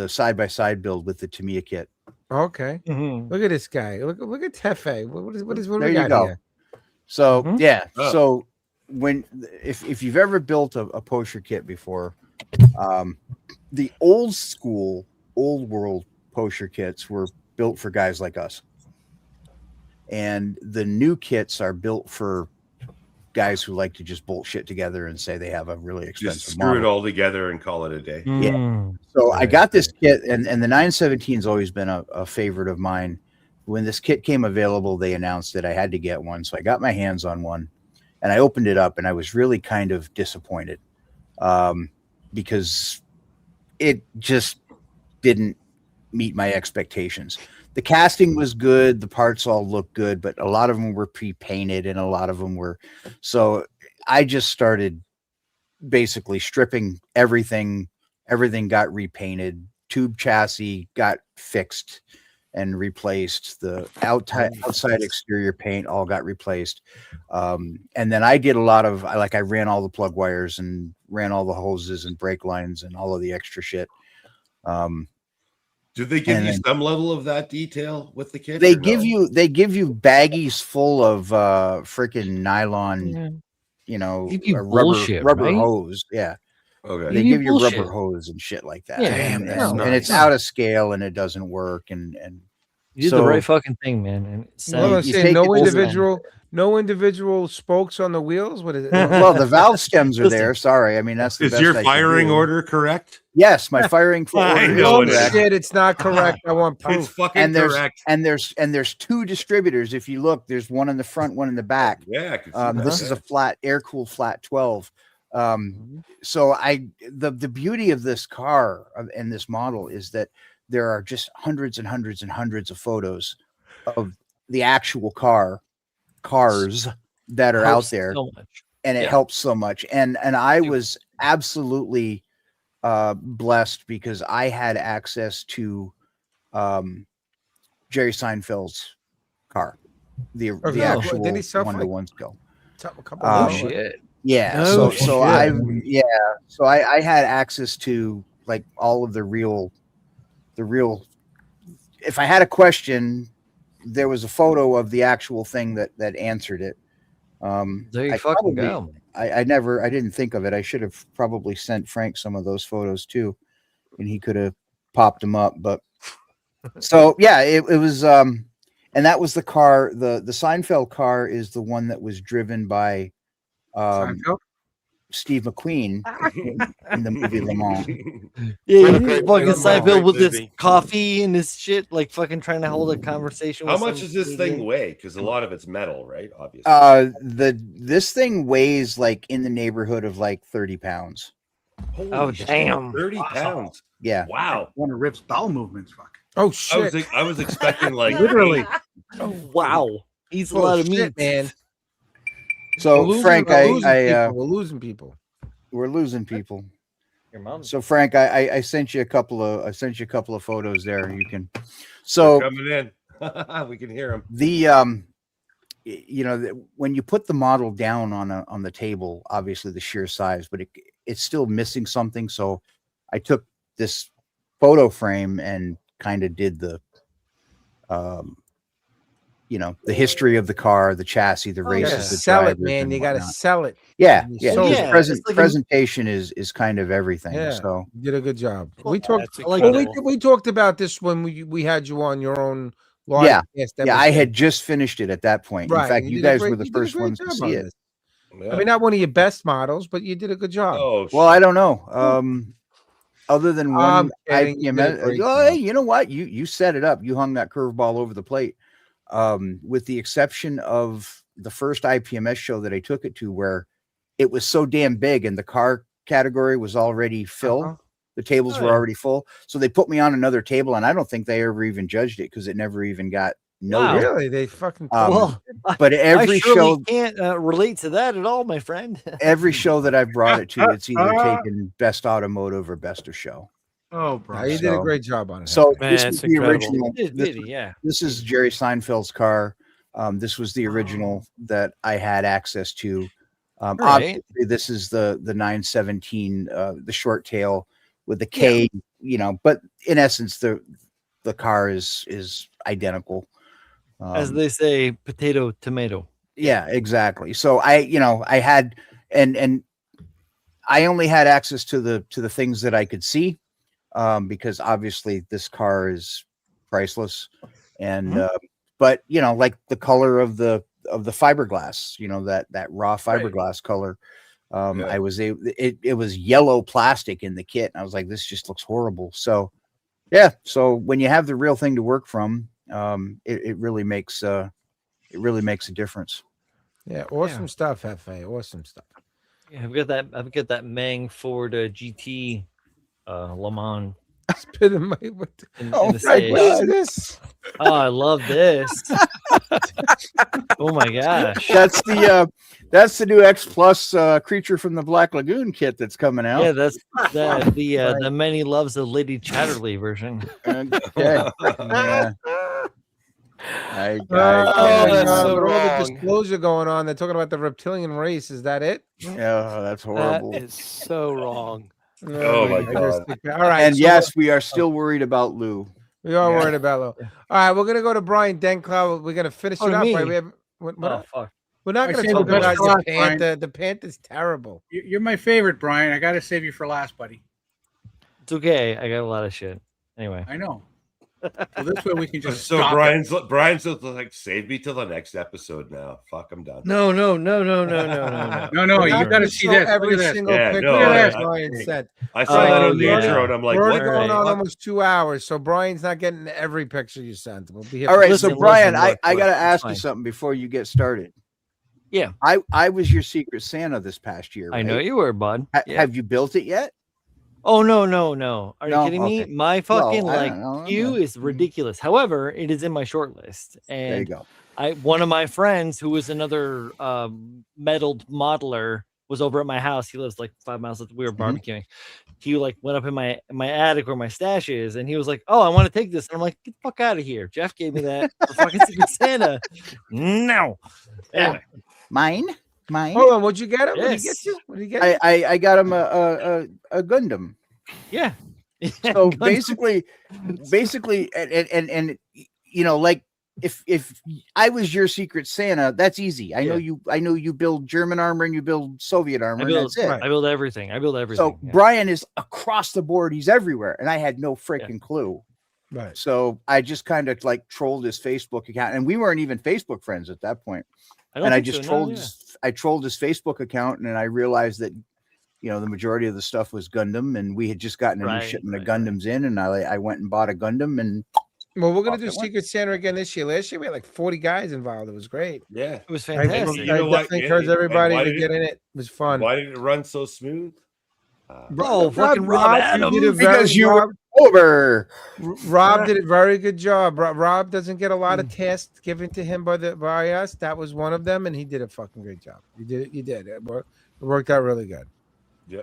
side-by-side build with the Tamiya kit. Okay, Mhm. look at this guy. Look at Tefe. What do There we you got go. here? So Mhm. yeah, Oh. so if you've ever built a Porsche kit before, the old school, old world Porsche kits were built for guys like us, and the new kits are built for guys who like to just bolt shit together and say they have a really expensive Just screw model. it all together and call it a day. So I got this kit, and the 917's always been a favorite of mine. When this kit came available, they announced that I had to get one, so I got my hands on one, and I opened it up, and I was really kind of disappointed because it just didn't meet my expectations. The casting was good, the parts all looked good, but a lot of them were pre-painted, and a lot of them were. So I just started basically stripping everything. Everything got repainted. Tube chassis got fixed and replaced. The outside exterior paint all got replaced. And then I did a lot of, I ran all the plug wires and ran all the hoses and brake lines and all of the extra shit. Do they give And you then- some level of that detail with the kit? They or give no? you baggies full of freaking nylon, Give you a rubber bullshit, rubber right? hose. Yeah. Okay. They Give you give you bullshit. rubber hose and shit like that. Yeah, and, that's and it's nice. out of scale and it doesn't work. And You did so the right fucking thing, man. And it Well, I'm sounds- you saying take no it to individual spokes on the wheels. What is it? well, the valve stems are Listen. there. Sorry. I mean, that's the Is best your I can firing do. order correct? Yes, my firing for I order know is it is. correct. Shit, it's not correct. I want It's proof. fucking And correct. there's 2 distributors. If you look, there's one in the front, one in the back. Yeah, I could see that. This is a flat air-cooled flat 12. So the beauty of this car and this model is that there are just hundreds and hundreds and hundreds of photos of the actual cars that are out helps there, so much. and it Yeah. helps so much. And I was absolutely blessed because I had access to Jerry Seinfeld's car, the Okay. actual Did he sell for, like, 1-to-1 scale. A couple Oh, of Shit. Yeah, No so I had access to like all of the real. If I had a question, there was a photo of the actual thing that answered it. There you I fucking probably- go. I didn't think of it. I should have probably sent Frank some of those photos too, and he could have popped them up. But so yeah, it was and that was the car. The Seinfeld car is the one that was driven by Seinfeld? Steve McQueen in the movie Le Mans. Yeah, What a he's great fucking movie. Seinfeld Great with his movie. coffee and his shit, like fucking trying to hold a conversation. How with much some does this thing comedian. weigh? Because a lot of it's metal, right? Obviously. This thing weighs like in the neighborhood of like 30 pounds. Holy Oh, shit, damn. 30 pounds. Yeah. Wow. One of Rip's bowel movements. Fuck. Oh shit! I was expecting like Literally. Oh, wow, he's a Oh, lot of shit, meat, man. So Frank, we're losing people. we're losing people. Your mom. So Frank, I sent you a couple of photos there. You can. So coming in. We can hear him. the you know, when you put the model down on the table, obviously the sheer size, but it's still missing something. So I took this photo frame and kind of did the, you know, the history of the car, the chassis, the You races, gotta the sell it, drivers man. and You got to whatnot. sell it. Yeah, You yeah. sold because it. Yeah, it's like presentation is kind of everything. Yeah. So You did a good job. Well, We talked. That's like Well, incredible. we talked about this when we had you on your own live Yeah. cast yeah, I episode. had just finished it at that point. Right. In fact, and you did a guys great- were the you did a first great ones to job see on it. this. Yeah. I mean, not one of your best models, but you did a good job. Oh, Well, I don't know. Other than one I'm kidding. You did a IPMS, great oh, hey, job. you know what? You set it up. You hung that curveball over the plate. With the exception of the first IPMS show that I took it to, where it was so damn big and the car category was already filled. Uh-huh. The tables were Oh. already full. So they put me on another table, and I don't think they ever even judged it because it never even got Wow. noted. Really? They fucking. Well, But every I surely show, can't relate to that at all, my friend. every show that I've brought it to, it's either taken best automotive or best of show. Oh, No, bro. you did a So- great job on it. So Man, this it's was the incredible. original. Did he? Yeah. This is Jerry Seinfeld's car. This was the original that I had access to. right. Obviously, this is the 917, the short tail with the K. You know, but in essence, the car is identical. As they say, potato, tomato. Yeah, exactly. So I had and I only had access to the things that I could see, because obviously this car is priceless, and but you know, like the color of the fiberglass, you know, that raw fiberglass color. I was it was yellow plastic in the kit, and I was like, this just looks horrible. So yeah, so when you have the real thing to work from, it really makes a difference. Yeah, awesome stuff, Hefe. Awesome stuff. Yeah, I've got that Mang Ford GT Le Mans Spit in my. in Oh the my stage. What is this? Oh, I love this. Oh my gosh. That's the new X Plus Creature from the Black Lagoon kit that's coming out. Yeah, that's the Many Loves of Lady Chatterley version. Okay. Yeah. Oh, that's so with all the wrong. disclosure going on. They're talking about the reptilian race. Is that it? Yeah, that's That horrible. is so wrong. Oh, my I God. just- All right. And so yes, we are still worried about Lou. we are yeah. worried about Lo. All right, we're gonna go to Brian Denklau. We're gonna finish Oh, it up. me. Right? We have. Oh fuck. We're not I gonna saved talk the best about for your last, Brian. Panther. The Panther's terrible. You're my favorite, Brian. I got to save you for last, buddy. It's okay. I got a lot of shit. Anyway. I know. Well, this way we can just So stop it. Brian's like, save me till the next episode now. Fuck, I'm done. No. No, We're you not got gonna to see show this. Look every at this. single Yeah, picture no, that I- Brian said. I saw that Oh, on the yeah. intro and I'm like, We're what? going Alright. on almost 2 hours, so Brian's not getting every picture you sent. We'll be here. All for right, Listen, so Brian, listen, look, I got to look, it's ask you fine. something before you get started. Yeah. I was your Secret Santa this past year. I know right? you were, bud. Yeah. Have you built it yet? Oh no. Are you No? kidding me? Okay. My fucking Well, I like don't know. queue is ridiculous. However, it is in my short list. There you And go. one of my friends who was another meddled modeler was over at my house. He lives like 5 miles. We were barbecuing. He like went up in my attic where my stash is, and he was like, "Oh, I want to take this." And I'm like, "Get the fuck out of here!" Jeff gave me that for fucking Secret Santa. No. Anyway, Mine. Hold on, what'd you get him? What did he Yes. get you? What did he get you? I got him a Gundam. yeah. So basically, and you know, like if I was your Secret Santa, that's easy. I know you build German armor and you build Soviet armor, and that's it. I build everything. So yeah. Brian is across the board. He's everywhere, and I had no freaking clue. Right. So I just kind of like trolled his Facebook account, and we weren't even Facebook friends at that point. I don't And I think just so, no, trolled yeah. I trolled his Facebook account, and I realized that, you know, the majority of the stuff was Gundam, and we had just gotten a new Right, shipment of right. Gundams in, and I went and bought a Gundam, and Well, we're gonna Off do it went. Secret Santa again this year. Last year we had like 40 guys involved. It was great. Yeah. It was I fantastic. You know what? definitely Yeah, encourage and everybody why to did get in it. It was fun. Why did it run so smooth? Oh, fucking Rob you did a Adams. because you Rob, were over. Rob did a very good job. Rob doesn't get a lot Mm. of tasks given to him by us. That was one of them, and he did a fucking great job. You did it. You did it. It worked out really good. Yeah.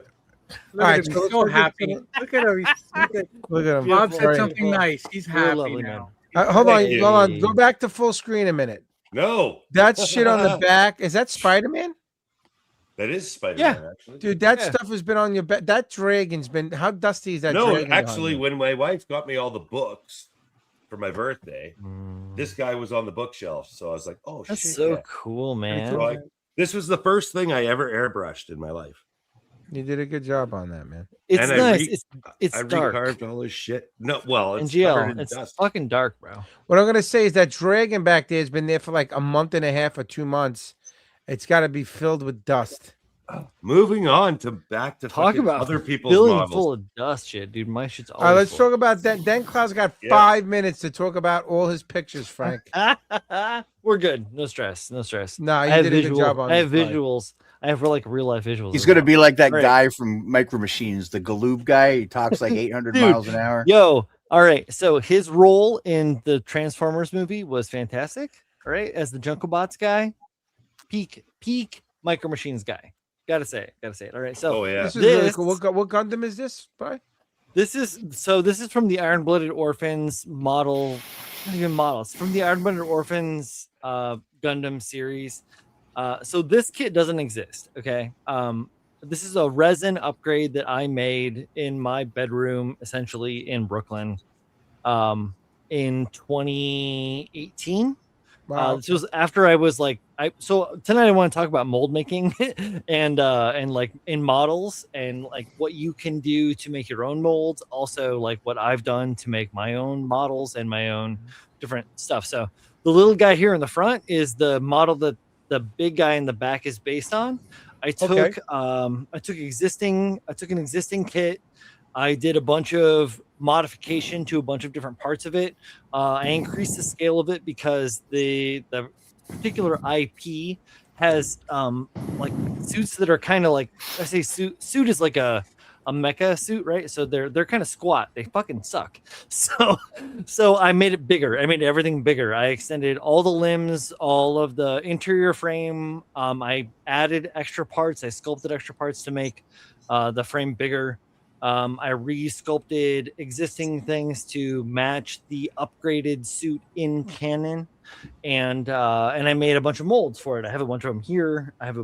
Look All at right, him. so He's let's so get happy. to Look at him. Look at him. Bob said Very- something nice. He's You're happy lovely, now. Hold on, Hey. hold on. Go back to full screen a minute. No, That shit on the back, is that Spider-Man? that is Spider-Man. Actually, Dude, that Yeah. stuff has been on your back. That dragon's been, how dusty is that no, dragon? behind actually, you? when my wife got me all the books for my birthday, this guy was on the bookshelf. So I was like, "Oh That's shit!" so yeah. cool, man. So this was the first thing I ever airbrushed in my life. You did a good job on that, man. It's And I nice. re- it's I dark. recarved all this shit. No, well, it's NGL. covered in It's dust. fucking dark, bro. What I'm gonna say is that dragon back there has been there for like a month and a half or 2 months. It's got to be filled with dust. Moving on to back to Talk fucking about other people's filling models. full of dust, shit, dude. My shit's All right, always let's talk about that. Dan Cloud's got Yeah. 5 minutes to talk about all his pictures, Frank. We're good. No stress. No stress. No, I you have did a good job on I have this, bud. visuals. I have like real life visuals. He's as gonna well. be like that Right. guy from Micro Machines, the Galoob guy. He talks like 800 Dude, miles an hour. Yo, all right. So his role in the Transformers movie was fantastic. All right, as the Junkobots guy, peak Micro Machines guy. Gotta say it. All right. So Oh yeah. This is really This- cool. What Gundam is this, bro? this is from the Iron Blooded Orphans model. Not even models from the Iron Blooded Orphans Gundam series. So this kit doesn't exist. Okay. This is a resin upgrade that I made in my bedroom, essentially in Brooklyn, in 2018. Wow. This was after I was like, so tonight I want to talk about mold making and like in models and like what you can do to make your own molds. Also, like what I've done to make my own models and my own different stuff. So the little guy here in the front is the model that the big guy in the back is based on. I took an existing kit. I did a bunch of modification to a bunch of different parts of it. I increased the scale of it because the particular IP has like suits that are kind of like, I say suit is like a mecha suit, right? So they're kind of squat. They fucking suck. So I made it bigger. I made everything bigger. I extended all the limbs, all of the interior frame. I added extra parts. I sculpted extra parts to make the frame bigger. I re-sculpted existing things to match the upgraded suit in canon, and I made a bunch of molds for it. I have a bunch of them here. I have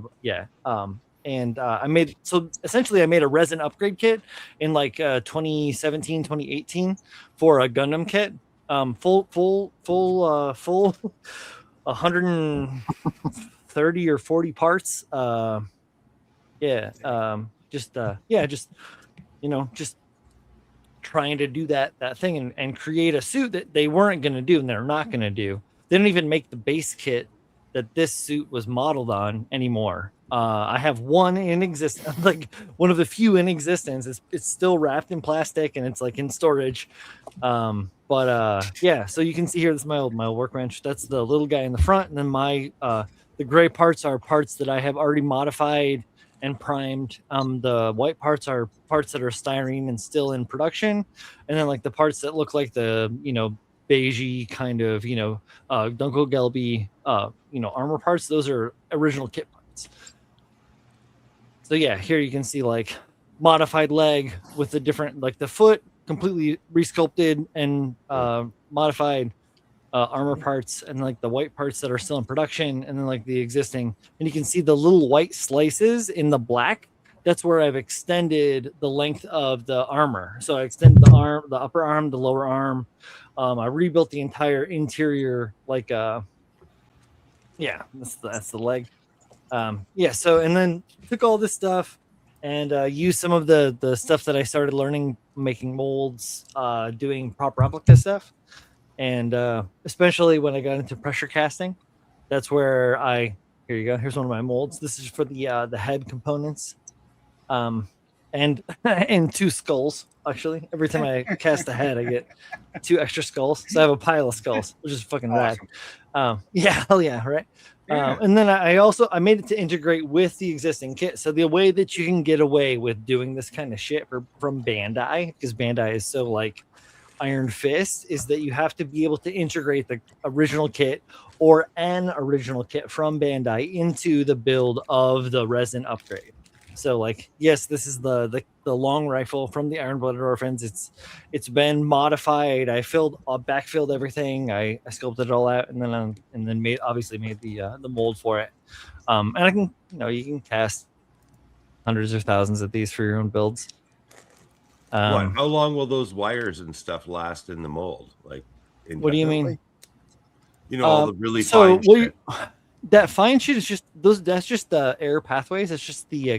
I made, so essentially I made a resin upgrade kit in like 2017, 2018 for a Gundam kit. Full 130 or 40 parts. Just trying to do that thing and create a suit that they weren't going to do and they're not going to do. They didn't even make the base kit that this suit was modeled on anymore. I have one in existence, like one of the few in existence. It's still wrapped in plastic and it's like in storage. So you can see here, this is my old workbench. That's the little guy in the front, and then the gray parts are parts that I have already modified and primed. The white parts are parts that are styrene and still in production, and then like the parts that look like the beigey kind of Dunko Gelby armor parts, those are original kit parts. So yeah, here you can see like modified leg with the different, like the foot completely resculpted and modified armor parts, and like the white parts that are still in production, and then like the existing, and you can see the little white slices in the black. That's where I've extended the length of the armor. So I extended the arm, the upper arm, the lower arm. I rebuilt the entire interior, like that's the leg. So and then took all this stuff and used some of the stuff that I started learning, making molds, doing prop replica stuff. And especially when I got into pressure casting, that's where here you go. Here's one of my molds. This is for the head components, and 2 skulls. Actually, every time I cast a head, I get 2 extra skulls. So I have a pile of skulls, which is fucking rad. Hell yeah, right. And then I made it to integrate with the existing kit. So the way that you can get away with doing this kind of shit from Bandai, because Bandai is so like Iron Fist, is that you have to be able to integrate the original kit or an original kit from Bandai into the build of the resin upgrade. So like, yes, this is the long rifle from the Iron Blooded Orphans. It's been modified. I backfilled everything. I sculpted it all out, and then made the mold for it. And I can, you can cast hundreds or thousands of these for your own builds. How long will those wires and stuff last in the mold? Like, what do you mean? All the really fine shit. That fine shit is just that's just the air pathways. It's just the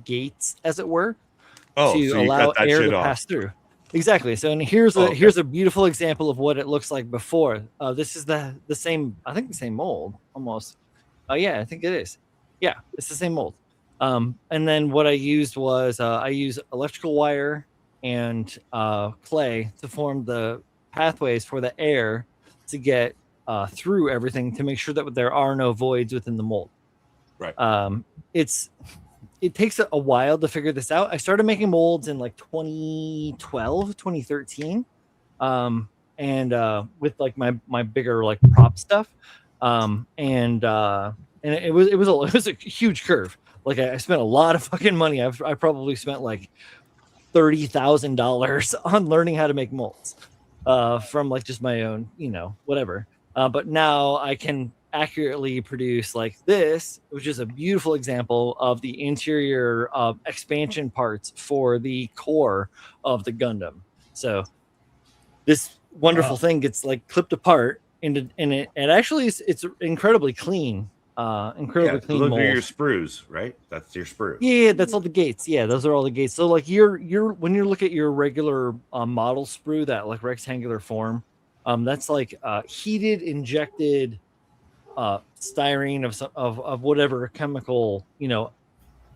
gates, as it were, to allow air to pass through. Exactly. So, and here's a beautiful example of what it looks like before. This is the same. I think the same mold almost. Yeah, I think it is. Yeah, it's the same mold. And then what I used was I used electrical wire and clay to form the pathways for the air to get through everything to make sure that there are no voids within the mold. Right. It takes a while to figure this out. I started making molds in like 2012, 2013. And with like my bigger like prop stuff. And it was a huge curve. Like I spent a lot of fucking money. I probably spent like $30,000 on learning how to make molds from like just my own, whatever. But now I can accurately produce like this, which is a beautiful example of the interior expansion parts for the core of the Gundam. So this wonderful thing gets like clipped apart and it actually it's incredibly clean. Incredibly clean those mold. are your sprues, right? That's your sprue. Yeah, that's all the gates. Yeah, those are all the gates. So like you're when you look at your regular model sprue, that like rectangular form, that's like heated injected styrene of whatever chemical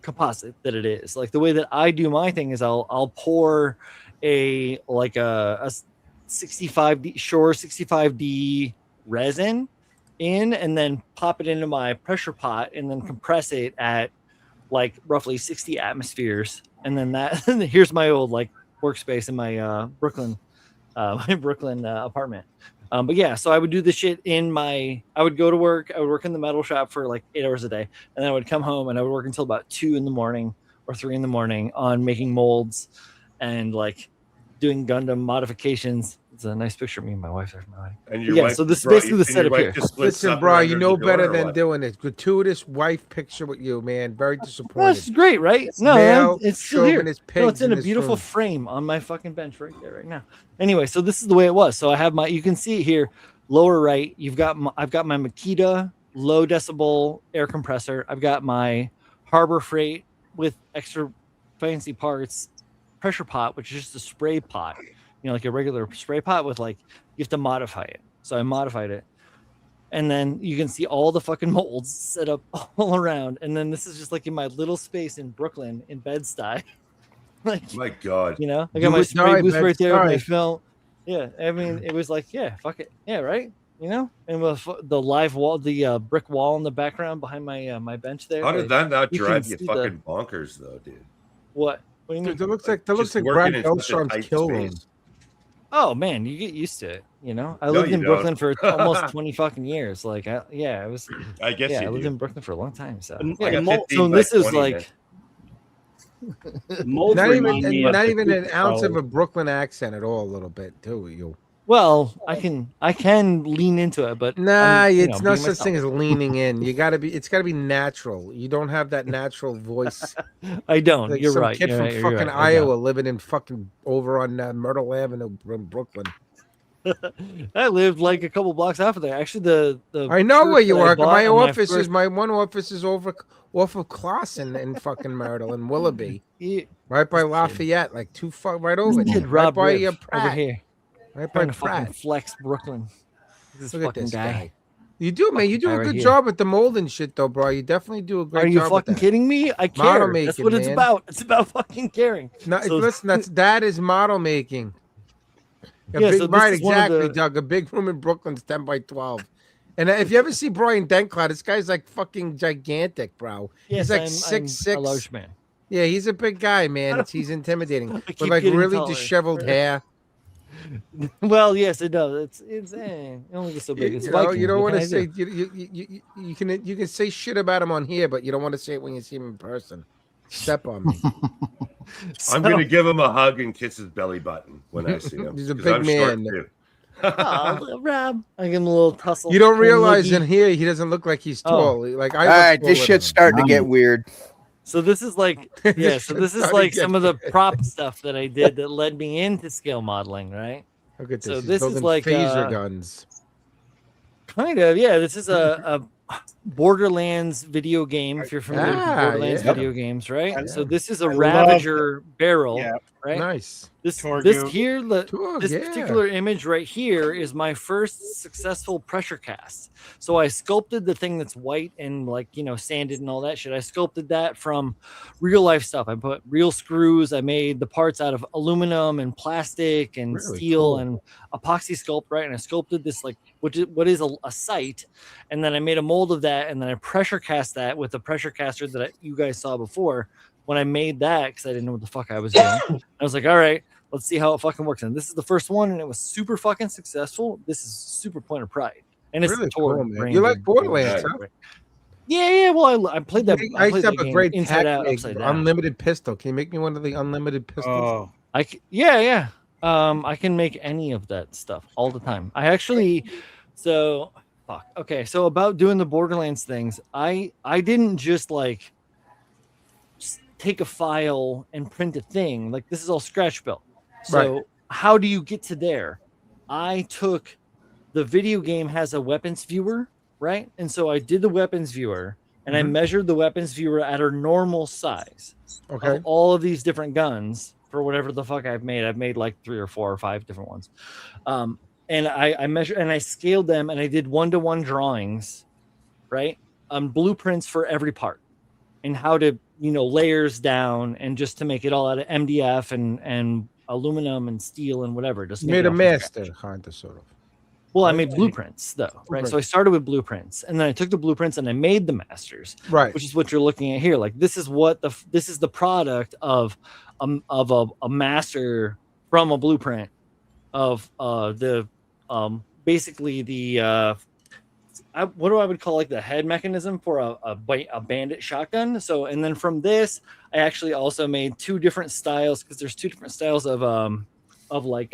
composite that it is. Like the way that I do my thing is I'll pour a 65D resin in and then pop it into my pressure pot and then compress it at like roughly 60 atmospheres. And then here's my old like workspace in my Brooklyn apartment. But yeah, so I would do this shit I would go to work. I would work in the metal shop for like 8 hours a day. And then I would come home and I would work until about 2 a.m. or 3 a.m. on making molds and like doing Gundam modifications. It's a nice picture of me and my wife. And your wife, so this is basically the setup here. Listen, bro, you know better than doing this. Gratuitous wife picture with you, man. Very disappointed. That's great, right? It's No, male it's still here. chauvinist No, it's pigs in a this beautiful room. frame on my fucking bench right there, right now. Anyway, so this is the way it was. So I have you can see here, lower right. I've got my Makita low decibel air compressor. I've got my Harbor Freight with extra fancy parts pressure pot, which is just a spray pot. Like a regular spray pot with like, you have to modify it. So I modified it. And then you can see all the fucking molds set up all around. And then this is just like in my little space in Brooklyn in Bed-Stuy. Like, my God. I got my spray booth right there with my film. Yeah. I mean, it was like, yeah, fuck it. Yeah. Right. And with the live wall, the brick wall in the background behind my bench there. How did that not drive you see fucking bonkers though, dude? What do you mean? Dude, that looks like Just Brad working in such a Belstrom's tight kill room. space. Oh man, you get used to it. I No, lived you in Brooklyn don't. for almost 20 fucking years. Like, I guess I you lived do. in Brooklyn for a long time. So, I got 15 so by this is 20, like, Molds Not remind me of not the even an Cooper ounce of Pro. a Brooklyn accent at all. A little bit too. You. well, I can lean into it, but Nah, I'm, it's no being such myself. thing as leaning in. It's gotta be natural. You don't have that natural voice. I don't. Like You're some right. kid You're from right, you're fucking right, I don't. Iowa living in fucking over on Myrtle Avenue in Brooklyn. I lived like a couple blocks off of there. Actually, the I know where church you that I work. bought My on office is first- my one office is off of Clausen in fucking Myrtle and Willoughby, Yeah, right by This kid. Lafayette, like right over this there, kid right Rob by Riff over Pratt, here, right by trying to fucking Pratt. flex Brooklyn. This Look at fucking this guy. guy. You do, man. You do guy a right good here. job with the mold and shit, though, bro. You definitely do a great Are you job with fucking that. kidding me? I care. Model That's making, what it's man. about. It's about fucking caring. No, So- listen, that is model making. A Yeah, big, so this right, is one of exactly, the- Doug. A big room in Brooklyn's 10 by 12. And if you ever see Brian Denclaw, this guy's like fucking gigantic, bro. Yes, he's like I'm 6'6". a large man. Yeah, he's a big guy, man. He's intimidating with keep like getting really taller. disheveled hair. Well, yes, it does. It's it only gets so big. It's You know, Vikings. you don't What want to can I do? say you can say shit about him on here, but you don't want to say it when you see him in person. Step on me. I'm gonna give him a hug and kiss his belly button when I see him. He's a 'cause big I'm short, man. too. Oh, Rob, I give him a little tussle. You don't realize Loogie. in here he doesn't look like he's Oh. tall. Like I All look right, this taller shit's than starting to get weird. So this is like, This yeah. So shit's this is starting like to get some of the weird. prop stuff that I did that led me into scale modeling, right? him. Look at this. So He's this is building like, phaser guns. Kind of, yeah. This is a Borderlands video game. If you're familiar with Borderlands yeah. video games, right? I- So this is a I love Ravager barrel, Yeah. right? Nice. This Torgu. here, Torg, this yeah. particular image right here is my first successful pressure cast. So I sculpted the thing that's white and like, you know, sanded and all that shit. I sculpted that from real life stuff. I put real screws. I made the parts out of aluminum and plastic and Really steel cool. and epoxy sculpt, right? And I sculpted this like what is a sight, and then I made a mold of that, and then I pressure cast that with the pressure caster that you guys saw before. When I made that, because I didn't know what the fuck I was doing, I was like, all right, let's see how it fucking works. And this is the first one, and it was super fucking successful. This is super point of pride. And it's Really the Torg cool, man. brand You like new- Borderlands, huh? Yeah. Well, I played that. I I used played to have that a game great inside out, tech upside down. unlimited pistol. Can you make me one of the unlimited pistols? Oh, Yeah. I can make any of that stuff all the time. I actually, so fuck. Okay, so about doing the Borderlands things, I didn't just like take a file and print a thing. Like this is all scratch built. So Right. how do you get to there? I took the video game has a weapons viewer, right? And so I did the weapons viewer and I Mhm. measured the weapons viewer at a normal size Okay. of all of these different guns for whatever the fuck I've made. I've made like 3 or 4 or 5 different ones. And I measured and I scaled them and I did 1-to-1 drawings, right? Blueprints for every part and how to, you know, layers down and just to make it all out of MDF and aluminum and steel and whatever. Just You make made it a all from master, scratch. kind of, sort of. Well, I made blueprints though, right? So I started with blueprints and then I took the blueprints and I made the masters, Right. which is what you're looking at here. Like this is what this is the product of a master from a blueprint of the basically the what do I would call like the head mechanism for a bandit shotgun. So and then from this I actually also made 2 different styles because there's 2 different styles of like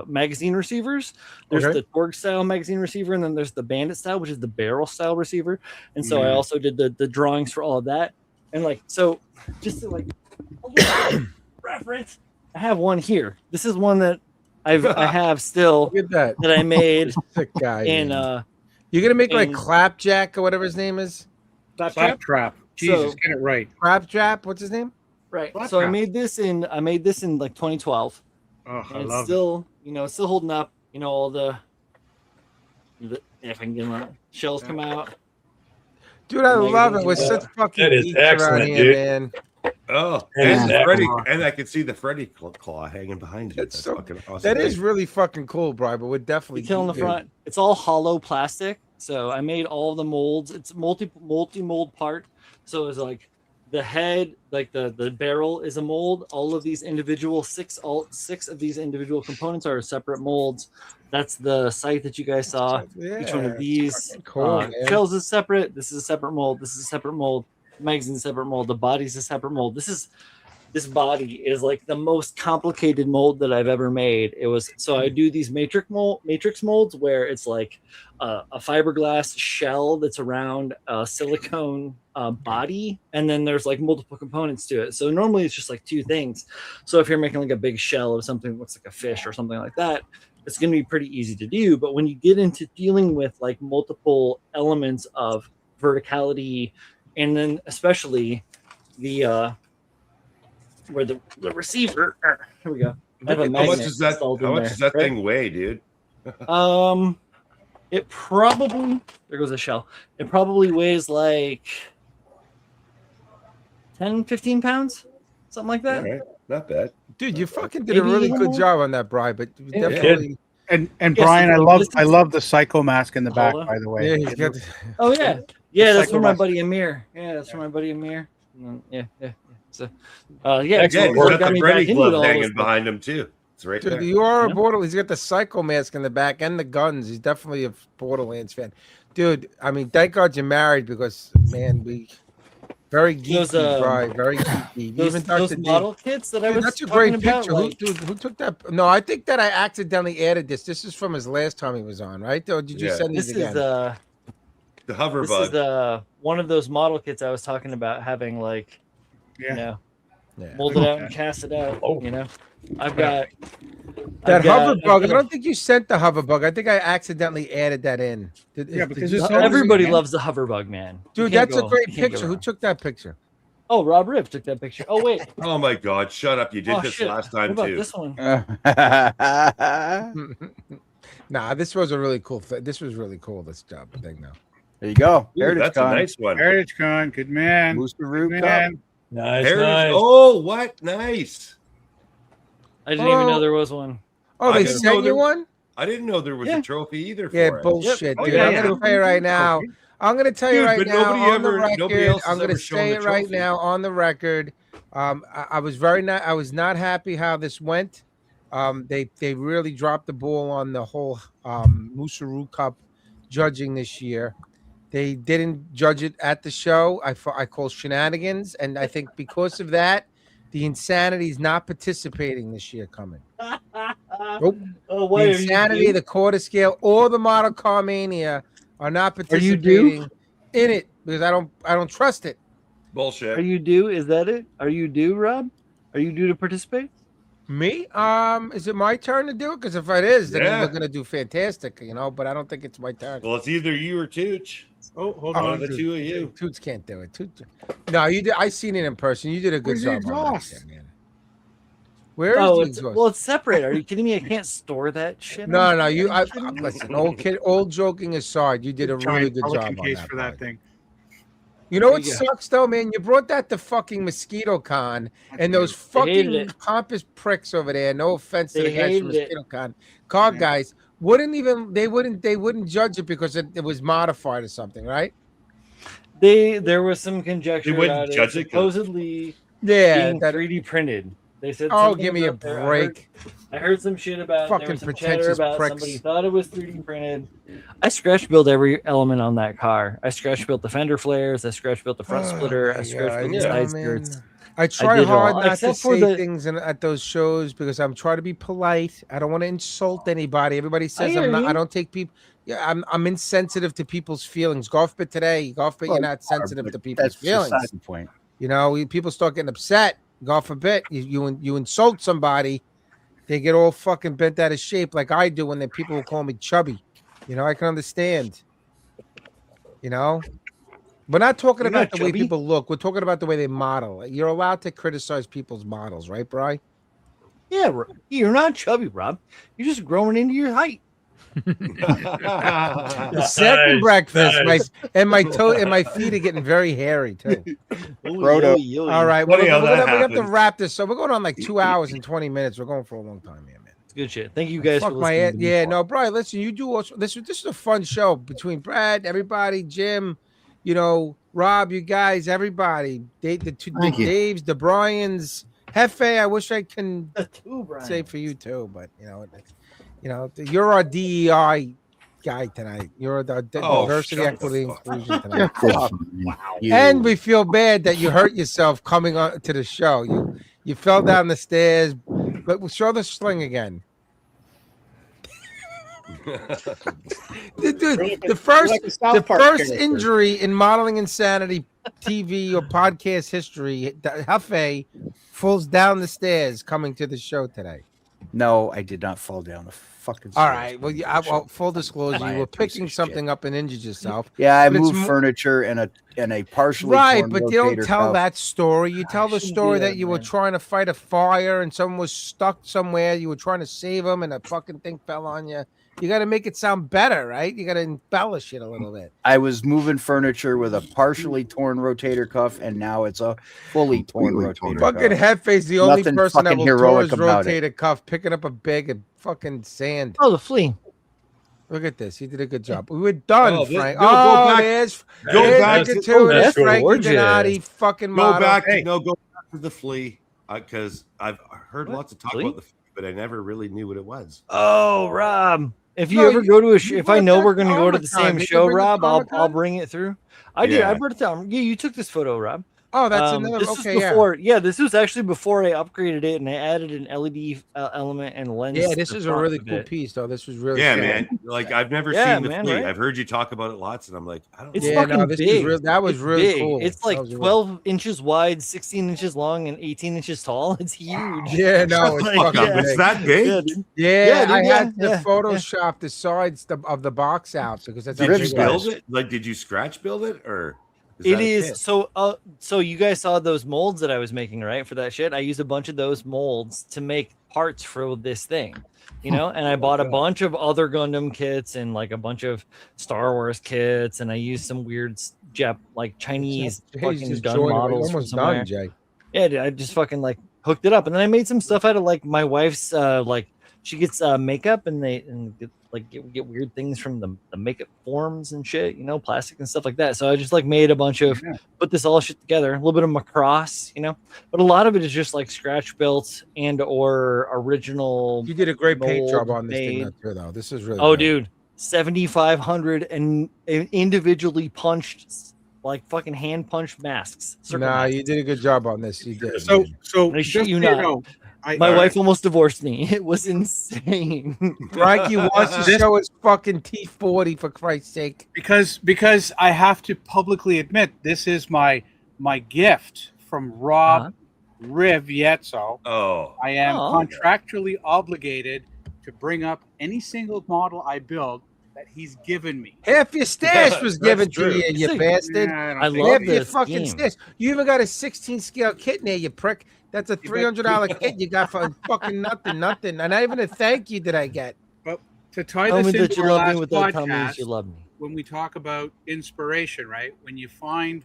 magazine receivers. There's Okay. the Torg style magazine receiver, and then there's the bandit style, which is the barrel style receiver. And so I also did the drawings for all of that. And like so, just to like a little reference, I have one here. This is one that I have still Look at that. that I made Sick guy. in man. You're gonna make like in- Clapjack or whatever his name is. Claptrap. Jesus, So- get it right. Claptrap. What's his name? right. So I Claptrap. made this in like 2012. Oh, I And it's love it. still, you know, it's still holding up. You know, all the if I can get them out, shells come out. Dude, I Magazine love it. We're viewer. such fucking That is geeks around excellent, here, dude. man. Oh, That is and excellent. Freddy, and I can see the Freddy claw hanging behind you. That's so- fucking awesome. That is really fucking cool, bro. But we're definitely Detail in the geeking. front. It's all hollow plastic. So I made all the molds. It's multi mold part. So it's like the head, like the barrel is a mold. All of these individual six of these individual components are separate molds. That's the sight that you guys saw. Each one Yeah, of these fucking cool, man. shells is separate. This is a separate mold. This is a separate mold. The magazine's a separate mold. The body's a separate mold. This body is like the most complicated mold that I've ever made. It was so I do these matrix molds where it's like a fiberglass shell that's around a silicone body, and then there's like multiple components to it. So normally it's just like 2 things. So if you're making like a big shell of something that looks like a fish or something like that, it's going to be pretty easy to do. But when you get into dealing with like multiple elements of verticality, and then especially the where the receiver here we go. I have a How magnet much is that? installed in How much there, does that right? thing weigh, dude? It probably there goes a shell. It probably weighs like 10-15 pounds, something like that. All right, not bad. Dude, you fucking did a Maybe really even good more. job on that, Bri. But you Yeah. definitely, And Yes, Brian, I the- love this I is- love the psycho mask in the back, Hold on. by the way. yeah, he's got. Oh yeah, yeah. That's for my Psycho buddy Amir. Yeah, that's for my buddy Amir. Yeah. So, yeah. Yeah, Excellent. he's What got got the me Freddy back into glove all this hanging stuff. behind him too. It's right Dude, there. you are a Yeah. Borderlands. He's got the Psycho mask in the back and the guns. He's definitely a Borderlands fan. Dude, I mean, thank God you're married because, man, Very geeky, Those, Brian. Very geeky. Those, Even Dr. those D. model kits that I Dude, was that's a talking great about, picture. like- Who took that? No, I think that I accidentally added this. This is from his last time he was on, right? Or did you Yeah. send this these is again? The this hoverbug. is one of those model kits I was talking about having, like, Yeah. you know, Yeah. mold it out and cast it out. You know, I've got That I've got- hoverbug. I've I got- don't think you sent the hoverbug. I think I accidentally added that in. Yeah, because you it's send it? Everybody man. loves the hoverbug, man. You Dude, can't that's a go- great you can't go picture. Who wrong. took that picture? Oh, Rob Riff took that picture. Oh wait, Oh my God! Shut up! You did oh this shit. last What time about too. this one? Nah, this was a really cool. This was really cool. This job thing, though. There you go. Ooh, Heritage that's Con. a nice one. Heritage Con, good man. Booster Good Root Cup. man. Nice, Heritage- nice. Oh, what? Nice. I didn't even Oh. know there was one. Oh, I they didn't know sent you there- one? I didn't know there was Yeah. a trophy either for Yeah, it. bullshit, Oh, dude. yeah, I'm yeah. gonna tell you right now. I'm gonna tell you Dude, right but now nobody on the ever- record. nobody else I'm has gonna ever shown say the it right trophy. now on the record. I was I was not happy how this went. They really dropped the ball on the whole Musaru Cup judging this year. They didn't judge it at the show. I call shenanigans, and I think because of that, the Insanity is not participating this year coming. Nope. Oh, The why are you Insanity, due? the Quarter Scale, or the Model Car Mania are not Are you due? participating in it because I don't trust it. Bullshit. Are you due? Is that it? Are you due, Rob? Are you due to participate? Me? Is it my turn to do it? Because if it is, then Yeah. they're gonna do fantastic, But I don't think it's my turn. Well, it's either you or Tooch. Oh, hold One on. of the two of you. Toots can't do it. No, you did. I seen it in person. You did a good Where's the job on that exhaust? shit, man. Where is Oh, the it's, exhaust? well, it's separate. Are you kidding me? I can't store that shit. No, on no, here. you. Are kidding me? Listen, old joking aside, you did a really Giant good Pelican job on case that. for that bud. thing. You know There what you go. sucks though, man? You brought that to fucking Mosquito Con, and those They hated fucking it. pompous pricks over there. No offense to They the guys from hated it. Mosquito Con, car Yeah. guys wouldn't judge it because it was modified or something, right? There was some conjecture wouldn't about it judge it 'cause- supposedly Yeah. being 3D printed. They said, Oh, something give me a about there. break. I heard some shit about Fucking there was some chatter pretentious about pricks. somebody thought it was 3D printed. I scratch built every element on that car. I scratch built the fender flares. I scratch built the front splitter. I scratch built the side skirts. I try did it hard all, not to except for say the- things at those shows because I'm trying to be polite. I don't want to insult anybody. Everybody says hear I'm not. you. I don't take people. Yeah, I'm insensitive to people's feelings. Golf bit today. Golf bit, Well, you're not you are, sensitive but to people's That's feelings. beside the point. People start getting upset. God forbid you insult somebody, they get all fucking bent out of shape like I do when the people will call me chubby. I can understand. We're not talking You're about not the way chubby? people look. We're talking about the way they model. You're allowed to criticize people's models, right, Bri? Yeah, you're not chubby, Rob. You're just growing into your height. The second breakfast, my feet are getting very hairy too. Proto. All right, Funny how we that have to happens. wrap this. So we're going on like 2 hours and 20 minutes. We're going for a long time here, man. It's good shit. Thank you guys Fuck for my listening. ass. to me Yeah, talk. no, Brian, listen, you do also this is a fun show between Brad, everybody, Jim, Rob, you guys, everybody. The Thank you. Daves, the Bryans, Hefe, I wish I can Two, Brian. say for you too, but you're our DEI guy tonight. You're the Oh, diversity, shut the equity, fuck inclusion tonight. You- And we feel bad that you hurt yourself coming on to the show. You fell down the stairs, but we'll show the sling again. Dude, the first injury in modeling insanity TV or podcast history, Hefe falls down the stairs coming to the show today. No, I did not fall down the fucking. All stairs right. Well, coming to the show. full disclosure, My you were piece picking of shit. something up and injured yourself. Yeah, I but it's moved mo- furniture and a partially Right, torn but you don't rotator tell cuff. that story. You tell the shouldn't story do that that, you were man. trying to fight a fire and someone was stuck somewhere. You were trying to save them and a fucking thing fell on you. You got to make it sound better, right? You got to embellish it a little bit. I was moving furniture with a partially torn rotator cuff, and now it's a fully torn Completely rotator torn. Fucking cuff. Headface, the only Nothing person that fucking will tore heroic his about it. rotator cuff picking up a bag of fucking sand. Oh, the flea. Look at this. He did a good job. We were done, Oh, this- Frank. go back- there's go there's back the to- gratuitous that's Frankie gorgeous. Donati fucking Go model. back, Hey. go back to the flea because I've heard What? lots of talk Flea? about the flea, but I never really knew what it was. Oh, Rob. If you No, ever you- go to a you if I brought know that we're going to to go to the Comic-Con. same Did you show, bring it to Rob, I'll Comic-Con? bring it through. I did. Yeah. I brought it down. Yeah, you took this photo, Rob. Oh, that's another. This Okay, was before, yeah. This was actually before I upgraded it and I added an LED element and lens. yeah. This to is the a front really of cool it. piece, though. This was really. Yeah, cool. man. Like I've never Yeah, seen the man, fleet. right? I've heard you talk about it lots, and I'm like, I don't It's know. Yeah, fucking no, this big. was real. That was It's really big. cool. It's That like was really- 12 inches wide, 16 inches long, and 18 inches tall. It's huge. Yeah, no, it's Like, fucking yeah. It's big. that big? Yeah, dude. Yeah, Yeah, dude, I yeah, had to yeah, Photoshop the sides of the box out because that's how Did big you it build was. it? Like, did you scratch build it, or It that a is kit? so. So you guys saw those molds that I was making, right? For that shit, I used a bunch of those molds to make parts for this thing, you know. And I bought a bunch of other Gundam kits and like a bunch of Star Wars kits, and I used some weird like Chinese He's fucking just gun joining. We're models from almost somewhere. done, Jay. Yeah, dude, I just fucking like hooked it up, and then I made some stuff out of like my wife's like she gets makeup, and get weird things from the makeup forms and shit, you know, plastic and stuff like that. So I just like made a bunch of put this all shit together, a little bit of Macross, you know, but a lot of it is just like scratch built and or original. You did a great paint job mold on this thing, made. too, though. This is really. Oh, good. dude, 7,500 and individually punched, like fucking hand punched masks. circle Nah, masks. you did a good job on this. You did. So, man. so I just shit so you you not. know, My wife almost divorced me. It was insane. Frankie wants to This- show his fucking T40 for Christ's sake. because I have to publicly admit this is my gift from Rob Rivietzo. Oh, I am Oh. contractually obligated to bring up any single model I build that he's given me. Half your stash was That's given true. to you, you Sick. bastard. Nah, I don't love think Half so. your this fucking game. stash. You even got a 16 scale kit in there, you prick. That's a $300 kit you got for fucking nothing. And not even a thank you did I get. To tie Tell this me that into you our love me last without telling me that podcast, you love me. when we talk about inspiration, right? When you find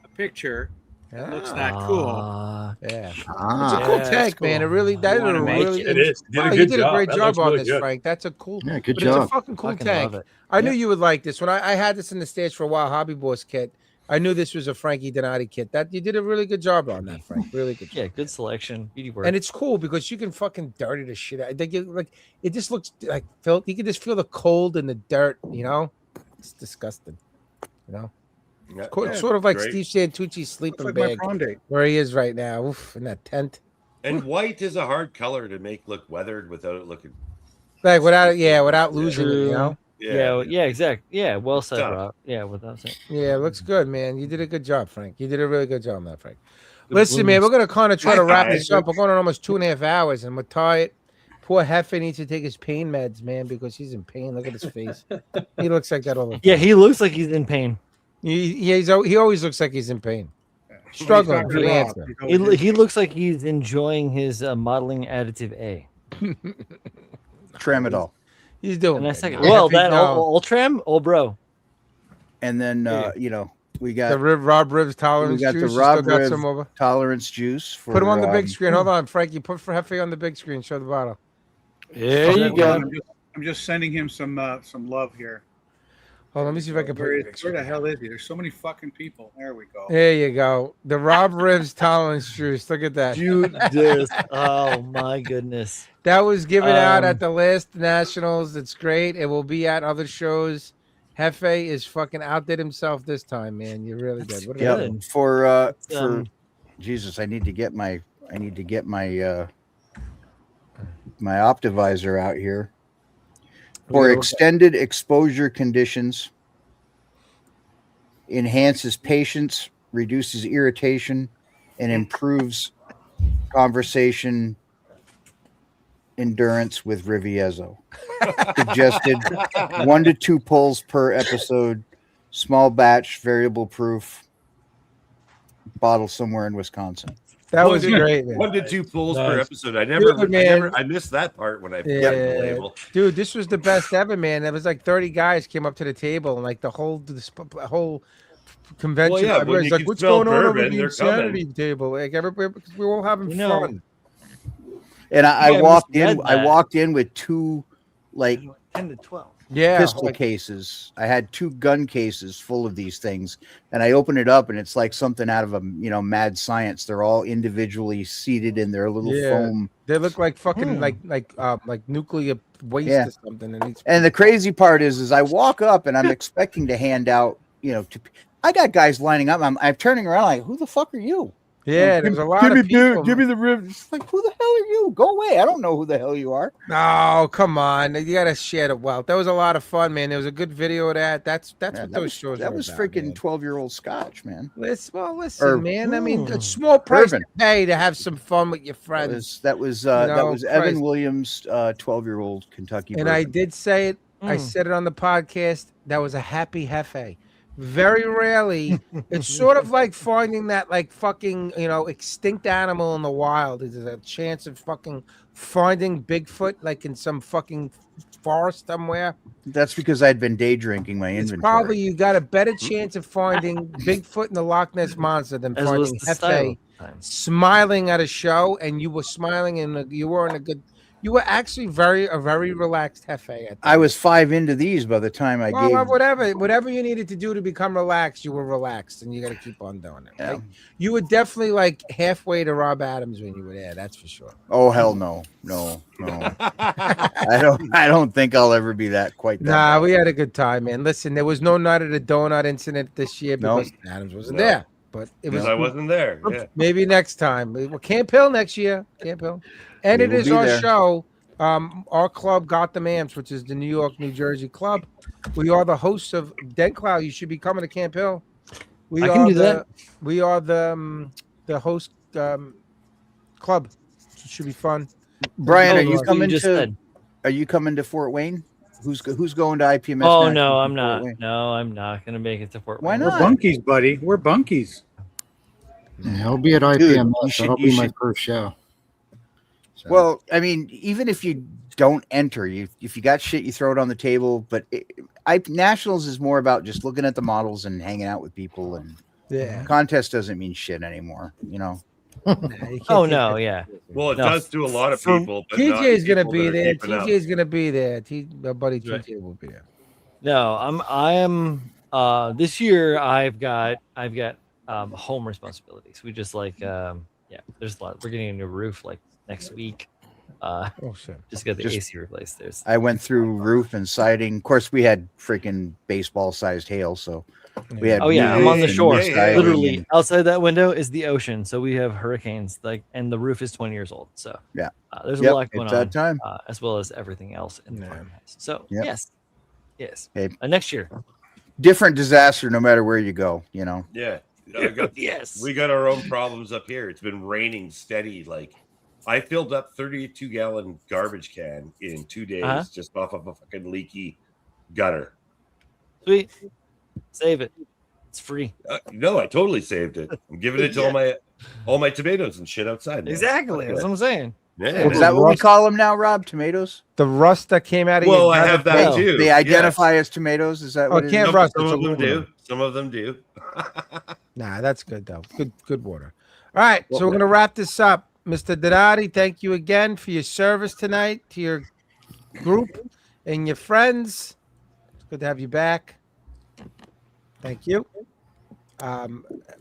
a picture that looks that cool, Ah, Yeah. It's a Ah, cool Yeah, tank, it's man. It cool. really that You wanna is a make really It is. Wow, Did a you good did a job. great That job looks on really this, good. Frank. That's a cool. Yeah, good But it's a job. fucking cool fucking tank. love it. I knew you would like this. When I had this in the stage for a while, Hobby Boss kit, I knew this was a Frankie Donati kit. That you did a really good job on that, Frank. Really good. Yeah, good selection. Beauty work. And it's cool because you can fucking dirty the shit out. Like it just looks like filth. You can just feel the cold and the dirt. You know, it's disgusting. You know, yeah, It's sort of like great. Steve Santucci's looks sleeping like my bag prom date. where he is right now. Oof, in that tent. And white is a hard color to make look weathered without it looking. Like without losing it. You know. yeah, exactly. Yeah, well said, Tough. Rob. Yeah, without saying. Yeah, it looks good, man. You did a good job, Frank. You did a really good job on that, Frank. The Listen, man, blues. we're gonna kind of try to wrap Okay. this up. We're going on almost 2.5 hours, and we're tired. Poor Hefe needs to take his pain meds, man, because he's in pain. Look at his face. He looks like that all the time. Yeah, he looks like he's in pain. He always looks like he's in pain. Struggling for the answer. He looks like he's enjoying his modeling additive A. tramadol. He's doing. And I good, second. man. Well, Hefe, that no. Ultram, oh bro. And then Yeah. we the got Rob Ribs tolerance got the juice. You Rob still got Ribs some over. tolerance juice. For, Put him on the big screen. Hold on, Frank. You put for Hefe on the big screen. Show the bottle. There you go. I'm just sending him some love here. Hold on, let me see if I can put Where, it. where the hell is he? There's so many fucking people. There we go. There you go. The Rob Ribs tolerance juice. Look at that. Judas. Oh my goodness. That was given out Um, at the last nationals. It's great. It will be at other shows. Hefe is fucking outdid himself this time, man. You really did. What Yeah, Good. for Um, Jesus, I need to get my my Optivisor out here. For extended exposure conditions, enhances patience, reduces irritation, and improves conversation endurance with Riviezzo. Suggested 1 to 2 pulls per episode, small batch, variable proof, bottle somewhere in Wisconsin. That One was to- great, man. 1 to 2 pulls Nice. per episode. I man. missed that part when I Yeah. got the label. Dude, this was the best ever, man. There was like 30 guys came up to the table and like the whole convention. Well, yeah, when everybody's you like, can what's smell going on over bourbon, the they're insanity table? Like everybody, because we were all having You know, fun. And I Yeah, I walked misread in. I that. walked in with 2 like 10 to 12. Yeah, pistol like, cases. I had 2 gun cases full of these things, and I open it up, and it's like something out of a mad science. They're all individually seated in their little Yeah. foam. they look like fucking Hmm. like nuclear waste Yeah. or something. And, And the crazy part is I walk up and I'm expecting to hand out, I got guys lining up. I'm turning around like, who the fuck are you? Yeah, there's a lot of people. Give me the rib. It's like, who the hell are you? Go away. I don't know who the hell you are. No, come on. You got to share the wealth. That was a lot of fun, man. There was a good video of that. That's Yeah, what that those was, shows that are was about, freaking man. 12-year-old scotch, man. Listen, man. I mean, Hmm. a small price Bourbon. to pay to have some fun with your friends. That was know, Evan Christ. Williams, 12-year-old Kentucky. And I bourbon. did say it. I said it on the podcast. That was a happy hefe. Very rarely, it's sort of like finding that like fucking extinct animal in the wild. There's a chance of fucking finding Bigfoot like in some fucking forest somewhere. That's because I'd been day drinking my It's inventory. probably you got a better chance of finding Bigfoot in the Loch Ness Monster than As was finding the style Hefe of the time. smiling at a show, and you were smiling and you were in a good. You were actually a very relaxed Hefe. I was 5 into these by the time I gave. Well, whatever you needed to do to become relaxed, you were relaxed, and you got to keep on doing it. Yeah. Like, you were definitely like halfway to Rob Adams when you were there. That's for sure. Oh hell no. I don't think I'll ever be that quite. That Nah, bad. we had a good time, man. Listen, there was no Night of the Donut incident this year No. because Adams wasn't No. there. But it was Because I wasn't there. Yeah. maybe next time. Well, Camp Hill next year. Camp Hill, and We it will is be our there. show. Our club, Gotham Amps, which is the New York, New Jersey club. We are the hosts of Dead Cloud. You should be coming to Camp Hill. We I are can do the, that. We are the host club. It should be fun. Brian, Oh, are you that's what coming just to? said. Are you coming to Fort Wayne? Who's going to IPMS? Oh National no, from I'm Fort not. Wayne? No, I'm not gonna make it to Fort Why Wayne. We're not? bunkies, buddy. We're bunkies. Yeah, I'll be at Dude, IPMS. you should- That'll you be my should- first show. So, Well, I mean, even if you don't enter, if you got shit, you throw it on the table. But Nationals is more about just looking at the models and hanging out with people. And Yeah. contest doesn't mean shit anymore. You know. Nah, you can't Oh take no, that. yeah. Well, it No, does to a lot of for- people. But not TJ's gonna people be that are there. keeping up. TJ's gonna be there. My buddy Right. TJ will be there. No, I am this year I've got home responsibilities. We just there's a lot. We're getting a new roof like next week. Oh shit. Just got the Just- AC replaced. There's I went through roof and siding. Of course, we had freaking baseball-sized hail, so we had. oh yeah, I'm roof on the and shore. new siding Literally and- outside that window is the ocean. So we have hurricanes and the roof is 20 years old. So Yeah. there's a Yep, lot going it's on. that time. As well as everything else in the Yeah. farmhouse. So Yep. yes. Hey. Next year. Different disaster, no matter where you go. You know. Yeah. I got- Yes. We got our own problems up here. It's been raining steady. Like I filled up 32-gallon garbage can in 2 days Uh-huh. just off of a fucking leaky gutter. Sweet. Save it. It's free. No, I totally saved it. I'm giving it to all my tomatoes and shit outside. man. Exactly. That's what I'm saying. Yeah, Is man. that what we call them now, Rob? Tomatoes? The rust that came out of Well, your I gutter have that Well, too. They Yeah. identify as tomatoes. Is that Oh, what it is? can't Some, rust. some It's of them aluminum. do. Some of them do. Nah, that's good though. Good water. All right, so we're gonna wrap this up. Mr. Donati, thank you again for your service tonight to your group and your friends. It's good to have you back. Thank you.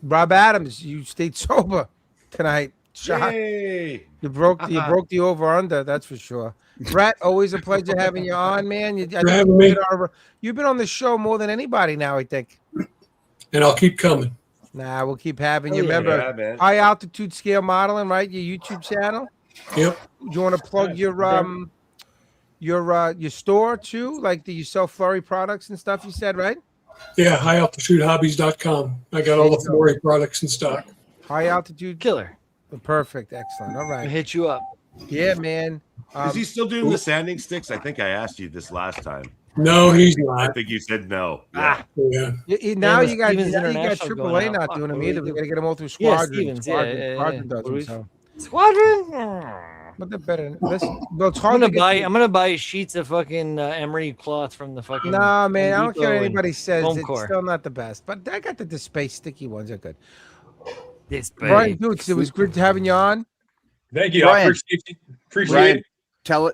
Rob Adams, you stayed sober tonight. Shot. Yay! You broke the over under, that's for sure. Brett, always a pleasure having you on, man. having me. You've been on the show more than anybody now, I think. And I'll keep coming. Nah, we'll keep having you. Oh, yeah. Remember, Yeah, man. high altitude scale modeling, right? Your YouTube channel. Yep. Do you want to plug your store too? Like, do you sell flurry products and stuff? You said, right? Yeah, highaltitudehobbies.com. I got all the flurry products in stock. High altitude. Killer. Perfect. Excellent. All I right. hit you up. Yeah, man. Is he still doing the sanding sticks? I think I asked you this last time. No, he's I not. think you said no. Yeah. Yeah. Now with you got Stevens now you got International going AAA out. not Fuck, doing them what do either. we We do? got to get them all through Yeah, Squadron. Stevens. Squadron does What do them, we- so. Squadron. But they're better. Listen, well, it's I'm hard gonna to get buy. the- I'm gonna buy sheets of fucking emery cloth from the fucking. Nah, man, I Home don't care what Depot and anybody says. Home It's Core. still not the best. But I got the space sticky ones. They're good. This Brian big. Dukes, it was good having you on. Thank you. Brian. I appreciate you. Appreciate Brian,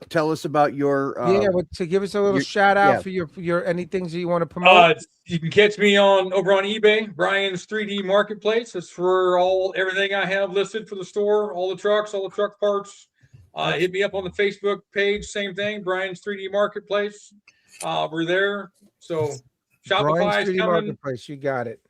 it. tell us about your. Yeah, well, to give us a little your- shout out yeah. for your any things that you want to promote. You can catch me over on eBay, Brian's 3D Marketplace. That's for everything I have listed for the store, all the trucks, all the truck parts. Hit me up on the Facebook page, same thing, Brian's 3D Marketplace. We're there. So Brian's Shopify is 3D coming. Marketplace, you got it.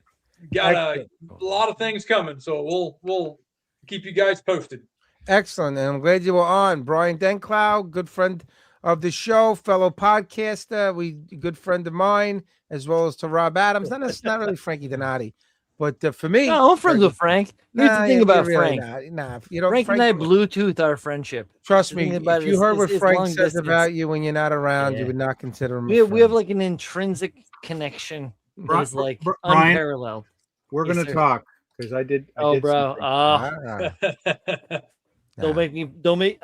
got a lot of things coming, so we'll keep you guys posted. Excellent. And I'm glad you were on. Brian Denclow, good friend of the show, fellow podcaster, good friend of mine, as well as to Rob Adams. Not really Frankie Donati, but for me, No, I'm friends with Frank. Here's the thing about Frank. Nah, you know, Frank and I Bluetooth our friendship. Trust The me, thing about if it you is- heard what is Frank long says distance. about you when you're not around, Yeah. you would not consider him. We have like an intrinsic connection that is like Brian, unparalleled. We're Yes, gonna sir. talk because I did. I Oh, did bro. something. Don't make.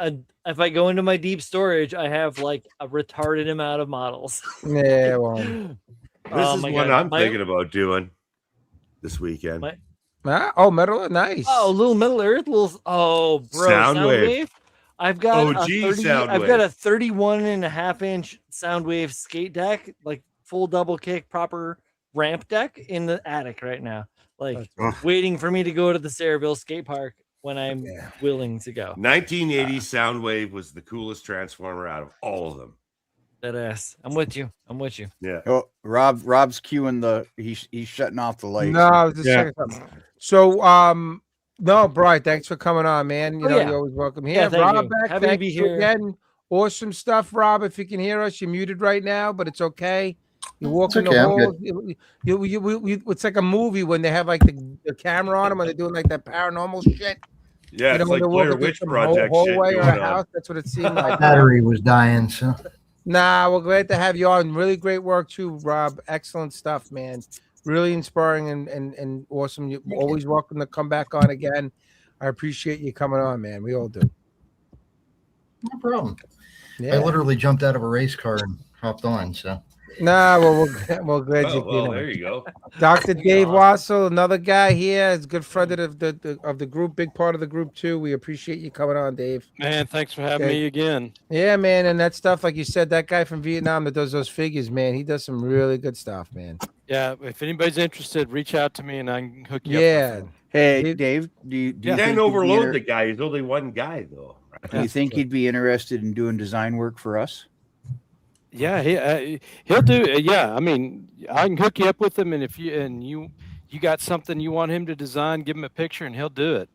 If I go into my deep storage, I have like a retarded amount of models. Yeah, well, This Oh is my one God. I'm thinking about doing this weekend. Metal, nice. Oh, little Middle Earth, oh, bro, Soundwave. I've got OG a 30, I've Soundwave. got a 31.5-inch Soundwave skate deck, like full double kick, proper ramp deck in the attic right now, like waiting for me to go to the Sayreville skate park when I'm willing to go. 1980 Soundwave was the coolest transformer out of all of them. That ass. I'm with you. Yeah. Oh, Rob's cueing he's shutting off the lights. No, I was just checking something. So, no, Brian, thanks for coming on, man. You know, yeah. you're always welcome Yeah, here. thank Rob, you. back. Happy to Thank be you here. again. Awesome stuff, Rob. If you can hear us, you're muted right now, but it's okay. You're walking okay, the I'm halls. It's like a movie when they have like the camera on them and they're doing like that paranormal shit. Yeah, it's like they're Blair walking through Witch some Project shit hallway or going a on. house. That's what it seemed like. Battery was dying, so Nah, we're glad to have you on. Really great work too, Rob. Excellent stuff, man. Really inspiring and awesome. You're always welcome to come back on again. I appreciate you coming on, man. We all do. no problem. Yeah. I literally jumped out of a race car and hopped on. So Nah, well, we're glad you Oh, well, came there on. you go. Dr. Dave Wassel, another guy here, is a good friend of the group, big part of the group too. We appreciate you coming on, Dave. Man, thanks for having Okay. me again. Yeah, man, and that stuff, like you said, that guy from Vietnam that does those figures, man, he does some really good stuff, man. Yeah, if anybody's interested, reach out to me and I can hook you Yeah. up. Hey, Dave, do you Can't think overload the guy. He's only one guy, though. Do you think he'd be interested in doing design work for us? Yeah, he'll do. Yeah, I mean, I can hook you up with him, and if you got something you want him to design, give him a picture, and he'll do it.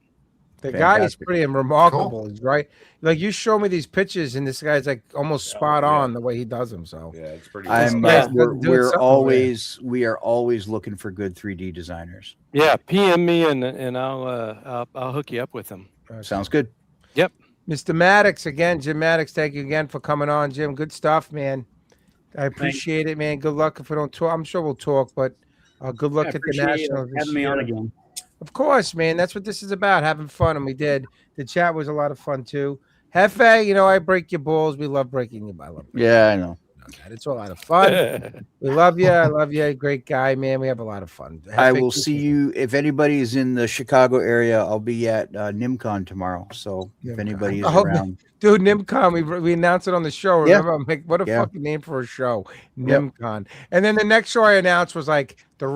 The guy is Fantastic. pretty remarkable, right? Like you show me these pictures, and this guy's like almost spot on the way he does them. So Yeah, it's pretty. I'm Yeah. we're something, we are always looking for good 3D designers. Yeah, PM me and I'll hook you up with him. Sounds good. Yep. Mr. Maddox again, Jim Maddox, thank you again for coming on, Jim. Good stuff, man. I appreciate it, man. Good luck if we don't talk. I'm sure we'll talk, but good luck I at the appreciate you Nationals. this having me on year. again. Of course, man. That's what this is about, having fun, and we did. The chat was a lot of fun too. Hefe, you know I break your balls. We love breaking your balls. Yeah, I know. It's a lot of fun. We love you. I love you. Great guy, man. We have a lot of fun. I Hefe, will see you if anybody is in the Chicago area. I'll be at NIMCon tomorrow. So if anybody is I hope- around, Dude, NIMCon, we announced it on the show. Yeah. Remember? I'm like, what a Yeah. fucking name for a show, NIMCon. And then the next show I announced was like the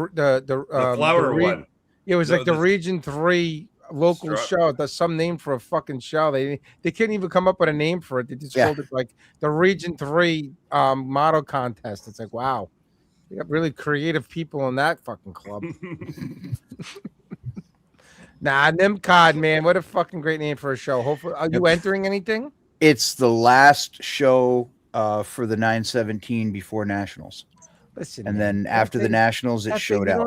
flower re- one. It was No, like the the- Region 3 local Struck. show. That's some name for a fucking show. They couldn't even come up with a name for it. They just Yeah. called it like the Region 3 model contest. It's like, wow, you got really creative people in that fucking club. Nah, NIMCon, man, what a fucking great name for a show. Hopefully, are you entering anything? it's the last show for the 917 before Nationals, Listen, and man, then after the that's it. Nationals, it That's it. showed We out.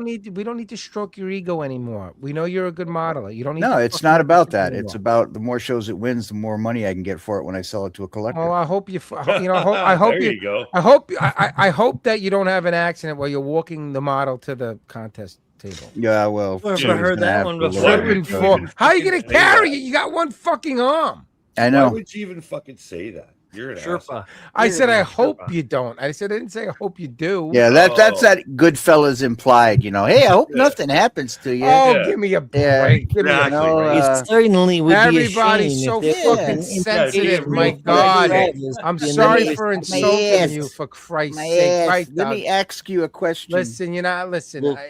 don't need to stroke your ego anymore. We know you're a good modeler. You don't need. No, to it's fucking not about anymore. that. It's about the more shows it wins, the more money I can get for it when I sell it to a collector. Oh, I hope you. You know, I hope There you. you go. I hope that you don't have an accident while you're walking the model to the contest table. Yeah, well, I've she's heard gonna that have one to before. learn Flipping it, for. so- How are you gonna Say carry that. it? You got one fucking arm. I Why know. would you even fucking say that? You're an asshole. Sherpa. I said I You're a hope Sherpa. you don't. I said I didn't say I hope you do. Yeah, that's Oh. that Goodfellas implied. You know, hey, I hope Yeah. nothing happens to you. Oh, Yeah. give me a break. Yeah. Give me a Exactly, No, right. uh, It certainly would be a Everybody's shame so if there fucking wasn't sensitive. indication My of God. drivers I'm being sorry released. for My insulting ass. you, for Christ's My sake. ass. Right, Let Doug? me ask you a question. Listen, you're not listen. Look,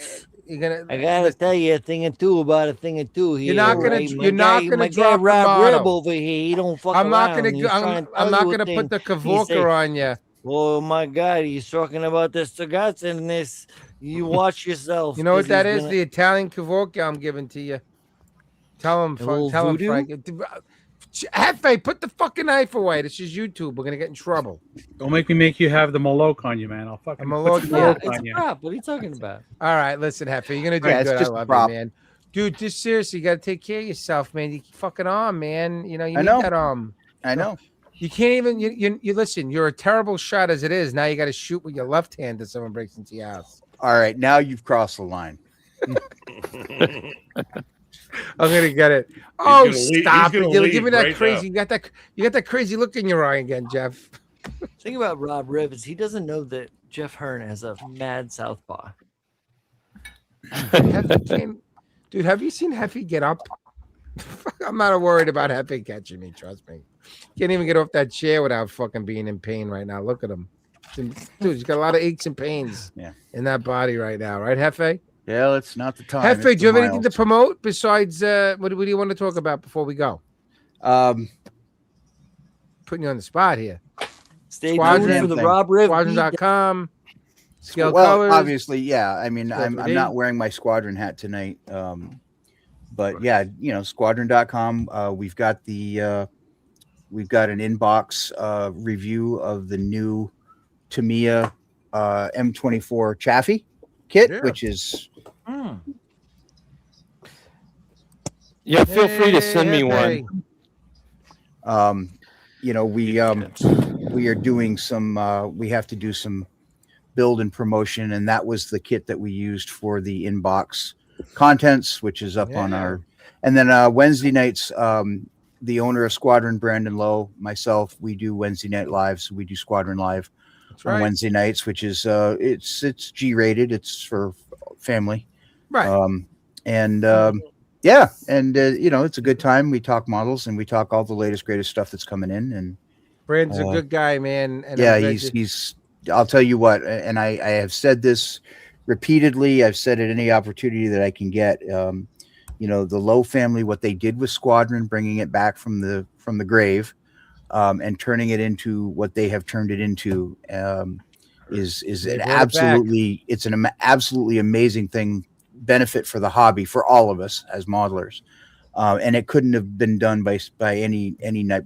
You're gonna. I gotta tell you a thing or two about a thing or two here. You're not gonna- right? you're not gonna my drop the guy Rob motto. Rib over here. He don't fuck I'm not around. gonna. He's Go, trying to I'm tell not you a gonna thing. put the He say, Kavorka on you. oh my God, he's talking about the Stugats and this. You watch yourself. You know what 'cause that he's is? gonna- The Italian Cavorca I'm giving to you. Tell him, A little tell him, voodoo? Frank. Hefe, put the fucking knife away. This is YouTube. We're gonna get in trouble. Don't make me make you have the Maloke on you, man. I'll fucking I'm put Maloke, the yeah, Maloke It's on a you. prop. What are you talking about? All right, listen, Hefe, you're gonna do Yeah, it's good. I just a love you, prop. man. Dude, just seriously, you gotta take care of yourself, man. You fucking arm, man. You know, you I need know. that arm. I know. You can't even. You listen. You're a terrible shot as it is. Now you got to shoot with your left hand if someone breaks into your house. All right, now you've crossed the line. I'm gonna get it. Oh, gonna leave- stop he's it! gonna You're leave giving that right crazy. now. You got that crazy look in your eye again, Jeff. Thing about Rob Rivers, he doesn't know that Jeff Hearn has a mad southpaw. Heffy came, dude. Have you seen Heffy get up? I'm not worried about Heffy catching me. Trust me. Can't even get off that chair without fucking being in pain right now. Look at him, dude. He's got a lot of aches and pains in that body right now, right, Hefe? Yeah, it's not the time. Hefe, it's do you the have anything to miles. promote besides what do you want to talk about before we go? Putting you on the spot here. Stay Squadron tuned for the thing. Rob Rivers. Squadron.com. Scale Well, colors. obviously, yeah. I mean, Scale I'm 3D. not wearing my squadron hat tonight. But yeah, you know, squadron.com. We've got an inbox review of the new Tamiya M24 Chaffee kit, which is Yeah, feel free to send me Hefe. one. you know, we are doing some we have to do some build and promotion, and that was the kit that we used for the inbox contents, which is up on our. And then Wednesday nights, the owner of Squadron, Brandon Lowe, myself, we do Wednesday night live, so we do Squadron Live That's on right. Wednesday nights, which is it's G-rated, it's for family, Right. yeah, and you know, it's a good time. We talk models and we talk all the latest greatest stuff that's coming in, and Brandon's a good guy, man. And yeah, I'm glad he's I'll tell you what, and I have said this repeatedly. I've said it any opportunity that I can get. You know, the Lowe family, what they did with Squadron, bringing it back from the grave, and turning it into what they have turned it into, is They an brought it back. absolutely amazing thing, benefit for the hobby, for all of us as modelers. And it couldn't have been done by any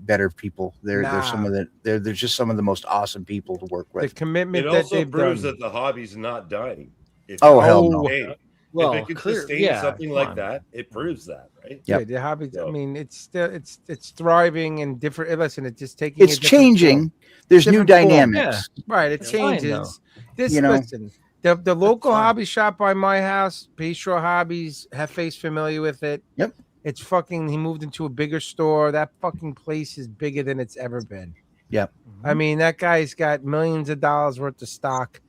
better people. They're some of they're just some of the most awesome people to work the with. commitment It that also they've proves done. that the hobby's not dying. If Oh, it hell can no. sustain- Well, if it can clear- sustain yeah, something come like on. that, it proves that, right? Yep. Yeah, the hobby. I So- mean, it's still it's thriving and different. Listen, it's just taking. It's a different changing. form. There's new Different form. dynamics. Right, it That's fine, though. changes. This You know? listen, the local fine. hobby shop by my house, Paystro Hobbies, Hefe's familiar with it. Yep. It's fucking. He moved into a bigger store. That fucking place is bigger than it's ever been. Yep. I mean, that guy's got millions of dollars worth of stock,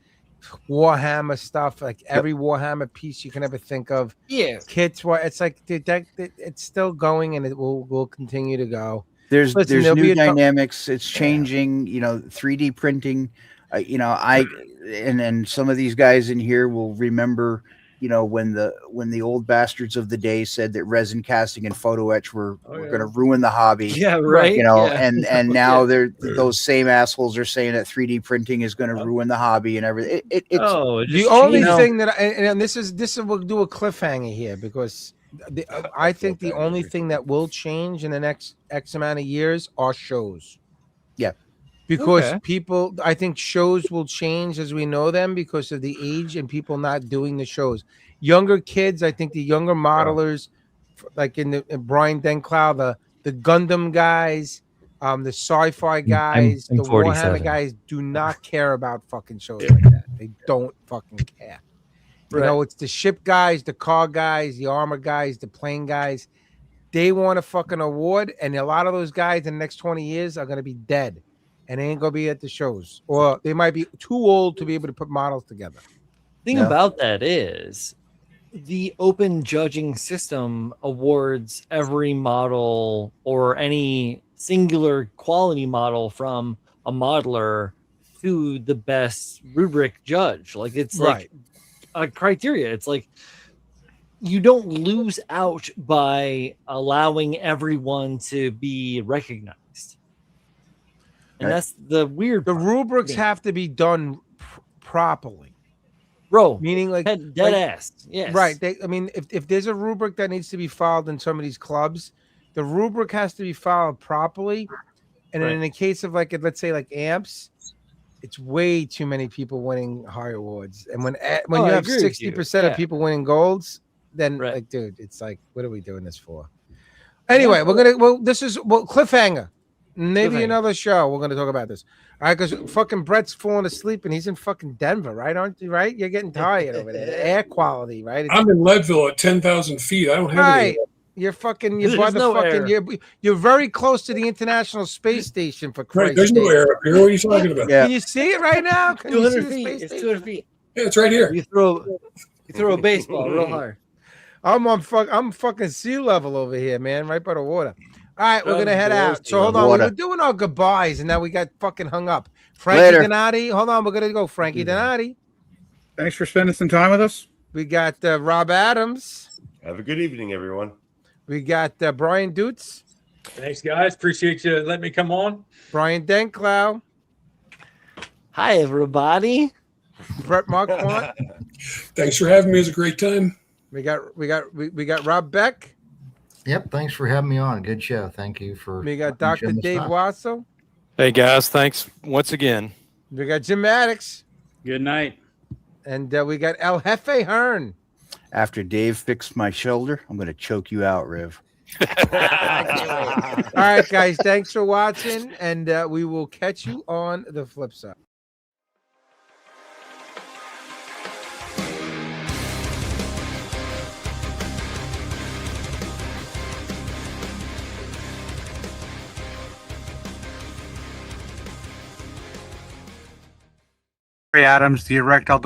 Warhammer stuff, like every Warhammer piece you can ever think of. Yeah. Kits, what it's like, dude, it's still going and it will continue to go. There's Listen, there'll be new a to- dynamics. It's changing. You know, 3D printing. You know, and some of these guys in here will remember. You know, when the old bastards of the day said that resin casting and photo etch were going to ruin the hobby. Yeah, right. You know, yeah. and now those same assholes are saying that 3D printing is going to ruin the hobby and everything. It's Oh, it The just only changed. thing that, and this is we'll do a cliffhanger here because I think the only thing that will change in the next X amount of years are shows. Yeah. Because Okay. people, I think shows will change as we know them because of the age and people not doing the shows. Younger kids, I think the younger modelers, like in Brian Denclow, the Gundam guys, the sci-fi guys, I'm the 47. Warhammer guys do not care about fucking shows like that. They don't fucking care. You know, it's the ship guys, the car guys, the armor guys, the plane guys. They want a fucking award, and a lot of those guys in the next 20 years are gonna be dead. And they ain't gonna be at the shows, or they might be too old to be able to put models together. Thing Yeah. about that is the open judging system awards every model or any singular quality model from a modeler to the best rubric judge. Like it's like a criteria. It's like you don't lose out by allowing everyone to be recognized. And Right. that's the weird The part. rubrics Yeah. have to be done properly. bro. Meaning like Dead like- ass. Yes. Right. I mean, if there's a rubric that needs to be followed in some of these clubs, the rubric has to be followed properly. And Right. in the case of like, let's say like amps, it's way too many people winning high awards. And when Oh, you I have agree with you. 60% of Yeah. people winning golds, then Right. like, dude, it's like, what are we doing this for? Anyway, this is cliffhanger. Maybe Cliffhanger. another show. We're gonna talk about this. All right, because fucking Brett's falling asleep and he's in fucking Denver, right? Aren't you? Right? You're getting tired over there. The air quality, right? It's- I'm in Leadville at 10,000 feet. I don't have right. any. You're fucking. You're by There's the no fucking. air. You're very close to the International Space Station for Right, Christ's there's no sake. air up here. What are you talking about? Yeah. Can you see it right now? Can you see 200 the feet. space It's station? 200 feet. Yeah, it's right here. You throw a baseball real hard. I'm fucking sea level over here, man, right by the water. All right, we're Of gonna head out. course, So hold on, water. we were doing our goodbyes, and now we got fucking hung up. Frankie Later. Donati, hold on, we're gonna go. Frankie Donati. Thanks for spending some time with us. We got Rob Adams. Have a good evening, everyone. We got Brian Dutz, Thanks, guys. Appreciate you letting me come on. Brian Denklau, Hi, everybody. Brett Marquardt. Thanks for having me. It was a great time. we got Rob Beck. Yep. Thanks for having me on. Good show. Thank you for. We got letting Dr. me share my Dave stuff. Wasso. Hey guys, thanks once again. We got Jim Maddox, Good night. and we got El Jefe Hearn. After Dave fixed my shoulder, I'm going to choke you out, Riv. All right, guys, thanks for watching, and we will catch you on the flip side. Adams, the erectile